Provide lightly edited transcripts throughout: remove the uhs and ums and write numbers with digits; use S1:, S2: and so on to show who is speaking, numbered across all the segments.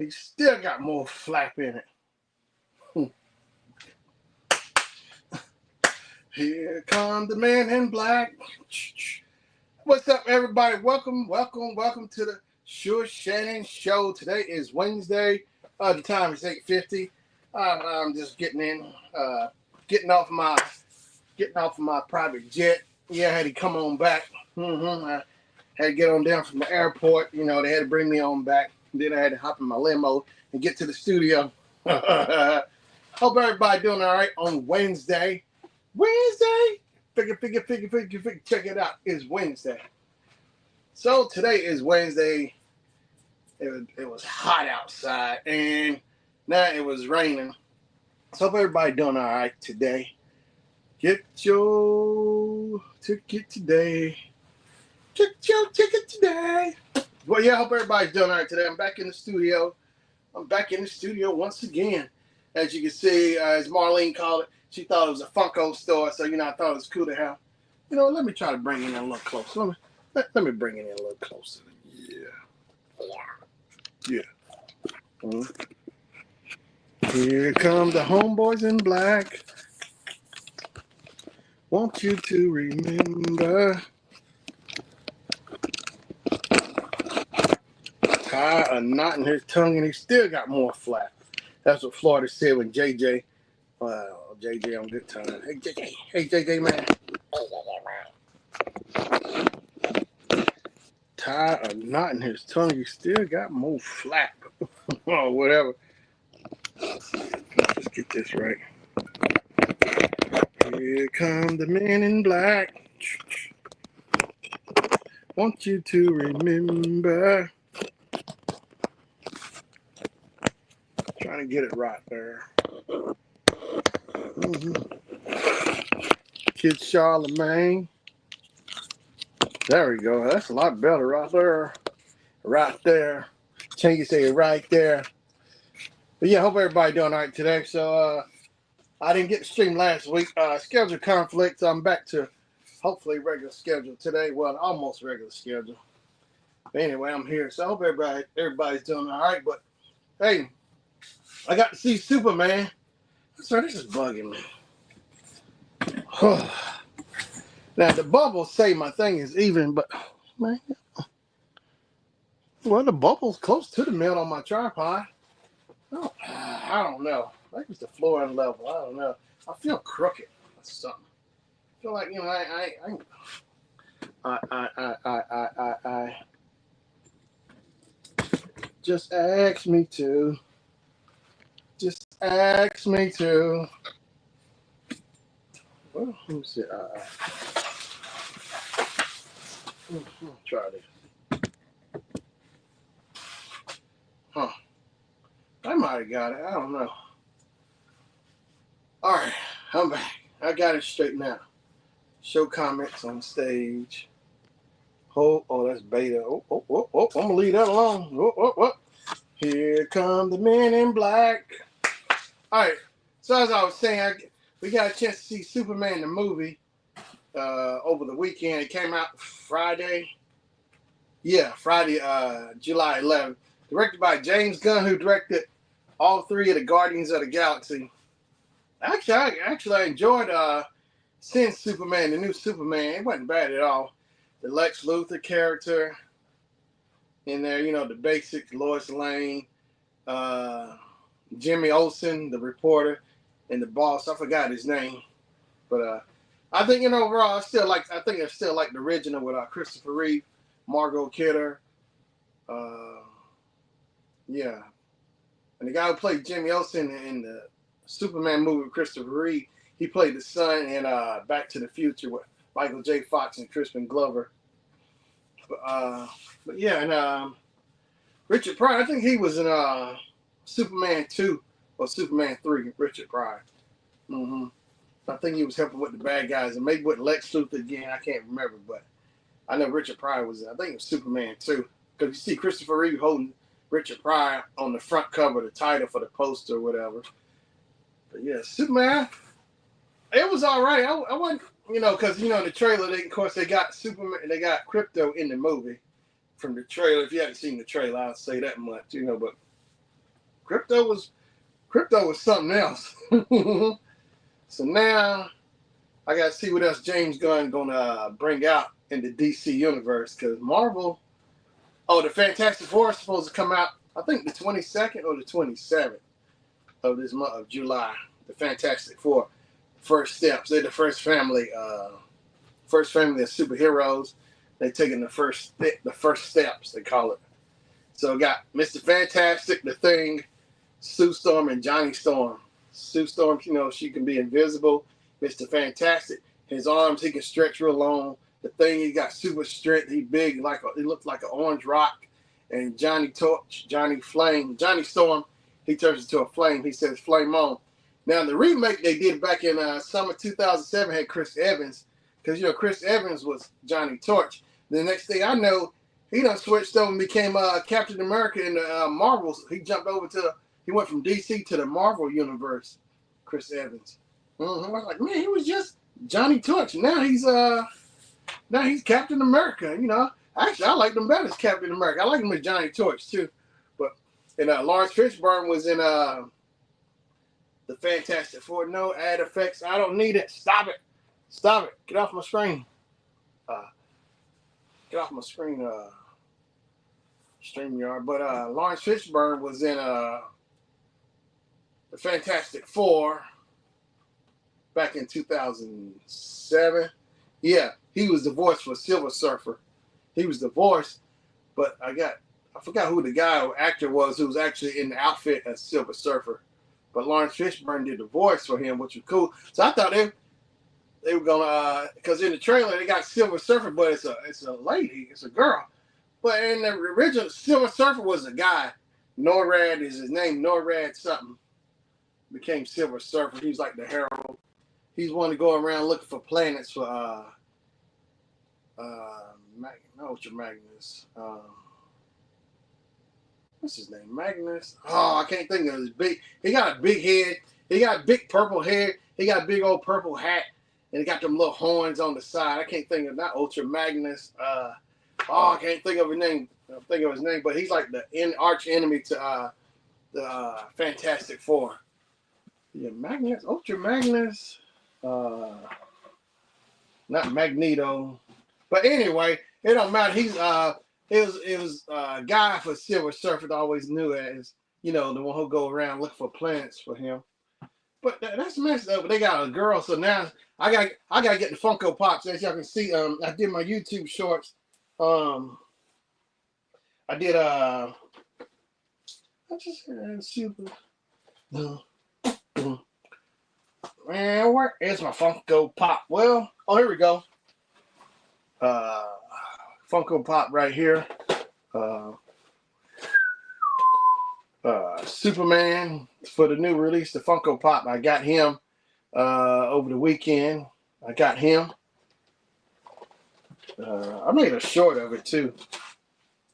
S1: He still got more flap in it. Here come the man in black. What's up, everybody? Welcome to the Shannon Show. Today is Wednesday. The time is 8:50. I'm just getting off my private jet. Yeah, I had to come on back. I had to get on down from the airport. You know, they had to bring me on back. Then I had to hop in my limo and get to the studio. Hope everybody doing all right on Wednesday. Figure. Check it out. It's Wednesday. So today is Wednesday. It was hot outside, and now it was raining. So hope everybody doing all right today. Get your ticket today. Get your ticket today. Well, yeah, I hope everybody's doing all right today. I'm back in the studio. Once again. As you can see, as Marlene called it, she thought it was a Funko store, so, I thought it was cool to have. Let me try to bring it in a little closer. Let me bring it in a little closer. Yeah. Here come the homeboys in black. Want you to remember. Tie a knot in his tongue, and he still got more flap. That's what Florida said when JJ. JJ on good time. Hey JJ man. Tie a knot in his tongue, he still got more flap. Or whatever. Let's get this right. Here come the men in black. Want you to remember. Trying to get it right there. Kid Charlemagne. There we go. That's a lot better right there. Right there. Change you say right there. But yeah, hope everybody doing all right today. So I didn't get to stream last week. Schedule conflict. So I'm back to hopefully regular schedule today. Well, almost regular schedule. But anyway, I'm here. So I hope everybody's doing all right. But hey, I got to see Superman. So this is bugging me. Now the bubbles say my thing is even, but man, well the bubble's close to the middle on my tripod. I don't know. Maybe it's the floor and level. I don't know. I feel crooked or something. I feel like I just ask me to. Just ask me to. Well, let me see. Try this. Huh. I might have got it. I don't know. All right. I'm back. I got it straightened out. Show comments on stage. Oh, that's beta. Oh. I'm going to leave that alone. Oh. Here come the men in black. All right. So as I was saying, we got a chance to see Superman the movie over the weekend. It came out Friday. Yeah, Friday, July 11th. Directed by James Gunn, who directed all three of the Guardians of the Galaxy. Actually, I enjoyed seeing Superman, the new Superman. It wasn't bad at all. The Lex Luthor character in there, the basic Lois Lane, Jimmy Olsen, the reporter, and the boss. I forgot his name, but I think overall, I think I still like the original with Christopher Reeve, Margot Kidder, yeah, and the guy who played Jimmy Olsen in the Superman movie with Christopher Reeve, he played the son in Back to the Future with Michael J. Fox and Crispin Glover. But yeah, and Richard Pryor, I think he was in Superman 2 or Superman 3, Richard Pryor. I think he was helping with the bad guys, and maybe with Lex Luthor again. I can't remember, but I know Richard Pryor was. I think it was Superman 2, because you see Christopher Reeve holding Richard Pryor on the front cover, the title for the poster or whatever. But yeah, Superman, it was all right. I wasn't, because the trailer. They got Superman, they got Crypto in the movie from the trailer. If you haven't seen the trailer, I'll say that much, but Crypto was something else. So now I gotta see what else James Gunn gonna bring out in the DC universe, because Marvel. Oh, the Fantastic Four is supposed to come out, I think the 22nd or the 27th of this month of July. The Fantastic Four, first steps. They're the first family of superheroes. They're taking the first steps, they call it. So we got Mr. Fantastic, the Thing, Sue Storm, and Johnny Storm. Sue Storm, she can be invisible. Mr. Fantastic, his arms, he can stretch real long. The Thing, he got super strength. He big, he looks like an orange rock. And Johnny Torch, Johnny Flame, Johnny Storm, he turns into a flame. He says flame on. Now the remake they did back in summer 2007 had Chris Evans, because Chris Evans was Johnny Torch. The next thing I know, he done switched over and became Captain America in the Marvels. He went from DC to the Marvel universe. Chris Evans. I was like, man, he was just Johnny Torch. Now he's Captain America. Actually, I like him better as Captain America. I like him as Johnny Torch too. But Lawrence Fishburne was in the Fantastic Four. No ad effects. I don't need it. Stop it. Get off my screen. StreamYard. But Lawrence Fishburne was in the Fantastic Four back in 2007. Yeah, he was the voice for Silver Surfer. He was the voice, but I forgot who the guy or actor was who was actually in the outfit as Silver Surfer. But Lawrence Fishburne did the voice for him, which was cool. So I thought they were gonna, because in the trailer they got Silver Surfer, but it's a lady, it's a girl. But in the original, Silver Surfer was a guy. Norad is his name. Norad something became Silver Surfer. He's like the herald. He's one to go around looking for planets for Magnus. What's his name? Magnus. Oh, I can't think of his big. He got a big head. He got big purple hair. He got a big old purple hat, and he got them little horns on the side. I can't think of not Ultra Magnus. I can't think of his name. But he's like the arch enemy to the Fantastic Four. Yeah, Magnus, Ultra Magnus. Not Magneto. But anyway, it don't matter. He's it was a guy for Silver Surfer that I always knew as, the one who go around looking for planets for him. But that's messed up. They got a girl, so now I gotta get the Funko Pops. As y'all can see, I did my YouTube shorts. I did I just super. Man, where is my Funko Pop? Well, here we go. Funko Pop right here. Superman for the new release, the Funko Pop. I got him over the weekend. I got him. I made a short of it too.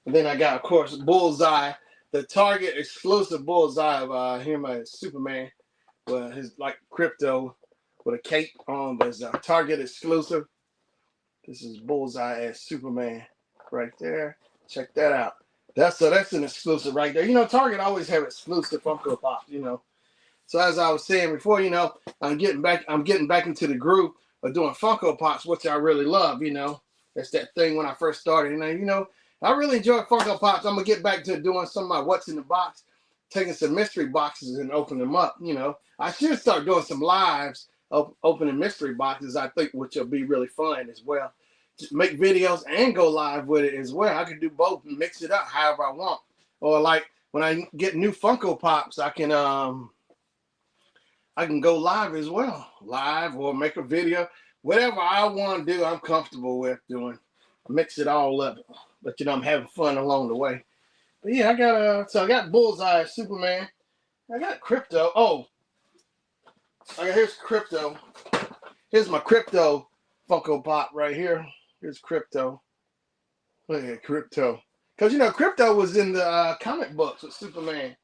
S1: And then I got, of course, Bullseye, the Target exclusive Bullseye of him as Superman. Well, his like crypto with a cape on, but it's a Target exclusive. This is Bullseye as Superman right there. Check that out. That's an exclusive right there. Target always have exclusive Funko Pops, So as I was saying before, I'm getting back into the groove of doing Funko Pops, which I really love, That's that thing when I first started. And I really enjoy Funko Pops. I'm gonna get back to doing some of my what's in the box, taking some mystery boxes and open them up. I should start doing some lives of opening mystery boxes, I think, which will be really fun as well. Just make videos and go live with it as well. I can do both and mix it up however I want. Or like when I get new Funko Pops, I can go live as well. Live or make a video. Whatever I want to do, I'm comfortable with doing. Mix it all up. But I'm having fun along the way. But yeah, I got Bullseye, Superman. I got Crypto. Oh, here's Crypto. Here's my Crypto Funko Pop right here. Here's Crypto. Look at Crypto. Because, Crypto was in the comic books with Superman.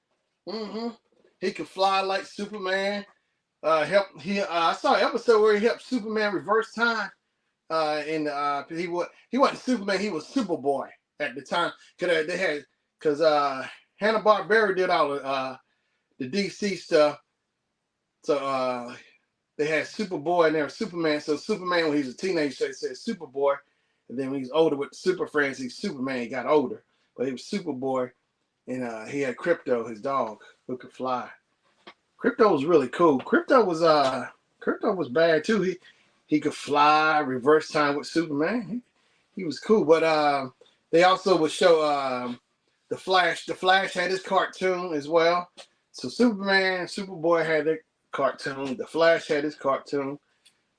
S1: He could fly like Superman. I saw an episode where he helped Superman reverse time. He wasn't Superman. He was Superboy at the time. Because Hanna-Barbera did all the the DC stuff. So they had Superboy and there was Superman. So Superman, when he was a teenager, they said Superboy. And then when he's older with the Super Friends, he's Superman. He got older. But he was Superboy. And he had Crypto, his dog, who could fly. Crypto was really cool. Crypto was bad too. He could fly, reverse time with Superman. He was cool. But they also would show the Flash. The Flash had his cartoon as well. So Superman and Superboy had their cartoon. The Flash had his cartoon.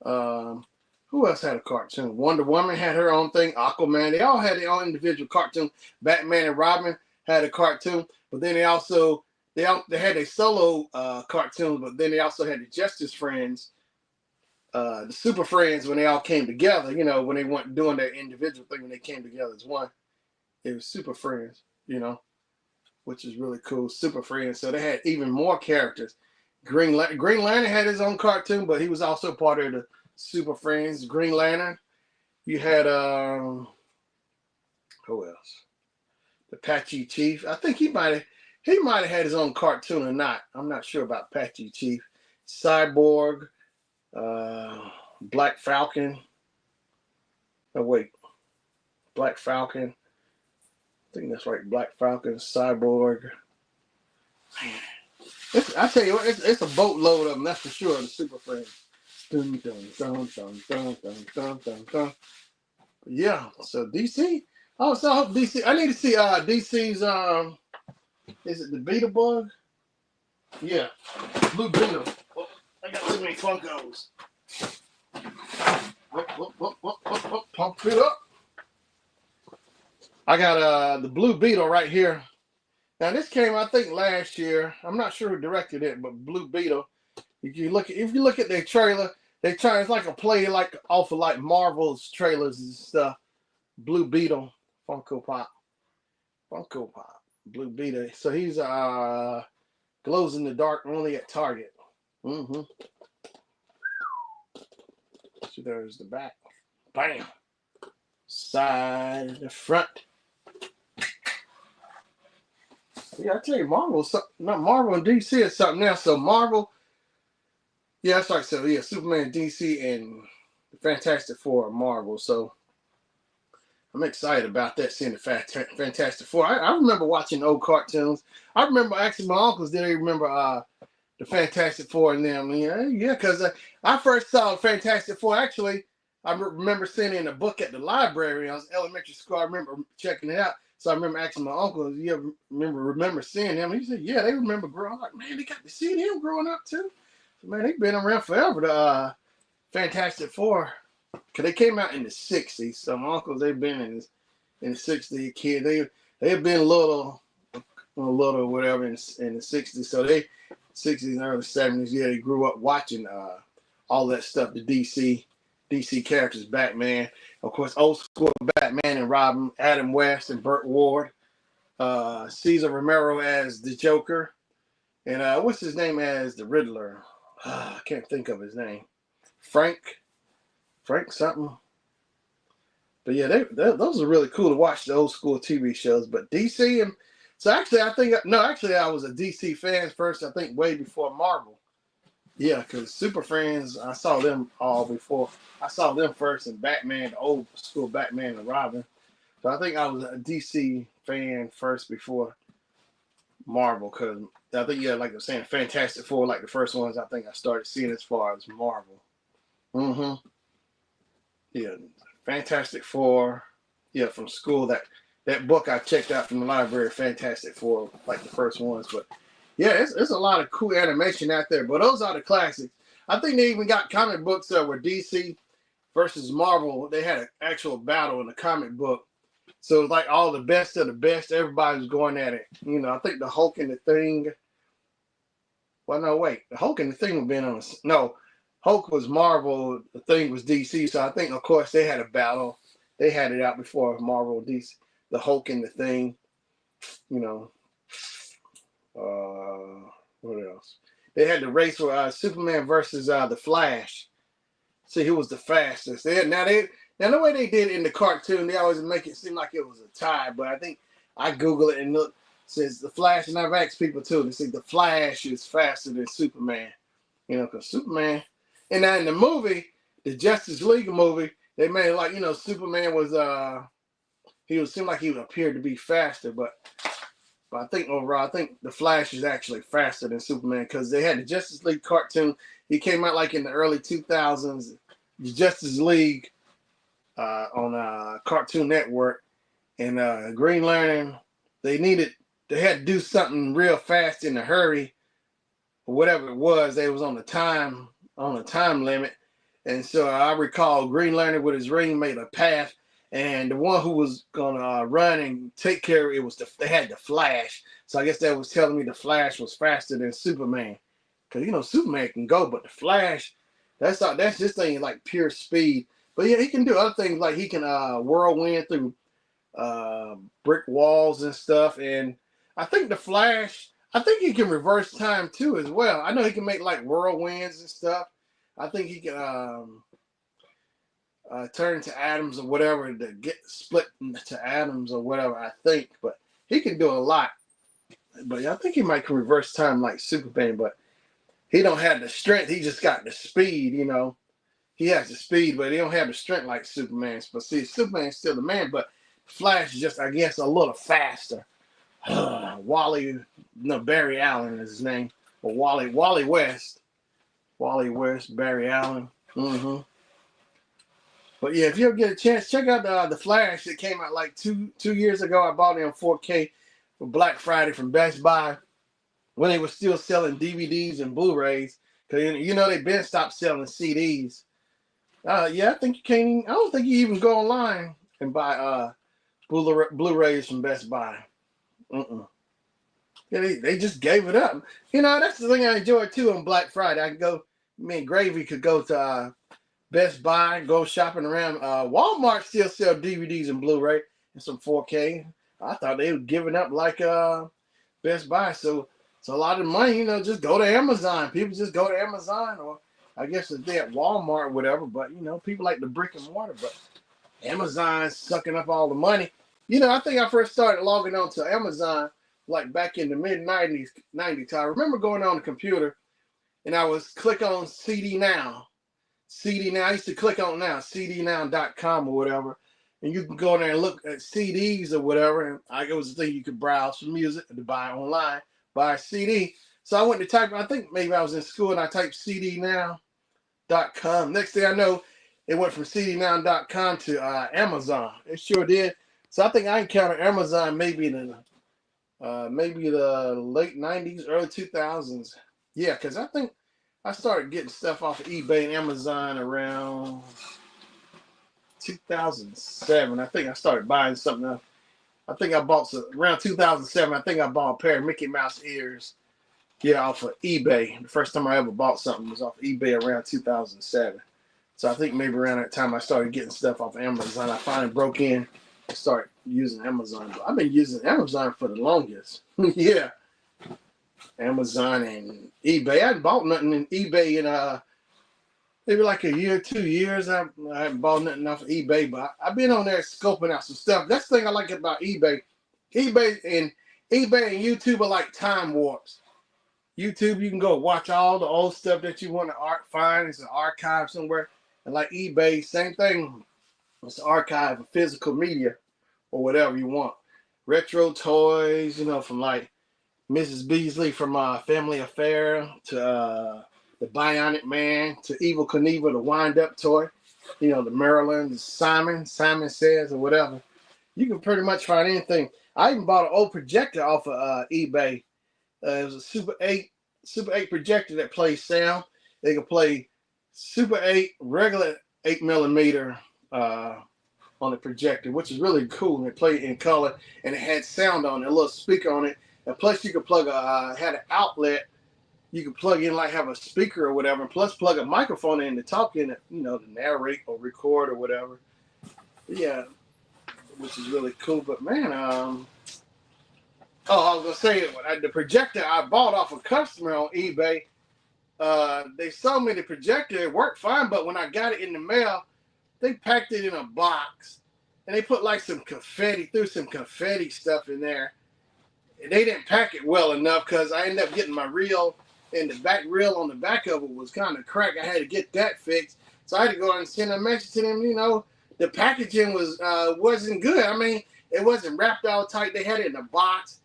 S1: Who else had a cartoon? Wonder Woman had her own thing. Aquaman. They all had their own individual cartoon. Batman and Robin had a cartoon. But then they also they had a solo cartoons. But then they also had the Justice Friends, the Super Friends, when they all came together. You know, when they weren't doing their individual thing, when they came together as one. It was Super Friends. You know, which is really cool. Super Friends. So they had even more characters. Green Lantern had his own cartoon, but he was also part of the Super Friends. Green Lantern. You had who else? The Apache Chief. I think he might have had his own cartoon or not. I'm not sure about Apache Chief. Cyborg, Black Falcon. Oh wait, Black Falcon. I think that's right. Black Falcon, Cyborg. Man, I tell you what, it's a boatload of them. That's for sure. The Super Friends. Dun, dun, dun, dun, dun, dun, dun, dun, dun. Yeah. So DC. Oh, so I hope DC. I need to see DC's. Is it the Beetle Bug? Yeah, Blue Beetle. Oh, I got too many Funkos. Whoop, pump it up. I got the Blue Beetle right here. Now this came, I think, last year. I'm not sure who directed it, but Blue Beetle. If you look at their trailer, it's like a play like off of like Marvel's trailers and stuff. Blue Beetle, Funko Pop, Blue Beetle. So he's glows in the dark only at Target. Mm-hmm. So there's the back. Bam. Side, the front. Yeah, I tell you, Marvel and DC is something else. So Marvel, yeah, that's right. So yeah, Superman, DC, and the Fantastic Four are Marvel. So I'm excited about that, seeing the Fantastic Four. I remember watching old cartoons. I remember asking my uncles, did they remember the Fantastic Four and them? Yeah, because I first saw Fantastic Four. Actually, I remember seeing it in a book at the library. I was in elementary school. I remember checking it out. So I remember asking my uncle, you ever remember seeing them? He said, yeah, they remember growing up. Like, man, they got to see them growing up too. So, man, they've been around forever, the Fantastic Four. Because they came out in the 60s. So my uncles, they've been in the 60s. Kid, they've been a little whatever in the 60s. So they 60s and early 70s, yeah, they grew up watching all that stuff, the DC characters, Batman, of course, old school Batman and Robin, Adam West and Burt Ward, Cesar Romero as the Joker, and what's his name as the Riddler? I can't think of his name. Frank something. But yeah, those are really cool to watch, the old school TV shows. But DC, and so actually, I was a DC fan first. I think way before Marvel. Yeah, because Super Friends, I saw them all before. I saw them first in Batman, the old school Batman and Robin. So I think I was a DC fan first before Marvel, because I think, yeah, like I was saying, Fantastic Four, like the first ones I think I started seeing as far as Marvel. Mm-hmm. Yeah, Fantastic Four. Yeah, from school, that book I checked out from the library, Fantastic Four, like the first ones. But yeah, it's a lot of cool animation out there. But those are the classics. I think they even got comic books where DC versus Marvel, they had an actual battle in the comic book. So it's like all the best of the best. Everybody was going at it. You know, I think the Hulk and the Thing. Well, no, wait. The Hulk and the Thing have been on. No, Hulk was Marvel. The Thing was DC. So I think, of course, they had a battle. They had it out before Marvel, DC. The Hulk and the Thing. You know. What else? They had the race where Superman versus the Flash. See who was the fastest. Now the way they did it in the cartoon, they always make it seem like it was a tie. But I think I Google it and look. Says the Flash, and I've asked people too. They say the Flash is faster than Superman. You know, because Superman, and now in the movie, the Justice League movie, they made it like, you know, Superman was seemed like he appeared to be faster, but I think overall, I think the Flash is actually faster than Superman because they had the Justice League cartoon. He came out like in the early 2000s, the Justice League on Cartoon Network, and Green Lantern. They had to do something real fast in a hurry, or whatever it was. They was on a time limit, and so I recall Green Lantern with his ring made a path. And the one who was gonna run and take care of it they had the Flash. So I guess that was telling me the Flash was faster than Superman, because you know Superman can go, but the Flash, that's just thing like pure speed. But yeah, he can do other things like he can whirlwind through brick walls and stuff. And I think the Flash, I think he can reverse time too as well. I know he can make like whirlwinds and stuff. I think he can turn to atoms or whatever to get split into atoms or whatever, I think. But he can do a lot. But yeah, I think he might can reverse time like Superman, but he don't have the strength. He just got the speed, you know. He has the speed, but he don't have the strength like Superman. But see, Superman's still the man, but Flash is just, I guess, a little faster. Barry Allen is his name. Or Wally West. Wally West, Barry Allen. Mm-hmm. But yeah, if you ever get a chance, check out the Flash that came out like two years ago. I bought it on 4K for Black Friday from Best Buy when they were still selling DVDs and Blu-rays. Because you know they've been stopped selling CDs. Yeah, I think you can't. I don't think you even go online and buy Blu-rays from Best Buy. Yeah, they just gave it up. You know, that's the thing I enjoy too on Black Friday. Me and Gravy could go to Best Buy, go shopping around. Walmart still sell DVDs and Blu-ray and some 4K. I thought they were giving up like Best Buy. So a lot of money, you know, just go to Amazon. People just go to Amazon, or I guess if they're at Walmart or whatever. But you know, people like the brick and mortar. But Amazon's sucking up all the money. You know, I think I first started logging on to Amazon like back in the mid-90s. I remember going on the computer and I was click on CD Now. I used to click on now, cdnow.com or whatever, and you can go there and look at CDs or whatever. And it was the thing you could browse for music to buy online, buy a CD. So I went to type, I think maybe I was in school and I typed cdnow.com. Next thing I know, it went from cdnow.com to Amazon. It sure did. So I think I encountered Amazon maybe in the late 90s, early 2000s. Yeah, because I think I started getting stuff off of eBay and Amazon around 2007. I think I started buying something else. I think I bought around 2007. I think I bought a pair of Mickey Mouse ears. Yeah, off of eBay. The first time I ever bought something was off eBay around 2007. So I think maybe around that time I started getting stuff off of Amazon. I finally broke in and started using Amazon. But I've been using Amazon for the longest. Yeah. Amazon and eBay. I hadn't bought nothing in eBay in maybe like a year, 2 years. I haven't bought nothing off of eBay, but I've been on there scoping out some stuff. That's the thing I like about eBay. eBay and YouTube are like time warps. YouTube, you can go watch all the old stuff that you want to find. It's an archive somewhere. And like eBay, same thing. It's an archive of physical media or whatever you want. Retro toys, you know, from like Mrs. Beasley from Family Affair to the Bionic Man to Evil Knievel, the wind-up toy. You know, the Maryland, the Simon Says or whatever. You can pretty much find anything. I even bought an old projector off of eBay. It was a Super 8 projector that plays sound. They could play Super 8 regular 8mm on the projector, which is really cool. And it played in color, and it had sound on it, a little speaker on it. And plus, you could plug had an outlet. You could plug in, like have a speaker or whatever, and plus plug a microphone in to talk in it, you know, to narrate or record or whatever. Yeah, which is really cool. But man, I was gonna say the projector I bought off a customer on eBay. They sold me the projector. It worked fine, but when I got it in the mail, they packed it in a box and they put like some confetti stuff in there. they didn't pack it well enough because I ended up getting my reel, and the back reel on the back of it was kind of cracked. I had to get that fixed. So I had to go and send a message to them, the packaging wasn't good. I mean, it wasn't wrapped all tight. They had it in a box,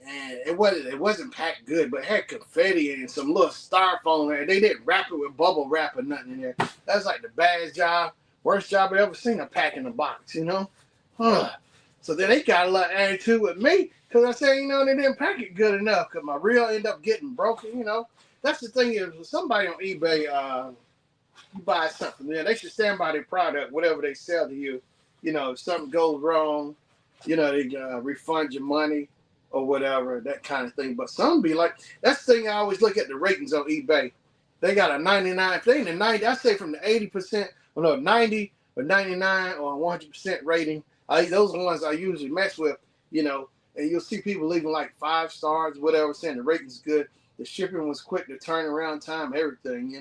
S1: and it wasn't packed good, but it had confetti and some little styrofoam there. They didn't wrap it with bubble wrap or nothing in there. That's like the bad job, worst job I ever seen, a pack in a box, So then they got a lot of attitude with me because I said, they didn't pack it good enough because my reel ended up getting broken, That's the thing is, somebody on eBay, you buy something there, they should stand by their product, whatever they sell to you. If something goes wrong, they refund your money or whatever, that kind of thing. But some be like, that's the thing I always look at the ratings on eBay. They got a 99, if they in the 90, I say from the 80%, 90 or 99 or 100% rating. Those are the ones I usually mess with, and you'll see people leaving like 5 stars, whatever, saying the rating's good. The shipping was quick, the turnaround time, everything,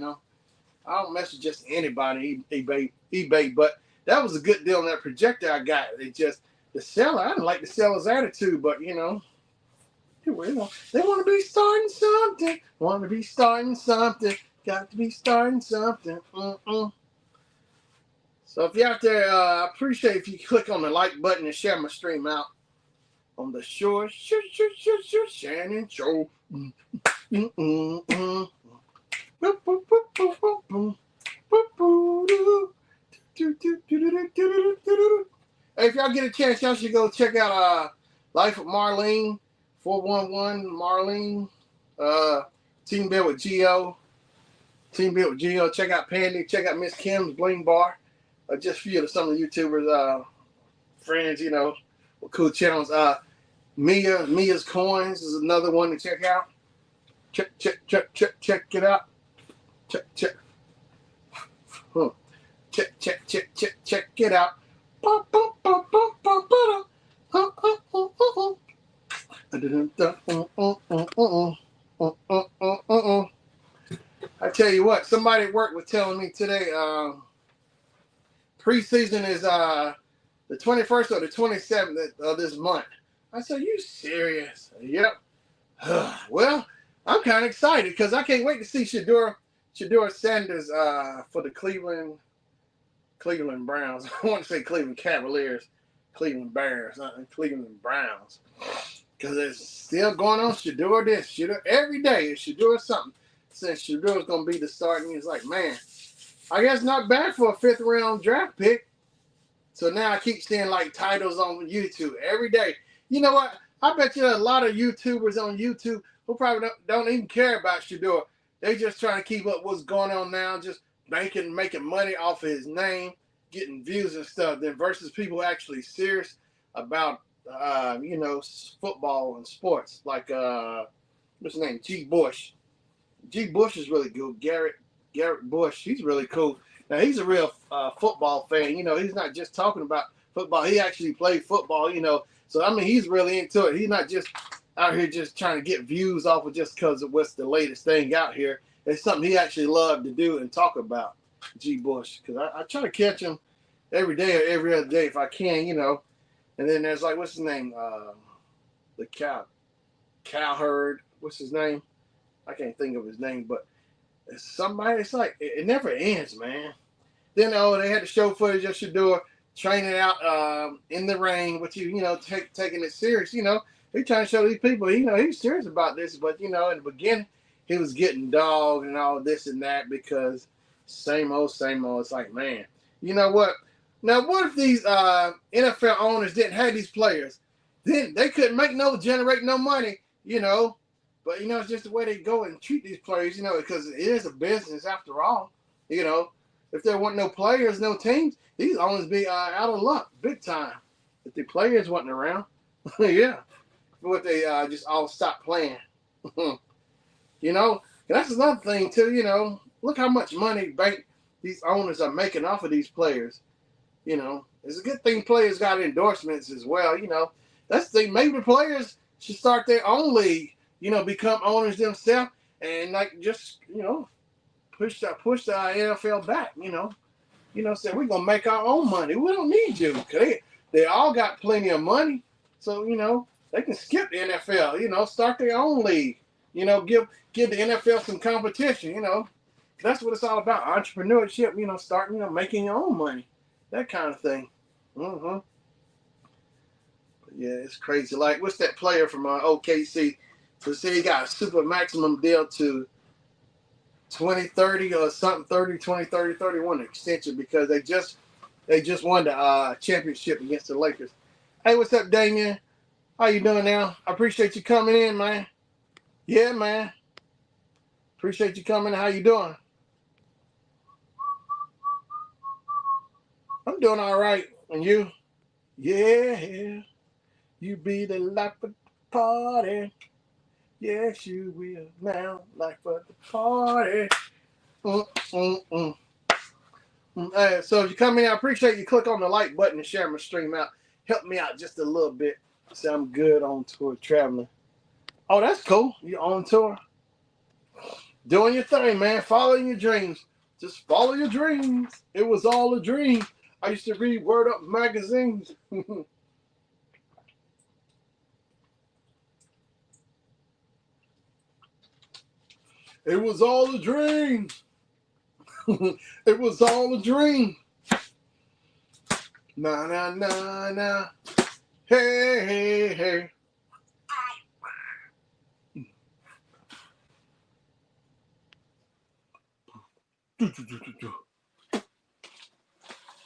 S1: I don't mess with just anybody eBay, but that was a good deal on that projector I got. It just, the seller, I didn't like the seller's attitude, but, they want to be starting something, got to be starting something. So if you're out there, I appreciate if you click on the like button and share my stream out on the Shannon Show. Hey, if y'all get a chance, y'all should go check out Life of Marlene, 411 Marlene, Team Build with Geo. Check out Pandy, check out Miss Kim's Bling Bar. Just a few of some of the YouTubers, friends, with cool channels. Mia's Coins is another one to check out. Check it out. Check it out. I tell you what, somebody at work was telling me today, preseason is the 21st or the 27th of this month. I said, you serious? Yep. Well, I'm kind of excited because I can't wait to see Shedeur Sanders for the Cleveland Browns. I want to say Cleveland Cavaliers, Cleveland Bears, Cleveland Browns. Because it's still going on. Shedeur this, Shedeur every day. It's Shedeur something. Since Shedeur's going to be the starting, it's like, man, I guess not bad for a 5th round draft pick. So now I keep seeing like titles on YouTube every day. You know what? I bet you a lot of YouTubers on YouTube who probably don't even care about Shedeur. They just trying to keep up what's going on now, just making money off of his name, getting views and stuff, then versus people actually serious about, football and sports. Like, what's his name? G. Bush. G. Bush is really good. Garrett Bush, he's really cool. Now, he's a real football fan. He's not just talking about football. He actually played football, So, I mean, he's really into it. He's not just out here just trying to get views off of just because of what's the latest thing out here. It's something he actually loved to do and talk about, G. Bush. Because I try to catch him every day or every other day if I can, And then there's like, what's his name? The Cowherd. What's his name? I can't think of his name, but it's like, it never ends, man. Then, they had to show footage of Shedeur training out in the rain with you, taking it serious, He trying to show these people, he's serious about this, but, in the beginning, he was getting dogged and all this and that because same old. It's like, man, you know what? Now, what if these NFL owners didn't have these players? Then they couldn't generate no money, But, it's just the way they go and treat these players, because it is a business after all, If there weren't no players, no teams, these owners be out of luck, big time. If the players wasn't around, yeah. But they just all stopped playing. That's another thing, too, Look how much money these owners are making off of these players. It's a good thing players got endorsements as well, That's the thing. Maybe the players should start their own league. Become owners themselves and just, push the NFL back, say we're going to make our own money. We don't need you. They all got plenty of money. So, They can skip the NFL. You know, start their own league. You know, give the NFL some competition. You know, that's what it's all about. Entrepreneurship. You know, starting, you know, making your own money, that kind of thing. Mm-hmm. Yeah, it's crazy. Like, what's that player from OKC? So say he got a super maximum deal to 2030 or something, 31 extension because they just won the championship against the Lakers. Hey, what's up, Damien? How you doing now? I appreciate you coming in, man. Yeah, man. Appreciate you coming. How you doing? I'm doing all right. And you? Yeah. You be the life of the party. Yes, you will now. Life of the party. Mm, mm, mm. So if you come in, I appreciate you. Click on the like button and share my stream out. Help me out just a little bit. So I'm good on tour traveling. Oh, that's cool. You on tour? Doing your thing, man. Following your dreams. Just follow your dreams. It was all a dream. I used to read Word Up magazines. It was all a dream. It was all a dream. Na na na na. Hey, hey, hey.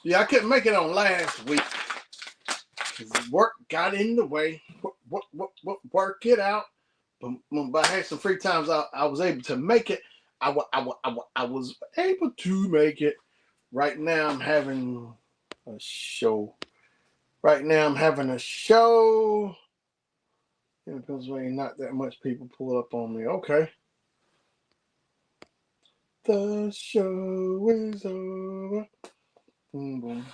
S1: Yeah, I couldn't make it on last week. Work got in the way. Work it out. But I had some free times. I was able to make it. I was able to make it. Right now I'm having a show. In Pennsylvania, not that much people pull up on me. Okay. The show is over. Boom, boom.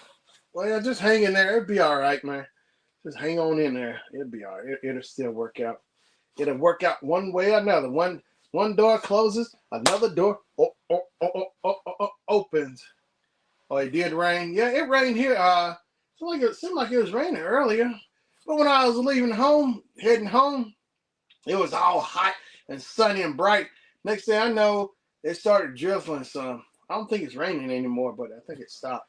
S1: Well, yeah, just hang in there. It'll be all right, man. Just hang on in there. It'll be all right. It'll still work out. It'll work out one way or another. One door closes, another door opens. Oh, it did rain. Yeah, it rained here. It seemed like it was raining earlier. But when I was heading home, it was all hot and sunny and bright. Next thing I know, it started drizzling some. I don't think it's raining anymore, but I think it stopped.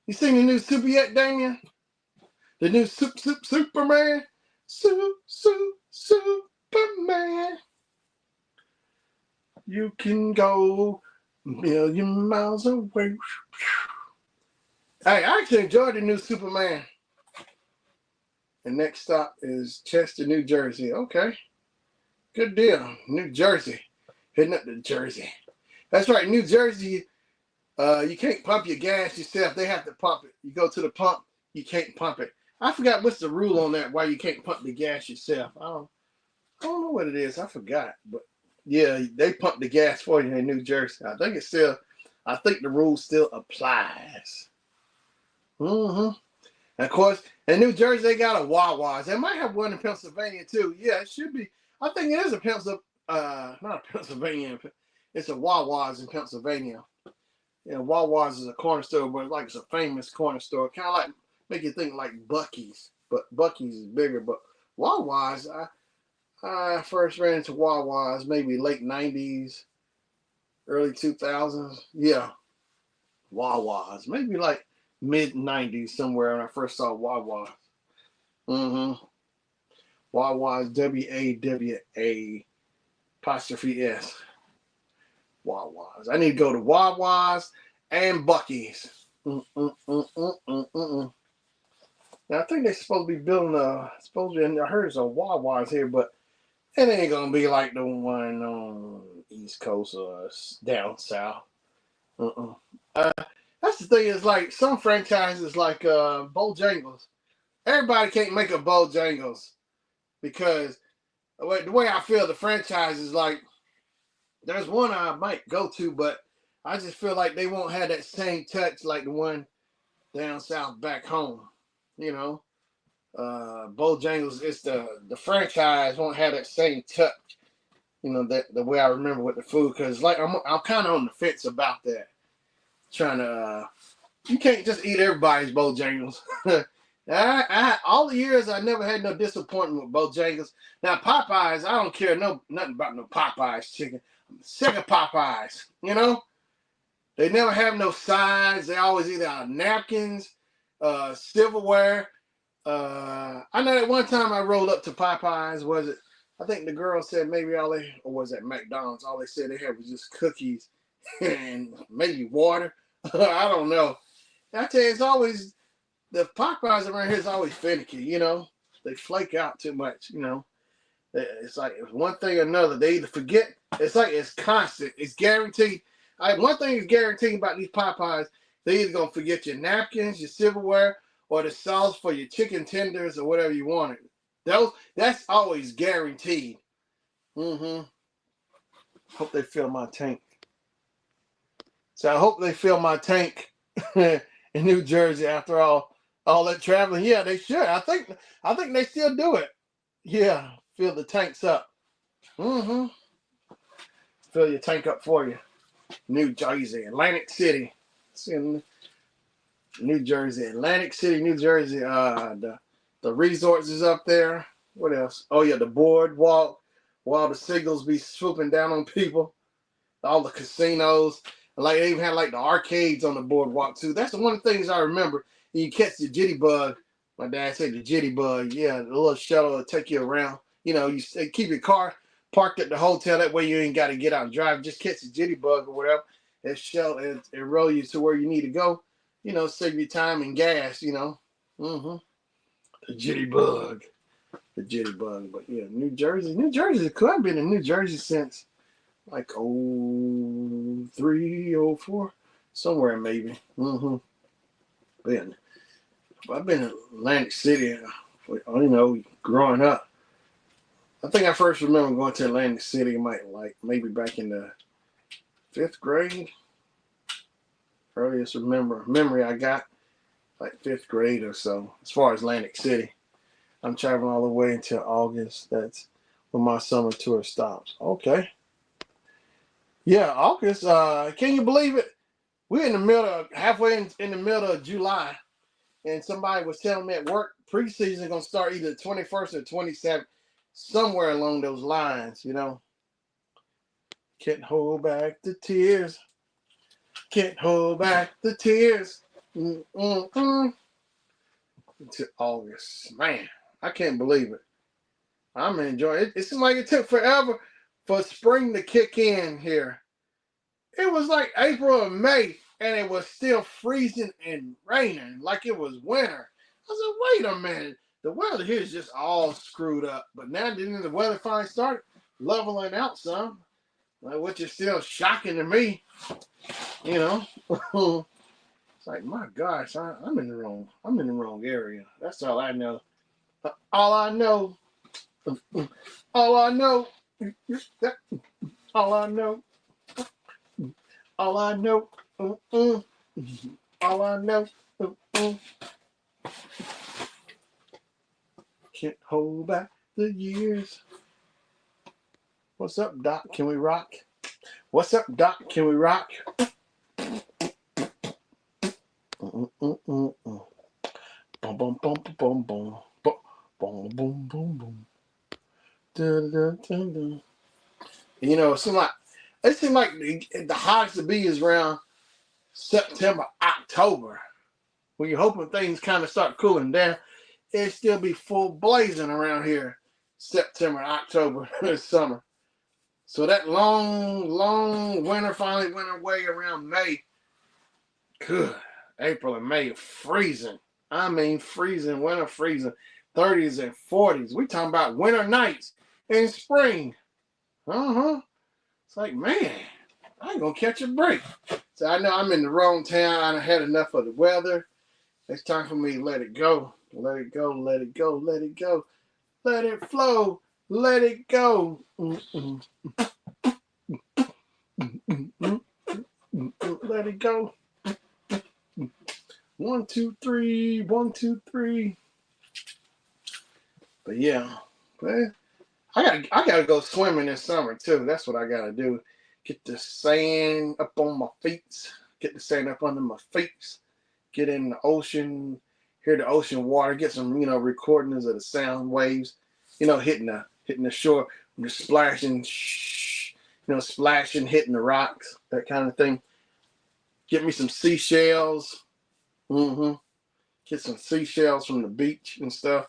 S1: You seen the new Super yet, Damien? The new Superman? Superman. You can go a million miles away. Hey, I actually enjoyed the new Superman. The next stop is Chester, New Jersey. Okay. Good deal. New Jersey. Heading up to Jersey. That's right, New Jersey. You can't pump your gas yourself. They have to pump it. You go to the pump, you can't pump it. I forgot what's the rule on that, why you can't pump the gas yourself. I don't know what it is. I forgot. But yeah, they pump the gas for you in New Jersey. I think the rule still applies. Mm-hmm. And of course, in New Jersey, they got a Wawa's. They might have one in Pennsylvania too. Yeah, it should be. I think it is not a Pennsylvania. It's a Wawa's in Pennsylvania. Yeah, Wawa's is a corner store, but it's a famous corner store. Kind of like make you think like Buc-ee's, but Buc-ee's is bigger. But Wawa's, I first ran into Wawa's maybe late 90s, early 2000s. Yeah, Wawa's, maybe like mid 90s somewhere when I first saw Wawa's. Mm-hmm. Wawa's, WAWA apostrophe S. Wawa's. I need to go to Wawa's and Buc-ee's. Now, I think they're supposed to be building I heard there's a Wawa's here, but it ain't gonna be like the one on East Coast or down south. That's the thing, is like some franchises like Bojangles. Everybody can't make a Bojangles because The way I feel the franchise is like, there's one I might go to, but I just feel like they won't have that same touch like the one down south back home. You know, Bojangles, it's the franchise won't have that same touch. You know, that the way I remember with the food, because like I'm kind of on the fence about that. Trying to you can't just eat everybody's Bojangles. All the years I never had no disappointment with Bojangles. Now Popeyes, I don't care nothing about no Popeyes chicken. I'm sick of Popeyes. You know, they never have no sides. They always either have napkins, silverware. I know that one time I rolled up to Popeyes. Was it? I think the girl said maybe or was that McDonald's? All they said they had was just cookies and maybe water. I don't know. I tell you, it's always the Popeyes around here is always finicky. You know, they flake out too much. You know, it's like it's one thing or another. They either forget. It's like it's constant. It's guaranteed. One thing is guaranteed about these Popeyes: they either gonna forget your napkins, your silverware, or the sauce for your chicken tenders or whatever you wanted. That's always guaranteed. Hope they fill my tank. So I hope they fill my tank in New Jersey after all that traveling. Yeah, they should. I think they still do it. Yeah, fill the tanks up. Fill your tank up for you. New Jersey, Atlantic City. It's in New Jersey, Atlantic City, New Jersey. The resorts is up there. What else? Oh yeah, the boardwalk. While the signals be swooping down on people. All the casinos. Like they even had like the arcades on the boardwalk too. That's the one of the things I remember. You catch the jitty bug. My dad said the jitty bug. Yeah, the little shuttle will take you around. You know, you keep your car parked at the hotel. That way you ain't got to get out and drive. Just catch the jitty bug or whatever. It shuttle and roll you to where you need to go. You know, save you time and gas. You know. The jitty bug. But yeah, New Jersey cool. I've been in New Jersey since like 03, 04, somewhere maybe. I've been in Atlantic City, growing up. I think I first remember going to Atlantic City maybe back in the 5th grade. Earliest memory I got, like 5th grade or so, as far as Atlantic City. I'm traveling all the way until August. That's when my summer tour stops. Okay. Yeah, August. Can you believe it? We're halfway in the middle of July, and somebody was telling me at work preseason gonna start either the 21st or 27th, somewhere along those lines. You know, can't hold back the tears. Can't hold back the tears. Until August, man. I can't believe it. I'm enjoying it. It seemed like it took forever for spring to kick in here. It was like April or May, and it was still freezing and raining like it was winter. I said, wait a minute. The weather here is just all screwed up. But now that the weather finally started leveling out some, which is still shocking to me, you know. It's like, my gosh, I'm in the wrong area. That's all I know. All I know, all I know, all I know, all I know, all I know. Can't hold back the years. What's up, Doc? Can we rock? What's up, Doc? Can we rock? Boom, boom, boom, boom, boom, boom. Boom, boom, boom, boom. Dun, dun, dun, dun. You know, it seemed like the hottest to be is around September, October. When you're hoping things kind of start cooling down, it still be full blazing around here September, October, this summer. So that long winter finally went away around May. Good. April and May, freezing. I mean, freezing, winter freezing. 30s and 40s. We talking about winter nights in spring. It's like, man, I ain't gonna catch a break. So I know I'm in the wrong town. I had enough of the weather. It's time for me to let it go. Let it go, let it go, let it go. Let it flow. Let it go. Mm-mm. Mm-mm. Let it go. 1, 2, 3. 1, 2, 3. But yeah, man, I gotta go swimming this summer too. That's what I gotta do. Get the sand up on my feet. Get the sand up under my feet. Get in the ocean. Hear the ocean water. Get some recordings of the sound waves. Hitting the shore. Just splashing. Splashing, hitting the rocks. That kind of thing. Get me some seashells. Mm-hmm. Get some seashells from the beach and stuff.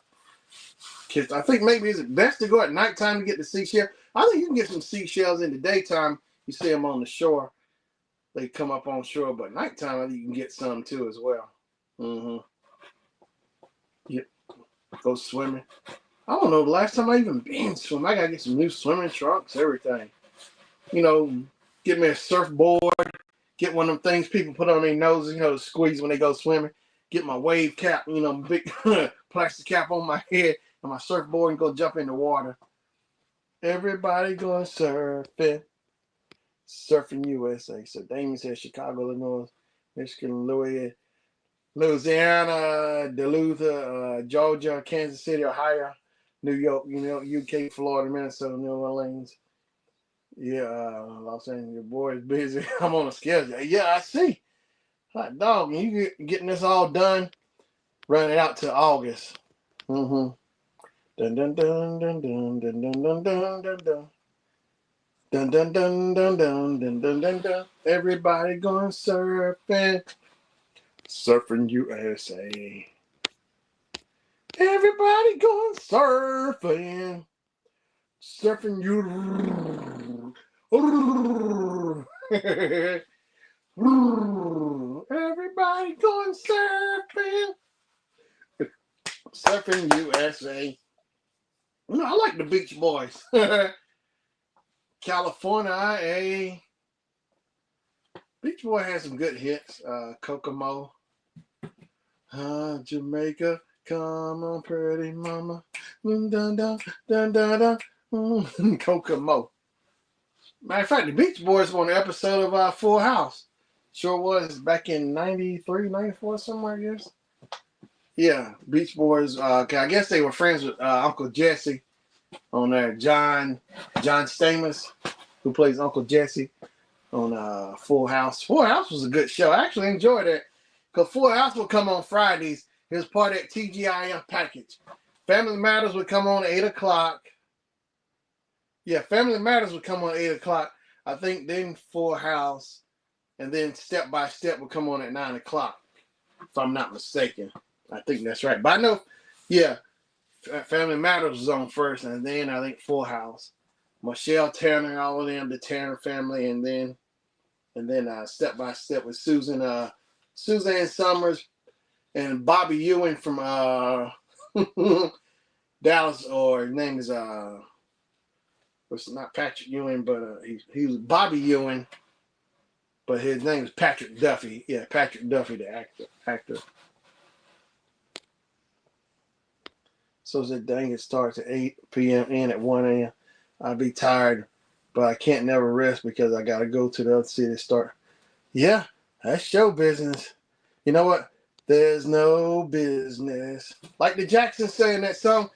S1: I think maybe it's best to go at nighttime to get the seashells. I think you can get some seashells in the daytime. You see them on the shore. They come up on shore, but nighttime I think you can get some too as well. Mm-hmm. Yep. Go swimming. I don't know the last time I even been swimming. I gotta get some new swimming trunks, everything. Get me a surfboard. Get one of them things people put on their noses, to squeeze when they go swimming. Get my wave cap, big plastic cap on my head and my surfboard and go jump in the water. Everybody going surfing. Surfing USA. So Damien says Chicago, Illinois, Michigan, Louisiana, Duluth, Georgia, Kansas City, Ohio, New York, UK, Florida, Minnesota, New Orleans. Yeah, Los Angeles, your boy is busy. I'm on a schedule. Yeah, I see. Hot dog, you getting this all done, running it out to August. Mm-hmm. Dun dun dun dun dun dun dun dun dun dun dun. Dun dun dun dun dun dun dun dun dun. Everybody going surfing. Surfing USA. Everybody going surfing. Surfing you. Everybody going surfing. Surfing USA. I like the Beach Boys. California, Beach Boy has some good hits. Kokomo. Jamaica. Come on, pretty mama. Dun dun dun dun dun dun. Kokomo. Matter of fact, the Beach Boys were on an episode of Full House. Sure was back in 93, 94, somewhere, I guess. Yeah, Beach Boys. I guess they were friends with Uncle Jesse on there. John Stamos, who plays Uncle Jesse on Full House. Full House was a good show. I actually enjoyed it because Full House would come on Fridays. It was part of that TGIF package. Family Matters would come on at 8 o'clock. Yeah, Family Matters would come on at 8 o'clock. I think then Full House and then Step by Step would come on at 9 o'clock, if I'm not mistaken. I think that's right. But I know, yeah, Family Matters was on first, and then I think Full House. Michelle Tanner, all of them, the Tanner family, and then Step by Step with Suzanne Summers and Bobby Ewing from Dallas, or his name is it's not Patrick Ewing, but he was Bobby Ewing, but his name is Patrick Duffy. Yeah, Patrick Duffy, the actor. So that dang, it starts at 8 p.m. and at 1 a.m. I'll be tired, but I can't never rest because I got to go to the other city to start. Yeah, that's show business. You know what? There's no business. Like the Jacksons say in that song,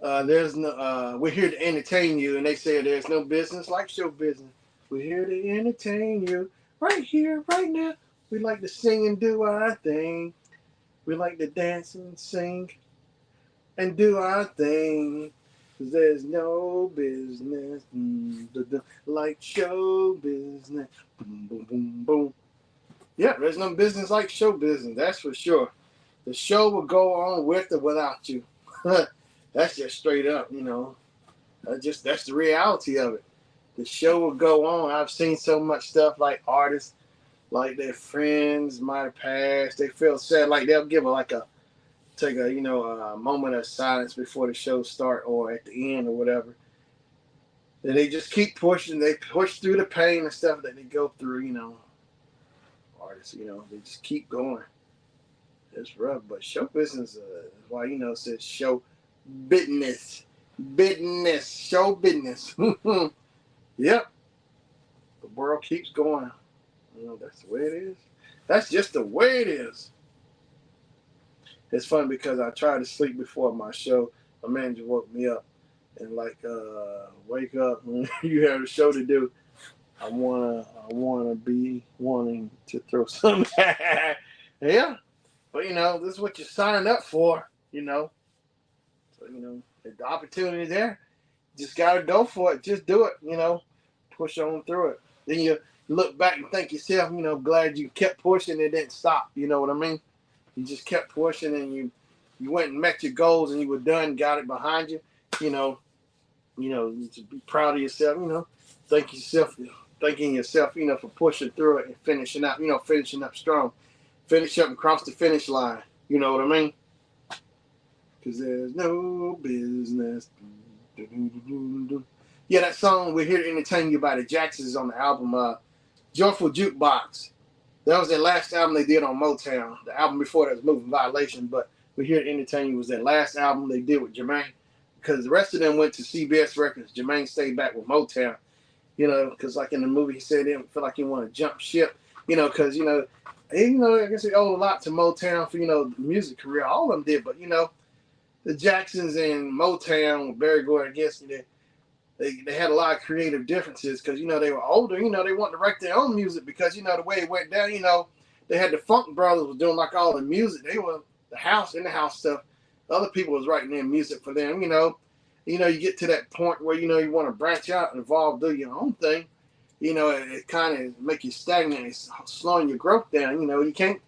S1: we're here to entertain you. And they say there's no business like show business. We're here to entertain you right here, right now. We like to sing and do our thing. We like to dance and sing and do our thing. 'Cause there's no business like show business. Boom, boom, boom, boom. Yeah, there's no business like show business. That's for sure. The show will go on with or without you. That's just straight up, That's the reality of it. The show will go on. I've seen so much stuff like artists, like their friends might have passed. They feel sad, like they'll give take a moment of silence before the show start or at the end or whatever. And they just keep pushing. They push through the pain and stuff that they go through. Artists, they just keep going. It's rough, but show business is why it says show business. Business, show business. Yep, the world keeps going. That's the way it is. That's just the way it is. It's funny because I tried to sleep before my show. My manager woke me up and wake up. You have a show to do. I wanna be wanting to throw some. Yeah, but this is what you signed up for. So if the opportunity there, just gotta go for it. Just do it. Push on through it. Then you look back and thank yourself. Glad you kept pushing and didn't stop. You know what I mean? You just kept pushing and you went and met your goals and you were done. Got it behind you. You just be proud of yourself. Thanking yourself. For pushing through it and finishing up. Finishing up strong. Finish up and cross the finish line. You know what I mean? Because there's no business. Yeah, that song "We're Here to Entertain You" by the Jacksons on the album Joyful Jukebox. That was their last album they did on Motown. The album before that was Moving Violation, but "We're Here to Entertain You" was their last album they did with Jermaine. Because the rest of them went to CBS Records. Jermaine stayed back with Motown. Because like in the movie, he said he didn't feel like he wanted to jump ship. Because I guess he owed a lot to Motown for the music career. All of them did, but the Jacksons and Motown with Barry Gordy, I guess they had a lot of creative differences because they were older. They wanted to write their own music because the way it went down. They had the Funk Brothers was doing like all the music. They were the house stuff. Other people was writing their music for them. You get to that point where you want to branch out and evolve, do your own thing. It kind of make you stagnant. It's slowing your growth down. You can't.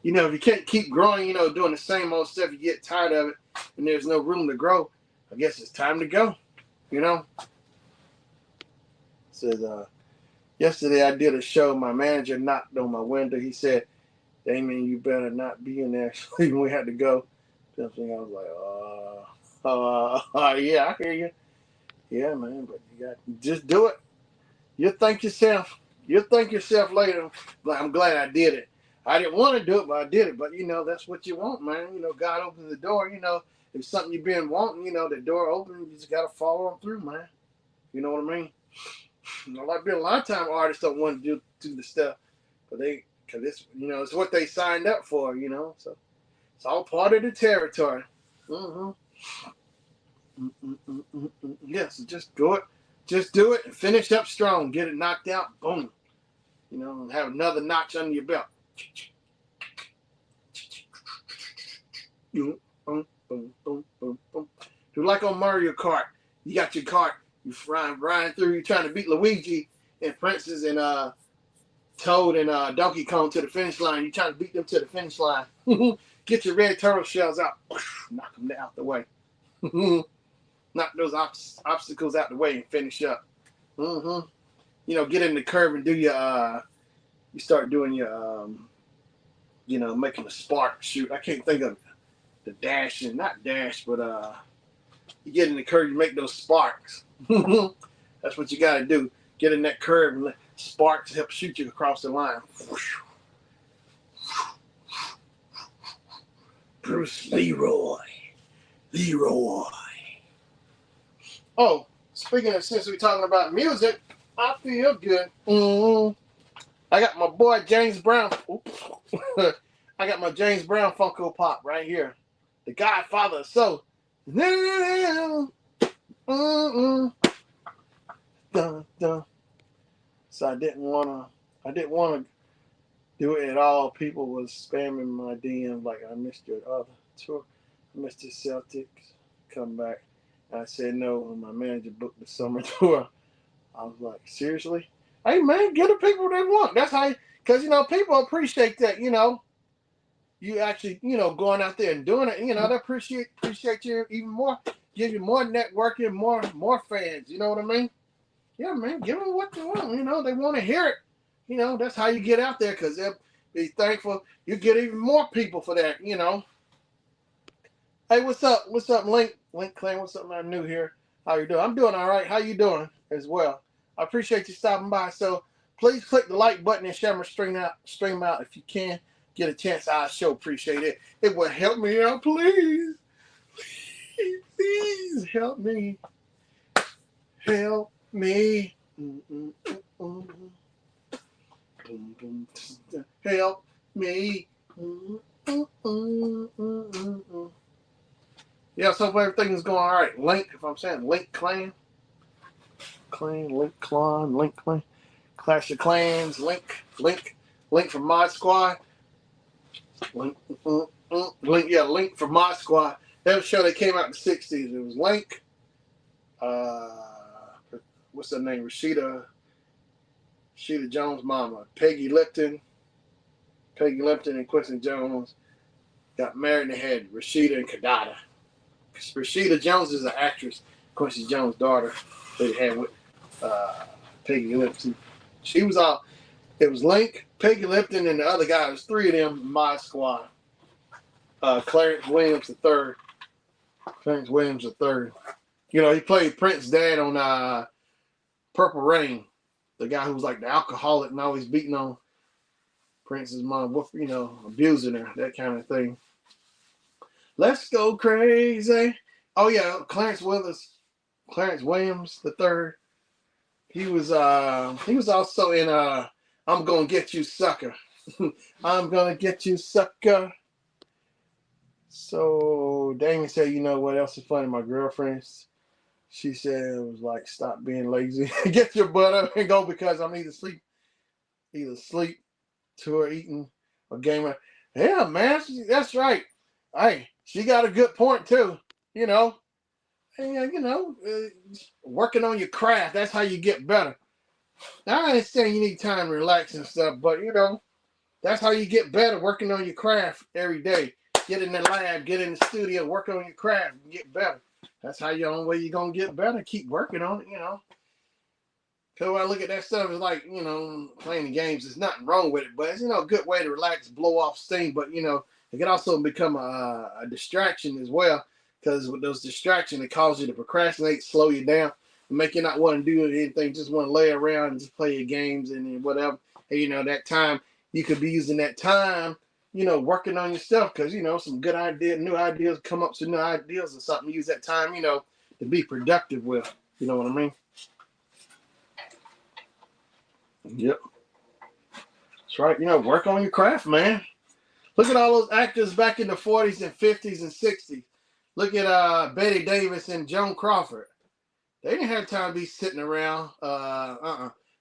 S1: If you can't keep growing, doing the same old stuff, you get tired of it, and there's no room to grow. I guess it's time to go. Says yesterday I did a show. My manager knocked on my window. He said, "Damien, you better not be in there." When we had to go, I was like, yeah, I hear you. Yeah, man, but you got just do it. You'll thank yourself. You'll thank yourself later. Like, I'm glad I did it. I didn't want to do it, but I did it. But that's what you want, man. God opens the door. If something you've been wanting, the door open. You just gotta follow on through, man. You know what I mean? Like been a lot of time artists don't want to do the stuff, but because it's what they signed up for. So it's all part of the territory. Mm-hmm. Yeah, so just do it. Just do it and finish up strong. Get it knocked out. Boom. And have another notch under your belt. Boom, boom, boom, boom, boom. Do like on Mario Kart. You got your cart. You riding through. You're trying to beat Luigi and Princess and Toad and Donkey Kong to the finish line. You're trying to beat them to the finish line. Get your red turtle shells out. Knock them out the way. Knock those obstacles out the way and finish up. Get in the curve and do your you start doing your making a spark shoot. I can't think of the dash and not dash, but you get in the curve, you make those sparks. That's what you got to do. Get in that curve and let sparks help shoot you across the line. Bruce Leroy. Oh, speaking of, since we're talking about music, I feel good. I got my boy James Brown. I got my James Brown Funko Pop right here. The Godfather of Soul. Dun, dun. So I didn't wanna do it at all. People was spamming my DM like, I missed your other tour. I missed the Celtics. Come back. I said no when my manager booked the summer tour. I was like, seriously? Hey man, give the people they want. That's how because people appreciate that, you actually, going out there and doing it, they appreciate you even more, give you more networking, more fans, you know what I mean? Yeah, man, give them what they want, they want to hear it. That's how you get out there because they'll be thankful. You get even more people for that, Hey, what's up? What's up, Link Clan? What's up, man? New here. How you doing? I'm doing all right. How you doing as well? I appreciate you stopping by. So please click the like button and share my stream out if you can. Get a chance. I sure appreciate it. It will help me out, please. Please. Please help me. Help me. Help me. Yeah, so far everything's going all right. Link, if I'm saying Link Clan. Link Clan. Clash of Clans, Link from Mod Squad. Link from Mod Squad. That was a show that came out in the 60s. It was Link. What's her name? Rashida Jones' mama. Peggy Lipton and Quincy Jones got married and they had Rashida and Kadada. Rashida Jones is an actress. Quincy Jones' daughter. They had with Peggy Lipton. She was all. It was Link, Peggy Lipton, and the other guy. It was three of them in my squad. Clarence Williams III. You know, he played Prince's dad on Purple Rain. The guy who was like the alcoholic and always beating on Prince's mom, you know, abusing her, that kind of thing. Let's go crazy. Oh yeah, Clarence Williams III. He was also in I'm Gonna Get You Sucker. I'm Gonna Get You Sucker. So Damien said, you know what else is funny? My girlfriend, she said it was like, stop being lazy. Get your butt up and go, because I'm either sleep to her eating or gaming. Yeah, man, that's right. Hey, she got a good point too. You know, working on your craft. That's how you get better. Now I understand you need time to relax and stuff, but you know, that's how you get better. Working on your craft every day. Get in the lab, get in the studio, work on your craft, and get better. That's how your own way you're gonna get better. Keep working on it, you know. Cause when I look at that stuff, it's like, you know, playing the games. There's nothing wrong with it, but it's, you know, a good way to relax, blow off steam. But you know, it can also become a distraction as well. Because with those distractions, it causes you to procrastinate, slow you down, and make you not want to do anything. Just want to lay around and just play your games and whatever. And you know, that time you could be using that time, you know, working on your stuff. Because you know, some good ideas, new ideas come up, some new ideas or something. Use that time, you know, to be productive with. You know what I mean? Yep. That's right. You know, work on your craft, man. Look at all those actors back in the 40s and 50s and 60s. Look at Betty Davis and Joan Crawford. They didn't have time to be sitting around.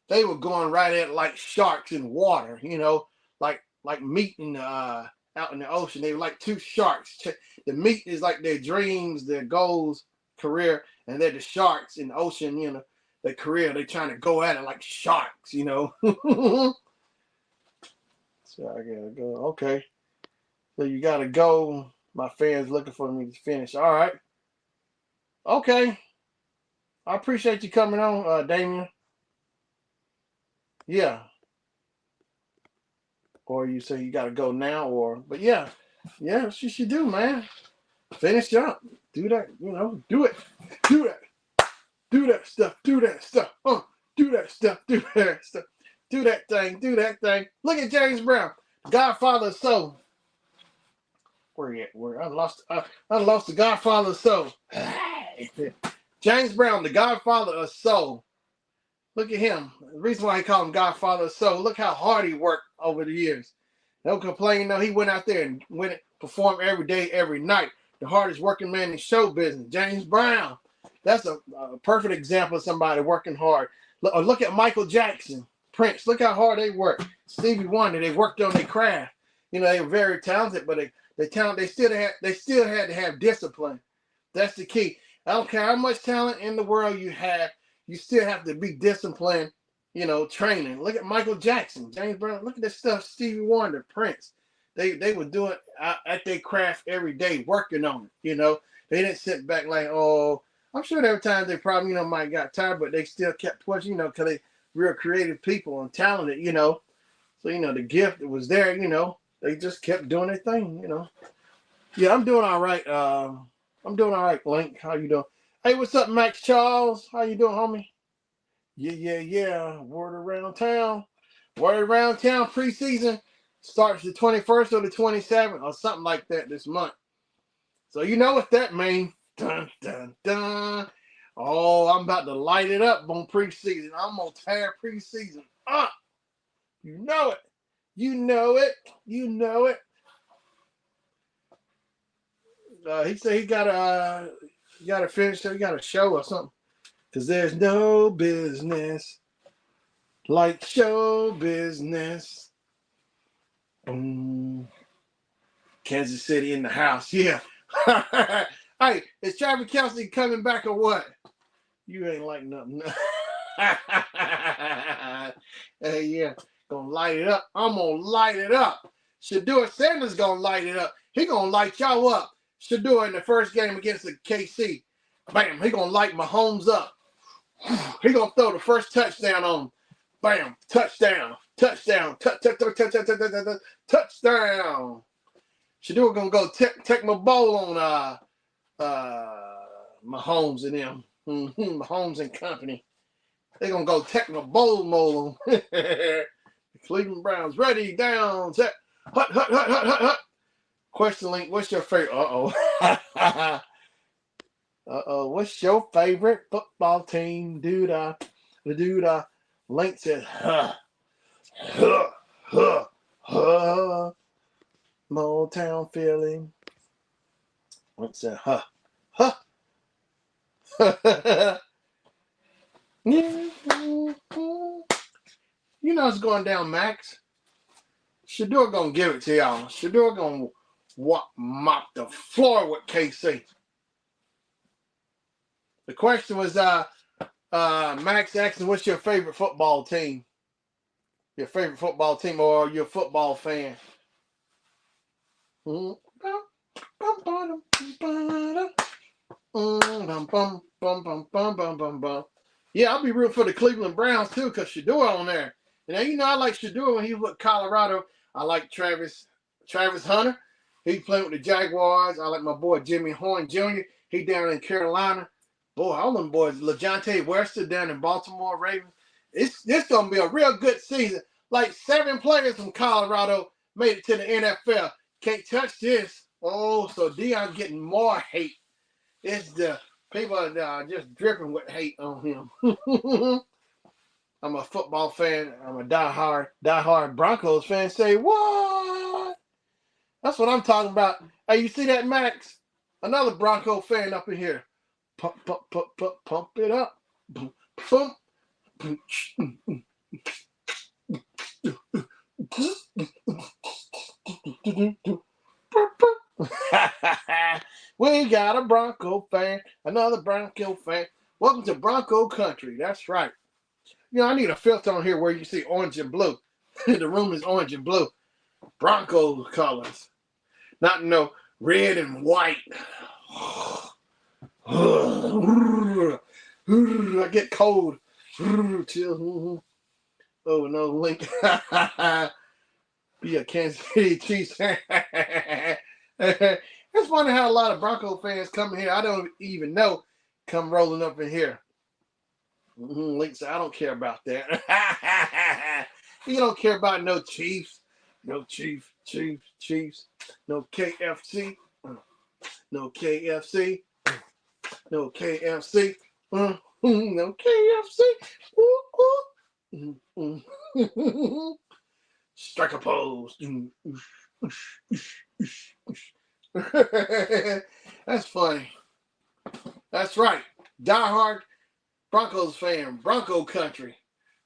S1: They were going right at it like sharks in water, you know, like meat out in the ocean. They were like two sharks. The meat is like their dreams, their goals, career, and they're the sharks in the ocean, you know, their career. They're trying to go at it like sharks, you know. So I gotta go. Okay. So you gotta go. My fans looking for me to finish. All right. Okay. I appreciate you coming on, Damien. Yeah. Or you say you gotta go now, but yeah, what you should do, man. Finish up. Do that, you know, do it. Do that. Do that stuff. Do that stuff. Do that stuff. Do that stuff. Do that thing. Do that thing. Look at James Brown, Godfather of Soul. Where he at? Where I lost the Godfather of Soul. James Brown, the Godfather of Soul. Look at him. The reason why he call him Godfather of Soul. Look how hard he worked over the years. Don't complain. No, he went out there and performed every day, every night. The hardest working man in show business. James Brown. That's a perfect example of somebody working hard. Look at Michael Jackson, Prince. Look how hard they worked. Stevie Wonder. They worked on their craft. You know, they were very talented, but they still had to have discipline. That's the key. I don't care how much talent in the world you have, you still have to be disciplined, you know, training. Look at Michael Jackson, James Brown. Look at this stuff, Stevie Wonder, Prince. They were doing at their craft every day, working on it, you know. They didn't sit back like, oh, I'm sure there were times they probably, you know, might got tired, but they still kept pushing, you know, because they real creative people and talented, you know. So, you know, the gift was there, you know. They just kept doing their thing, you know. Yeah, I'm doing all right. I'm doing all right, Link. How you doing? Hey, what's up, Max Charles? How you doing, homie? Yeah. Word around town. Word around town preseason starts the 21st or the 27th or something like that this month. So you know what that means. Dun, dun, dun. Oh, I'm about to light it up on preseason. I'm going to tear preseason up. You know it. You know it. You know it. He said he got to finish. He got a show or something. Because there's no business like show business. Kansas City in the house. Yeah. Hey, is Travis Kelce coming back or what? You ain't like nothing. Hey, yeah. Gonna light it up. I'm gonna light it up. Shador Sanders gonna light it up. He gonna light y'all up. Shador in the first game against the KC. Bam. He gonna light Mahomes up. He gonna throw the first touchdown on him. Bam. Touchdown. Touchdown. Touchdown. Shador gonna go take my bowl on Mahomes and them. Mahomes and company. They're gonna go take my bowl mold on. Cleveland Browns ready, down, set. Hut. Question link, what's your favorite? What's your favorite football team? The dude link says, Motown feeling. What's that? You know it's going down, Max. Shador gonna give it to y'all. Shador gonna mop the floor with KC. The question was, Max asking, what's your favorite football team? Your favorite football team or your football fan? Yeah, I'll be rooting for the Cleveland Browns too, because Shador on there. And you know, I like Shador when he was with Colorado. I like Travis Hunter. He playing with the Jaguars. I like my boy Jimmy Horn Jr. He down in Carolina. Boy, all them boys, LaJohntay Webster down in Baltimore Ravens. This gonna be a real good season. Like 7 players from Colorado made it to the NFL. Can't touch this. Oh, so Deion getting more hate. It's the people are just dripping with hate on him. I'm a football fan. I'm a diehard Broncos fan. Say what? That's what I'm talking about. Hey, you see that, Max? Another Bronco fan up in here. Pump it up. Pump. We got a Bronco fan, another Bronco fan. Welcome to Bronco Country. That's right. You know, I need a filter on here where you see orange and blue. The room is orange and blue. Bronco colors. Not no red and white. I get cold. Chill. Oh, no, Link. Be a Kansas City Chiefs fan. It's funny how a lot of Bronco fans come here. I don't even know. Come rolling up in here. Link said, I don't care about that. You don't care about no Chiefs. No Chiefs. No KFC. No KFC. No KFC. No KFC. Strike a pose. That's funny. That's right. Diehard Broncos fan, Bronco Country.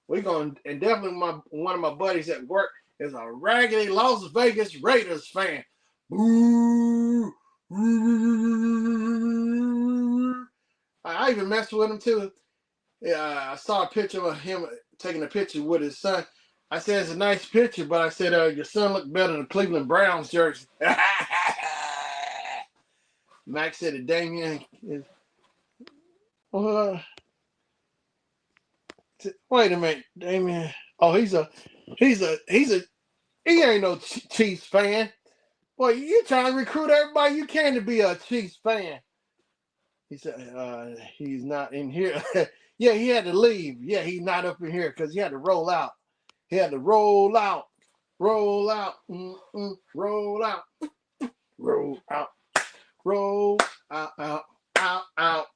S1: We're going, and definitely one of my buddies at work is a raggedy Las Vegas Raiders fan. Boo! I even messed with him too. I saw a picture of him taking a picture with his son. I said, it's a nice picture, but I said, your son looked better than the Cleveland Browns jersey. Max said that Damien is. Wait a minute, Damien. Oh, he ain't no Chiefs fan. Boy, you trying to recruit everybody you can to be a Chiefs fan. He said, he's not in here. Yeah, he had to leave. Yeah, he's not up in here because he had to roll out. He had to roll out, roll out, roll out, roll out, roll out. out.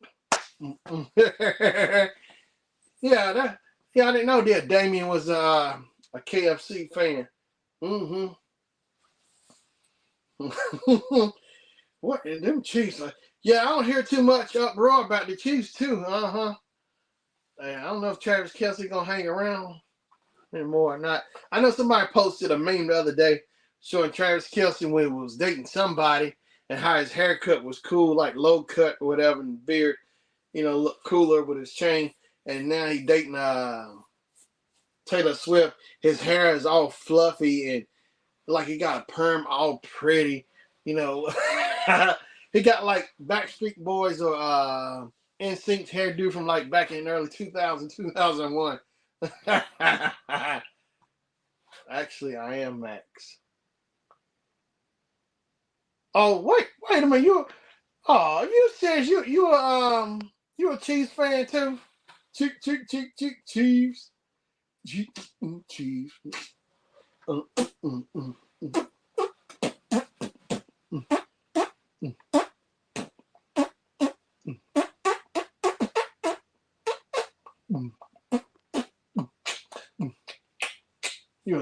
S1: Yeah, I didn't know that Damien was a KFC fan. Mm-hmm. What is them Chiefs? Yeah, I don't hear too much uproar about the Chiefs too. I don't know if Travis Kelce gonna hang around anymore or not. I know somebody posted a meme the other day showing Travis Kelce when he was dating somebody and how his haircut was cool, like low cut or whatever, and beard, look cooler with his chain. And now he dating Taylor Swift. His hair is all fluffy and like he got a perm all pretty. He got like Backstreet Boys or NSYNC hairdo from like back in early 2000, 2001. Actually, I am Max. Oh wait a minute. You said you a Chiefs fan too? Chiefs. Chiefs. You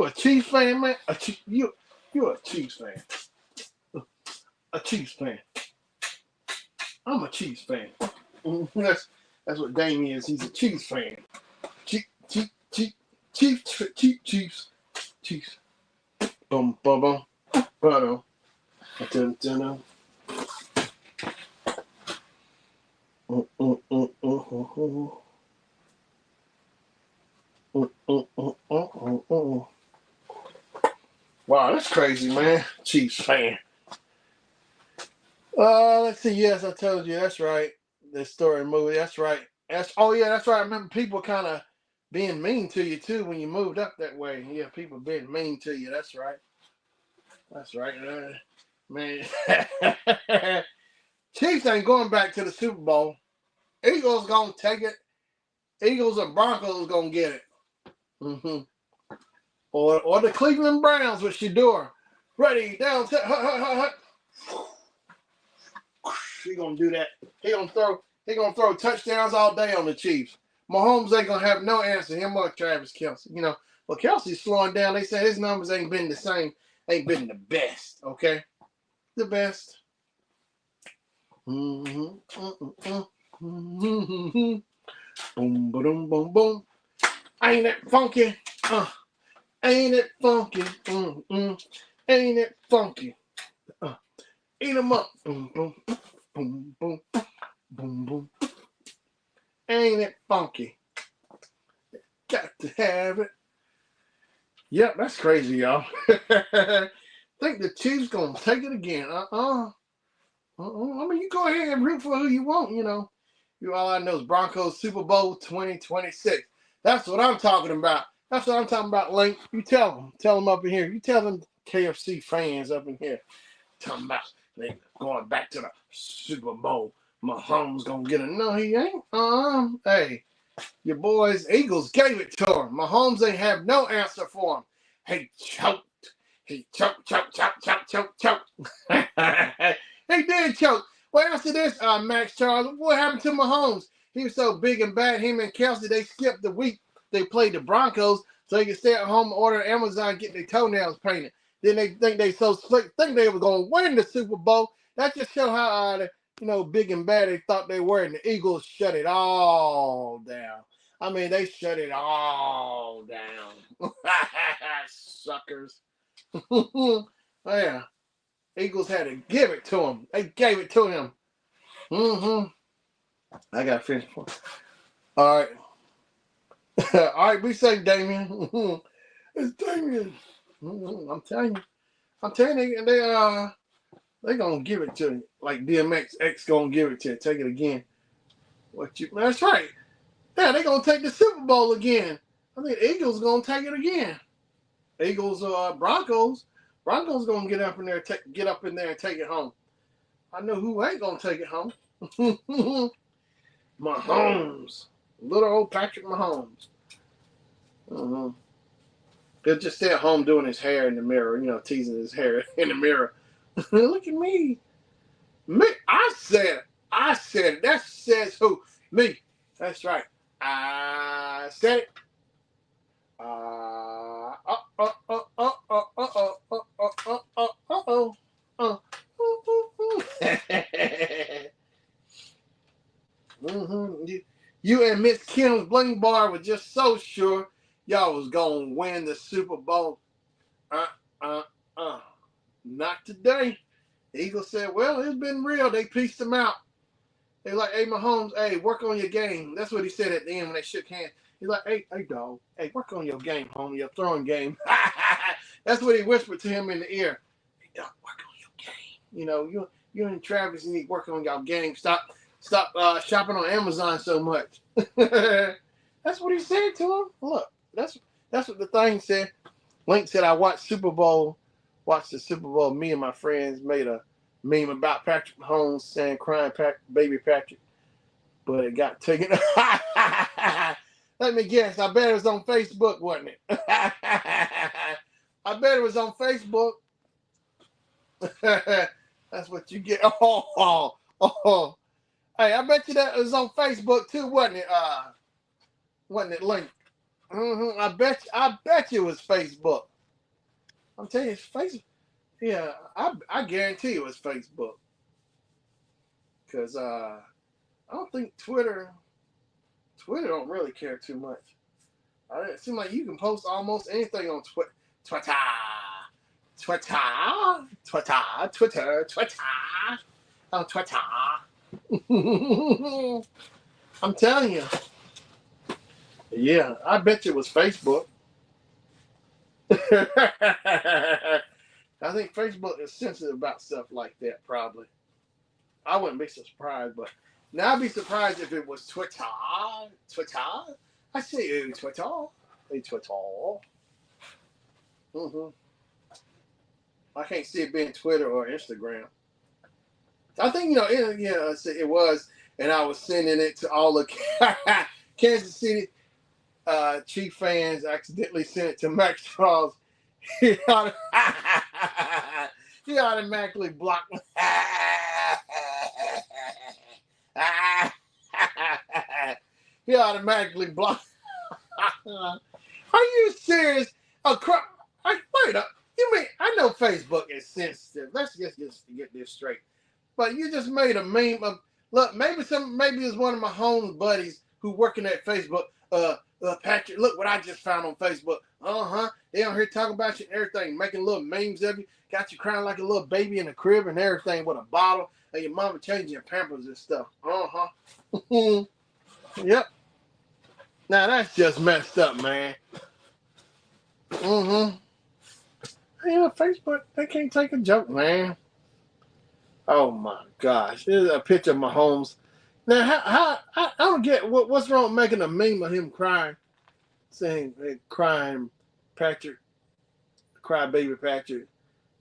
S1: a Chiefs fan, man? You a Chiefs fan? A Chiefs fan. I'm a Chiefs fan. That's what Damien is. He's a Chiefs fan. Chiefs. Boom, boom, boom. Boom. Wow, that's crazy, man. Chiefs fan. Let's see. Yes, I told you. That's right. The story movie. That's right. That's right. I remember people kind of being mean to you too when you moved up that way. Yeah, people being mean to you. That's right. That's right, man. Chiefs ain't going back to the Super Bowl. Eagles gonna take it. Eagles or Broncos gonna get it. Mm-hmm. Or the Cleveland Browns with Shador. Ready, down, he gonna do that. He gonna throw touchdowns all day on the Chiefs. Mahomes ain't gonna have no answer. Him or Travis Kelce. Well, Kelce's slowing down. They say his numbers ain't been the same. Ain't been the best. Okay, the best. Boom, boom, boom, boom. Ain't it funky? Ain't it funky? Ain't it funky? Eat 'em up. Boom, boom, boom, boom, boom, boom. Ain't it funky? Got to have it. Yep, that's crazy, y'all. Think the Chiefs gonna take it again? I mean, you go ahead and root for who you want. All I know is Broncos Super Bowl 2026. That's what I'm talking about. That's what I'm talking about, Link. You tell them up in here. You tell them KFC fans up in here. Talking about they going back to the Super Bowl. Mahomes gonna get it. No, he ain't. Hey, your boys Eagles gave it to him. Mahomes ain't have no answer for him. He choked. He choked. He did choke. Well, answer this, Max Charles. What happened to Mahomes? He was so big and bad. Him and Kelce, they skipped the week. They played the Broncos so they could stay at home and order Amazon, get their toenails painted. Then they think they so slick, think they were going to win the Super Bowl. That just show how big and bad they thought they were, and the Eagles shut it all down. I mean, they shut it all down. Suckers. Yeah. Eagles had to give it to him. They gave it to him. I got to finish. All right. All right, be safe, Damien. It's Damien. I'm telling you, they gonna give it to you. Like DMX X gonna give it to you. Take it again. That's right. Yeah, they gonna take the Super Bowl again. I think Eagles gonna take it again. Eagles Broncos. Broncos gonna get up in there and take it home. I know who ain't gonna take it home. Mahomes. Little old Patrick Mahomes. He'll just stay at home doing his hair in the mirror, teasing his hair in the mirror. Look at me. I said I said it. That says who? Me. That's right. I said it. You and Miss Kim's Bling Bar was just so sure y'all was gonna win the Super Bowl. Uh, uh, uh. Not today. The Eagles said, well, it's been real. They pieced him out. They like, hey, Mahomes, hey, work on your game. That's what he said at the end when they shook hands. He's like, hey, dog, hey, work on your game, homie, your throwing game. That's what he whispered to him in the ear. Hey, dog, work on your game. You know, you and Travis need to work on your game. Stop shopping on Amazon so much. That's what he said to him. Look, that's what the thing said. Link said, I watched the Super Bowl. Me and my friends made a meme about Patrick Mahomes saying crying baby Patrick, but it got taken. Let me guess. I bet it was on Facebook, wasn't it? I bet it was on Facebook. That's what you get. Oh. Hey, I bet you that was on Facebook too, wasn't it? Wasn't it linked? I bet you it was Facebook. I'm telling you, it's Facebook. Yeah, I guarantee it was Facebook. Because I don't think Twitter don't really care too much. It seems like you can post almost anything on Twitter. On Twitter. I'm telling you. Yeah, I bet you it was Facebook. I think Facebook is sensitive about stuff like that, probably. I wouldn't be surprised, but now I'd be surprised if it was Twitter. I say, Twitter. Hey, Twitter. I can't see it being Twitter or Instagram. I think, it was, and I was sending it to all the Kansas City Chief fans. I accidentally sent it to Max Charles. He automatically blocked me. He automatically blocked. Are you serious? Wait up. You mean I know Facebook is sensitive? Let's just get this straight. But you just made a meme of look. Maybe it's one of my home buddies who working at Facebook. Patrick, look what I just found on Facebook. They on here talking about you and everything, making little memes of you. Got you crying like a little baby in a crib and everything with a bottle, and your mama changing your pampers and stuff. Yep. Now that's just messed up, man. Facebook, they can't take a joke, man. Oh my gosh, there's a picture of Mahomes. Now, how I don't get what's wrong with making a meme of him crying, saying hey, crying Patrick, cry baby Patrick.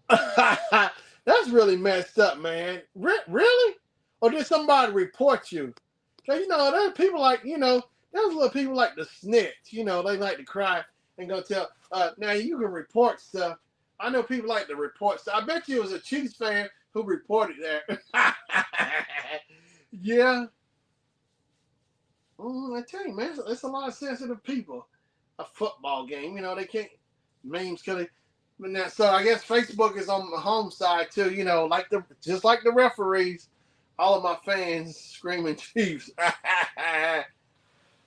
S1: That's really messed up, man. Really? Or did somebody report you? Because, there's people like, there's little people like to snitch. They like to cry and go tell. Now, you can report stuff. I know people like to report stuff. I bet you it was a Chiefs fan who reported that. Yeah. I tell you, man, it's a lot of sensitive people. A football game, they can't memes because so I guess Facebook is on the home side too. Just like the referees, all of my fans screaming Chiefs.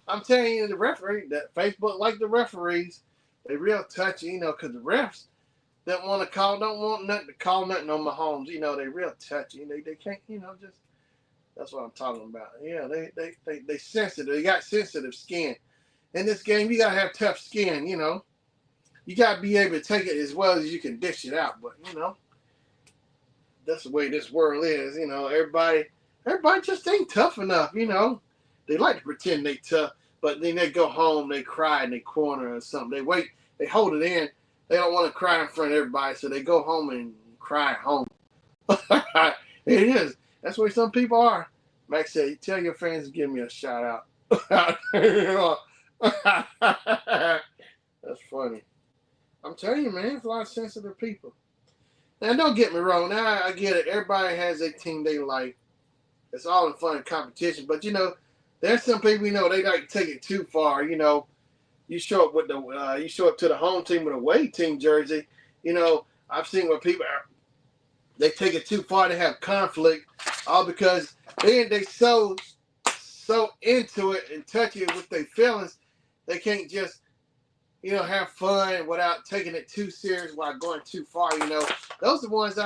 S1: I'm telling you, that Facebook like the referees, they real touchy, because the refs don't want nothing to call nothing on Mahomes. They real touchy. They can't, just. That's what I'm talking about. Yeah, they sensitive. They got sensitive skin. In this game, you gotta have tough skin. You gotta be able to take it as well as you can dish it out. But that's the way this world is. Everybody just ain't tough enough. They like to pretend they tough, but then they go home, they cry in their corner or something. They wait, they hold it in. They don't want to cry in front of everybody, so they go home and cry at home. It is. That's where some people are. Max said, tell your fans to give me a shout out. That's funny. I'm telling you, man, it's a lot of sensitive people. Now, don't get me wrong. Now, I get it. Everybody has a team they like. It's all in fun and competition. But there's some people they like to take it too far. You show up with you show up to the home team with a away team jersey. I've seen where people they take it too far to have conflict, all because they so into it and touching it with their feelings, they can't just have fun without taking it too serious while going too far. Those are the ones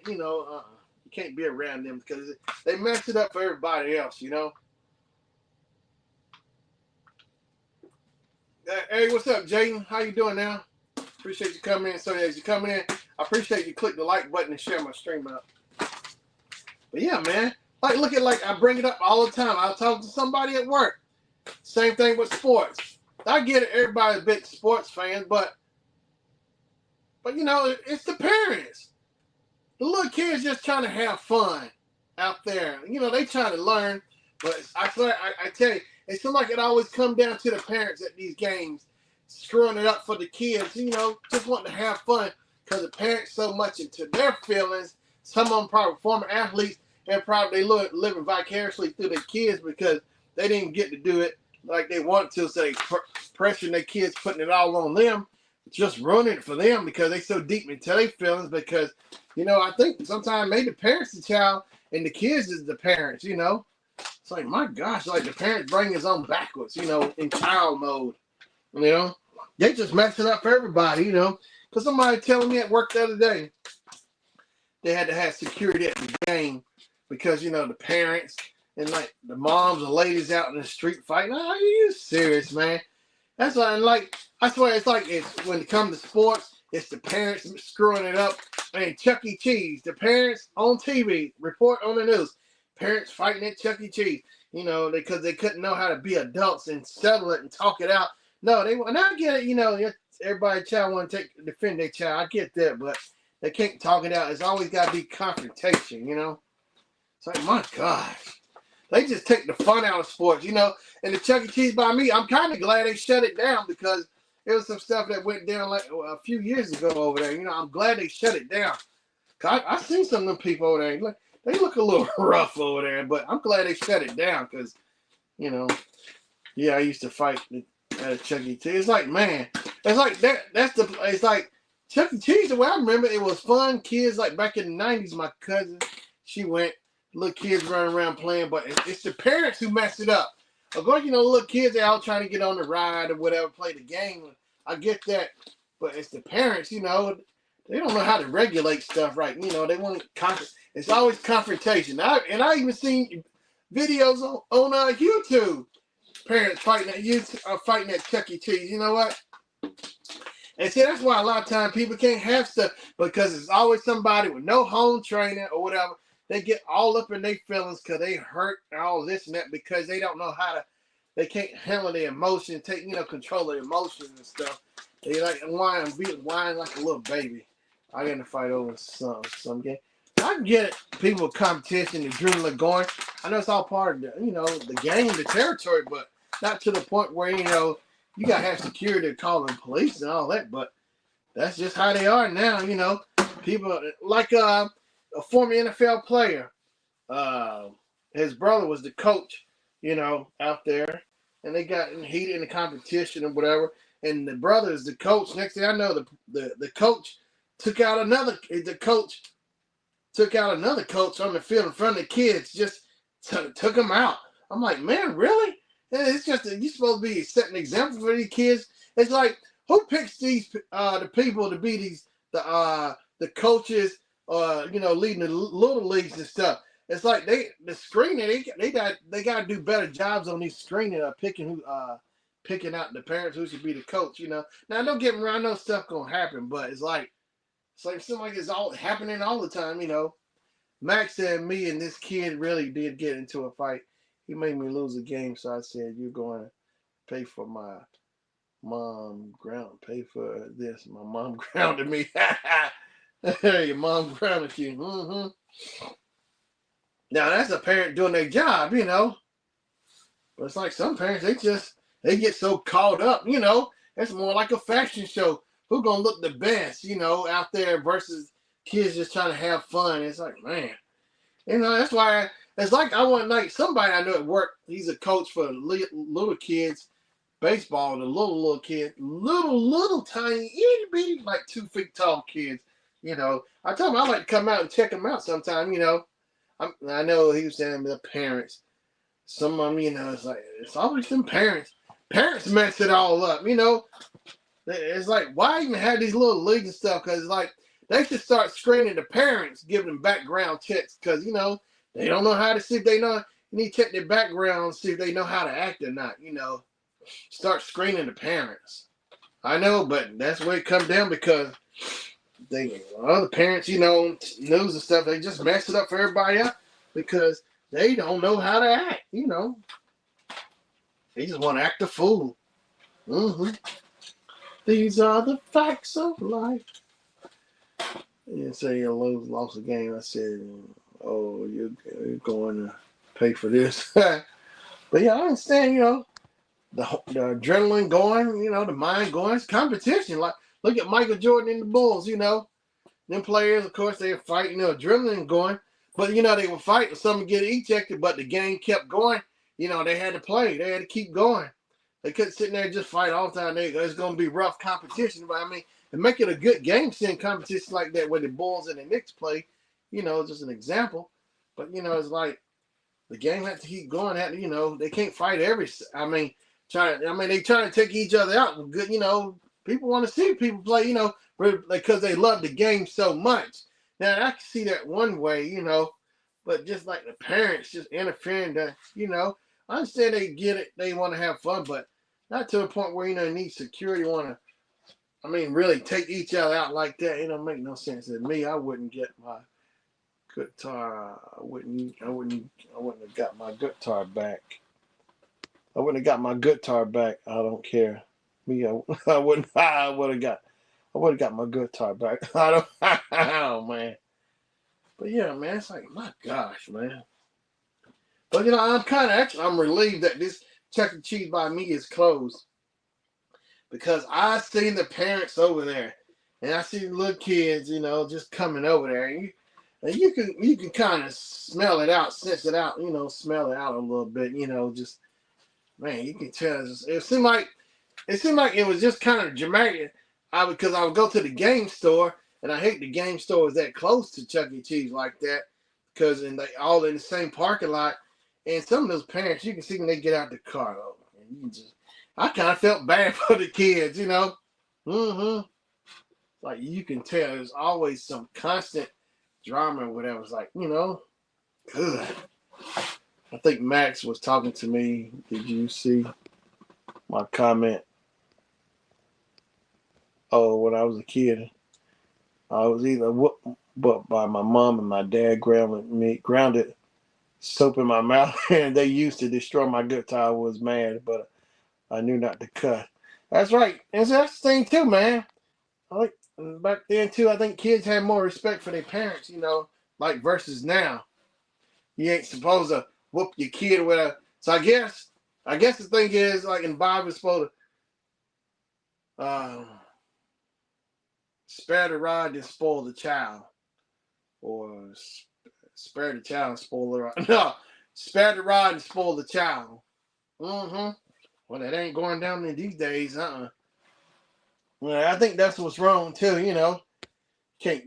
S1: you can't be around them because they mess it up for everybody else. Hey, what's up, Jaden? How you doing now? Appreciate you coming in. So as you coming in, I appreciate you click the like button and share my stream up. But yeah, man, look at I bring it up all the time. I'll talk to somebody at work. Same thing with sports. I get it, everybody's a big sports fan, but it's the parents. The little kids just trying to have fun out there. They trying to learn, but I tell you, it seems like it always comes down to the parents at these games, screwing it up for the kids, just wanting to have fun because the parents so much into their feelings. Some of them probably former athletes and probably living vicariously through their kids because they didn't get to do it like they wanted to, so they pressuring their kids, putting it all on them, just ruining it for them because they so deep into their feelings because, I think sometimes maybe the parents the child and the kids is the parents, It's like, my gosh, the parents bring his own backwards, in child mode, They just mess it up for everybody, Because somebody telling me at work the other day, they had to have security at the game because, the parents and the moms and ladies out in the street fighting. Are you serious, man? That's why, I swear, it's when it comes to sports, it's the parents screwing it up. Chuck E. Cheese, the parents on TV, report on the news, parents fighting at Chuck E. Cheese, because they couldn't know how to be adults and settle it and talk it out. No, and I get it, everybody child want to defend their child. I get that, but they can't talk it out. It's always got to be confrontation, It's like, my gosh. They just take the fun out of sports, And the Chuck E. Cheese by me, I'm kind of glad they shut it down because it was some stuff that went down a few years ago over there. I'm glad they shut it down. Cause I seen some of them people over there. They look a little rough over there, but I'm glad they shut it down because, yeah, I used to fight at a Chuck E. Cheese. It's like, man, it's like that. It's like Chuck E. Cheese. The way I remember, it was fun. Kids back in the '90s. My cousin, she went. Little kids running around playing, but it's the parents who mess it up. Of course, little kids are out trying to get on the ride or whatever, play the game. I get that, but it's the parents. They don't know how to regulate stuff right. They want it's always confrontation. I even seen videos on YouTube. Parents fighting at Chuck E. Cheese. You know what? And see, that's why a lot of times people can't have stuff because it's always somebody with no home training or whatever. They get all up in their feelings because they hurt and all this and that because they don't know they can't handle their emotions, control their emotions and stuff. They whine like a little baby. I got to fight over some game. I get it. People with competition, the adrenaline going. I know it's all part of the game, the territory, but not to the point where, you got to have security calling police and all that, but that's just how they are now, People like a former NFL player. His brother was the coach, out there, and they got heated in the competition or whatever. And the brother is the coach. Next thing I know, the coach took out another coach on the field in front of the kids. Just took him out. I'm like, man, really? It's just you're supposed to be setting an example for these kids. It's like, who picks these the people to be the coaches? Leading the little leagues and stuff. It's like the screening. They got to do better jobs on these screening, picking out the parents who should be the coach. Now don't get me wrong, I know stuff gonna happen, but it's like seems like it's all happening all the time. Max said me and this kid really did get into a fight. He made me lose a game, so I said, "You're going to pay for my mom pay for this." My mom grounded me. Your mom grounded you. Mm-hmm. Now that's a parent doing their job, But it's like some parents, they get so caught up, It's more like a fashion show. Who's gonna look the best, out there versus kids just trying to have fun. It's like, man, that's why It's like I want like somebody I know at work. He's a coach for little kids baseball. The little kid, little tiny itty bitty like 2 feet tall kids. You know, I told him I like to come out and check them out sometime. You know, I know he was saying the parents. Some of them, you know, it's like it's always them parents. Parents mess it all up. You know, it's like why even have these little leagues and stuff? Because like they should start screening the parents, giving them background checks. Because you know they don't know how to see if they know. You need to check their background, see if they know how to act or not. You know, start screening the parents. I know, but that's where it comes down because other parents, you know, news and stuff, they just mess it up for everybody else because they don't know how to act. You know, they just want to act a fool. Mm-hmm. These are the facts of life. You say you lost a game. I said, "Oh, you're going to pay for this." But yeah, I understand. You know, the adrenaline going. You know, the mind going. It's competition. Like look at Michael Jordan and the Bulls. You know, them players, of course, they were fighting. You know, adrenaline going. But you know, they were fighting. Some would get ejected, but the game kept going. You know, they had to play. They had to keep going. They couldn't sit there and just fight all the time. It's going to be rough competition. But I mean, and make it a good game, seeing competition like that where the Bulls and the Knicks play, you know, just an example. But, you know, it's like the game has to keep going. You know, they can't fight I mean, they trying to take each other out. Good, you know, people want to see people play, you know, because they love the game so much. Now, I can see that one way, you know, but just like the parents just interfering to, you know, I understand they get it. They want to have fun, but not to the point where, you know, they need security, really take each other out like that. It don't make no sense to me. I wouldn't get my guitar. I wouldn't have got my guitar back. I wouldn't have got my guitar back. I don't care. Me, I wouldn't. I would have got my guitar back. I don't. Oh man. But yeah, man, it's like my gosh, man. But you know, I'm relieved that this Chuck E. Cheese by me is closed because I seen the parents over there, and I see the little kids, you know, just coming over there, and you can kind of smell it out, sense it out, you know, smell it out a little bit, you know, just man, you can tell. It seemed like it was just kind of dramatic. Because I would go to the game store, and I hate the game store is that close to Chuck E. Cheese like that, because they all in the same parking lot. And some of those parents, you can see when they get out the car, and I kind of felt bad for the kids, you know. Mm-hmm. Like you can tell, there's always some constant drama or whatever. It's like, you know, good. I think Max was talking to me. Did you see my comment? Oh, when I was a kid, I was either whooped by my mom and my dad grounded soap in my mouth, and they used to destroy my guitar. I was mad, but I knew not to cut. That's right. And that's the thing too, man. Like back then too, I think kids had more respect for their parents, you know, like versus now. You ain't supposed to whoop your kid with a. So I guess the thing is like in the Bible, it's supposed to spare the rod and spoil the child, or spare the child and spoil the rod. No, spare the rod and spoil the child. Mm-hmm. Well, that ain't going down in these days, Well, I think that's what's wrong too, you know.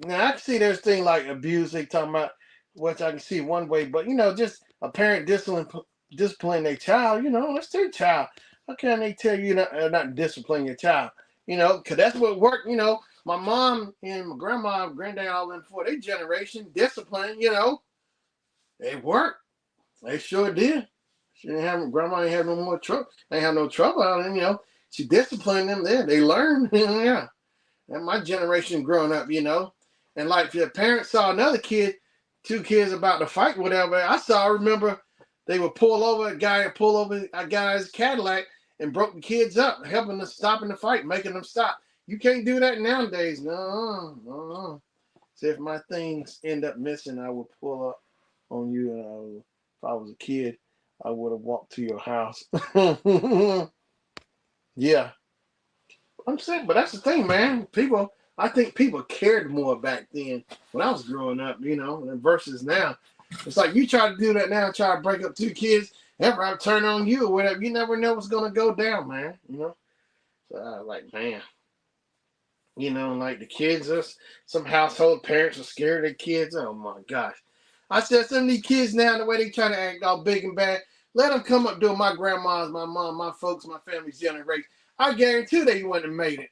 S1: Now I can see there's things like abuse they talking about, which I can see one way, but you know, just a parent discipline their child, you know, that's their child. How can they tell you not discipline your child? You know, because that's what worked, you know. My mom and my grandma, granddad, all them before their generation, discipline, you know, they worked. They sure did. Grandma ain't have no more trouble. They ain't have no trouble out of them, you know. She disciplined them there. They learned, yeah. And my generation growing up, you know. And like if your parents saw another kid, two kids about to fight, whatever, I remember they would pull over a guy's Cadillac and broke the kids up, helping them stopping the fight, making them stop. You can't do that nowadays. No. See, if my things end up missing, I would pull up on you, and if I was a kid, I would have walked to your house. Yeah. I'm saying, but that's the thing, man. I think people cared more back then when I was growing up, you know, versus now. It's like you try to do that now, try to break up two kids, that probably turn on you or whatever. You never know what's gonna go down, man. You know. So I was like, man, you know, like the kids, some household parents are scared of their kids. Oh my gosh. I said, some of these kids now, the way they try to act all big and bad, let them come up doing my grandma's, my mom, my folks, my family's generation. I guarantee they wouldn't have made it.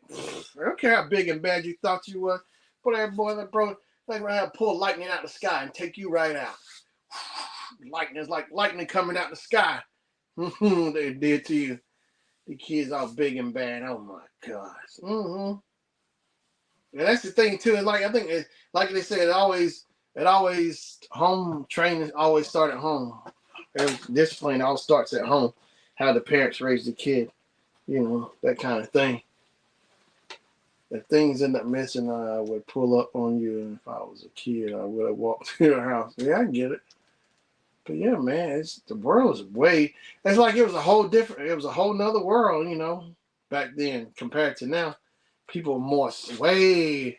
S1: I don't care how big and bad you thought you was. Put that boy, that bro, like right now, pull lightning out of the sky and take you right out. Lightning is like lightning coming out the sky. They did to you. The kids all big and bad. Oh my gosh. And that's the thing too. Like I think, like they said, it always home training always start at home. Discipline all starts at home. How the parents raise the kid, you know, that kind of thing. If things end up missing, I would pull up on you. And if I was a kid, I would have walked to your house. Yeah, I get it. But yeah, man, the world is it's like it was a whole nother world, you know, back then compared to now. People more, way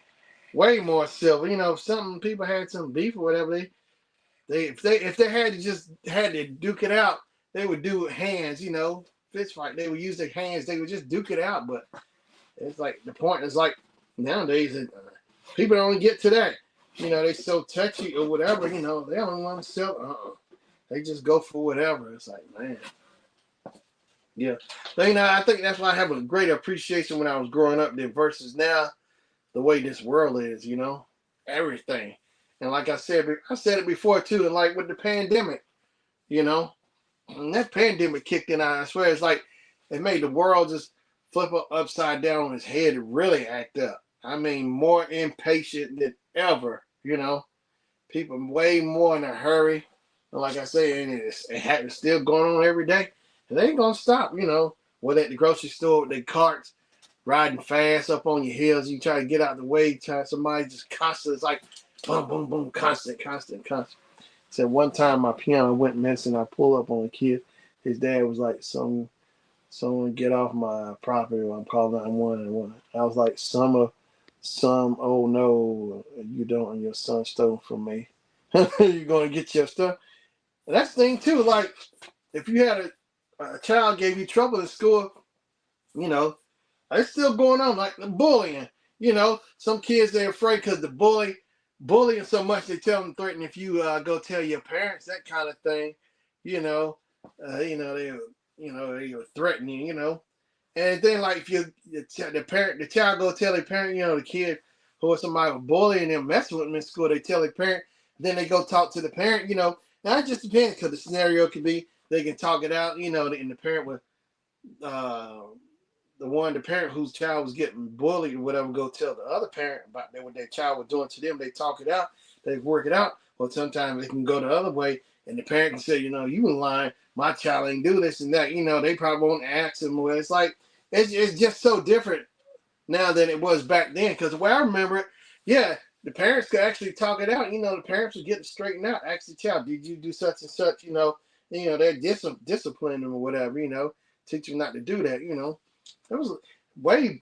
S1: more civil. You know, if people had some beef or whatever, if they had to duke it out, they would do it hands, you know, fist fight. They would use their hands. They would just duke it out. But it's like the point is like nowadays people don't get to that. You know, they so touchy or whatever. You know, they don't want to sell. They just go for whatever. It's like, man. Yeah. So, you know, I think that's why I have a great appreciation when I was growing up there versus now, the way this world is, you know, everything. And like I said it before too, and like with the pandemic, you know, when that pandemic kicked in, I swear it's like it made the world just flip upside down on its head and really act up. I mean, more impatient than ever, you know, people way more in a hurry. And like I say, and it's still going on every day. And they ain't gonna stop, you know. Whether at the grocery store with their carts, riding fast up on your heels, you try to get out the way, somebody just constant. It's like boom, boom, boom, constant. Said one time my piano went missing. I pull up on a kid. His dad was like, someone get off my property or I'm calling 911. I was like, oh no, you don't, and your son stole from me. You're gonna get your stuff. And that's the thing too, like if you had a child gave you trouble in school, you know, it's still going on, like the bullying. You know, some kids, they're afraid because the bullying so much, they tell them, threaten if you go tell your parents, that kind of thing. They were threatening, you know. And then like if the child go tell their parent, you know, the kid or somebody was bullying them, messing with them in school, they tell their parent, then they go talk to the parent, you know. Now it just depends because the scenario could be they can talk it out, you know, and the parent would the parent whose child was getting bullied or whatever go tell the other parent about what their child was doing to them. They talk it out, they work it out. Or sometimes it can go the other way and the parent can say, you know, you in line, my child ain't do this and that. You know, they probably won't ask them. It's like it's just so different now than it was back then. Because the way I remember it, yeah, the parents could actually talk it out. You know, the parents would get straightened out. Ask the child, did you do such and such? You know, they're discipline them or whatever. You know, teach them not to do that. You know, it was way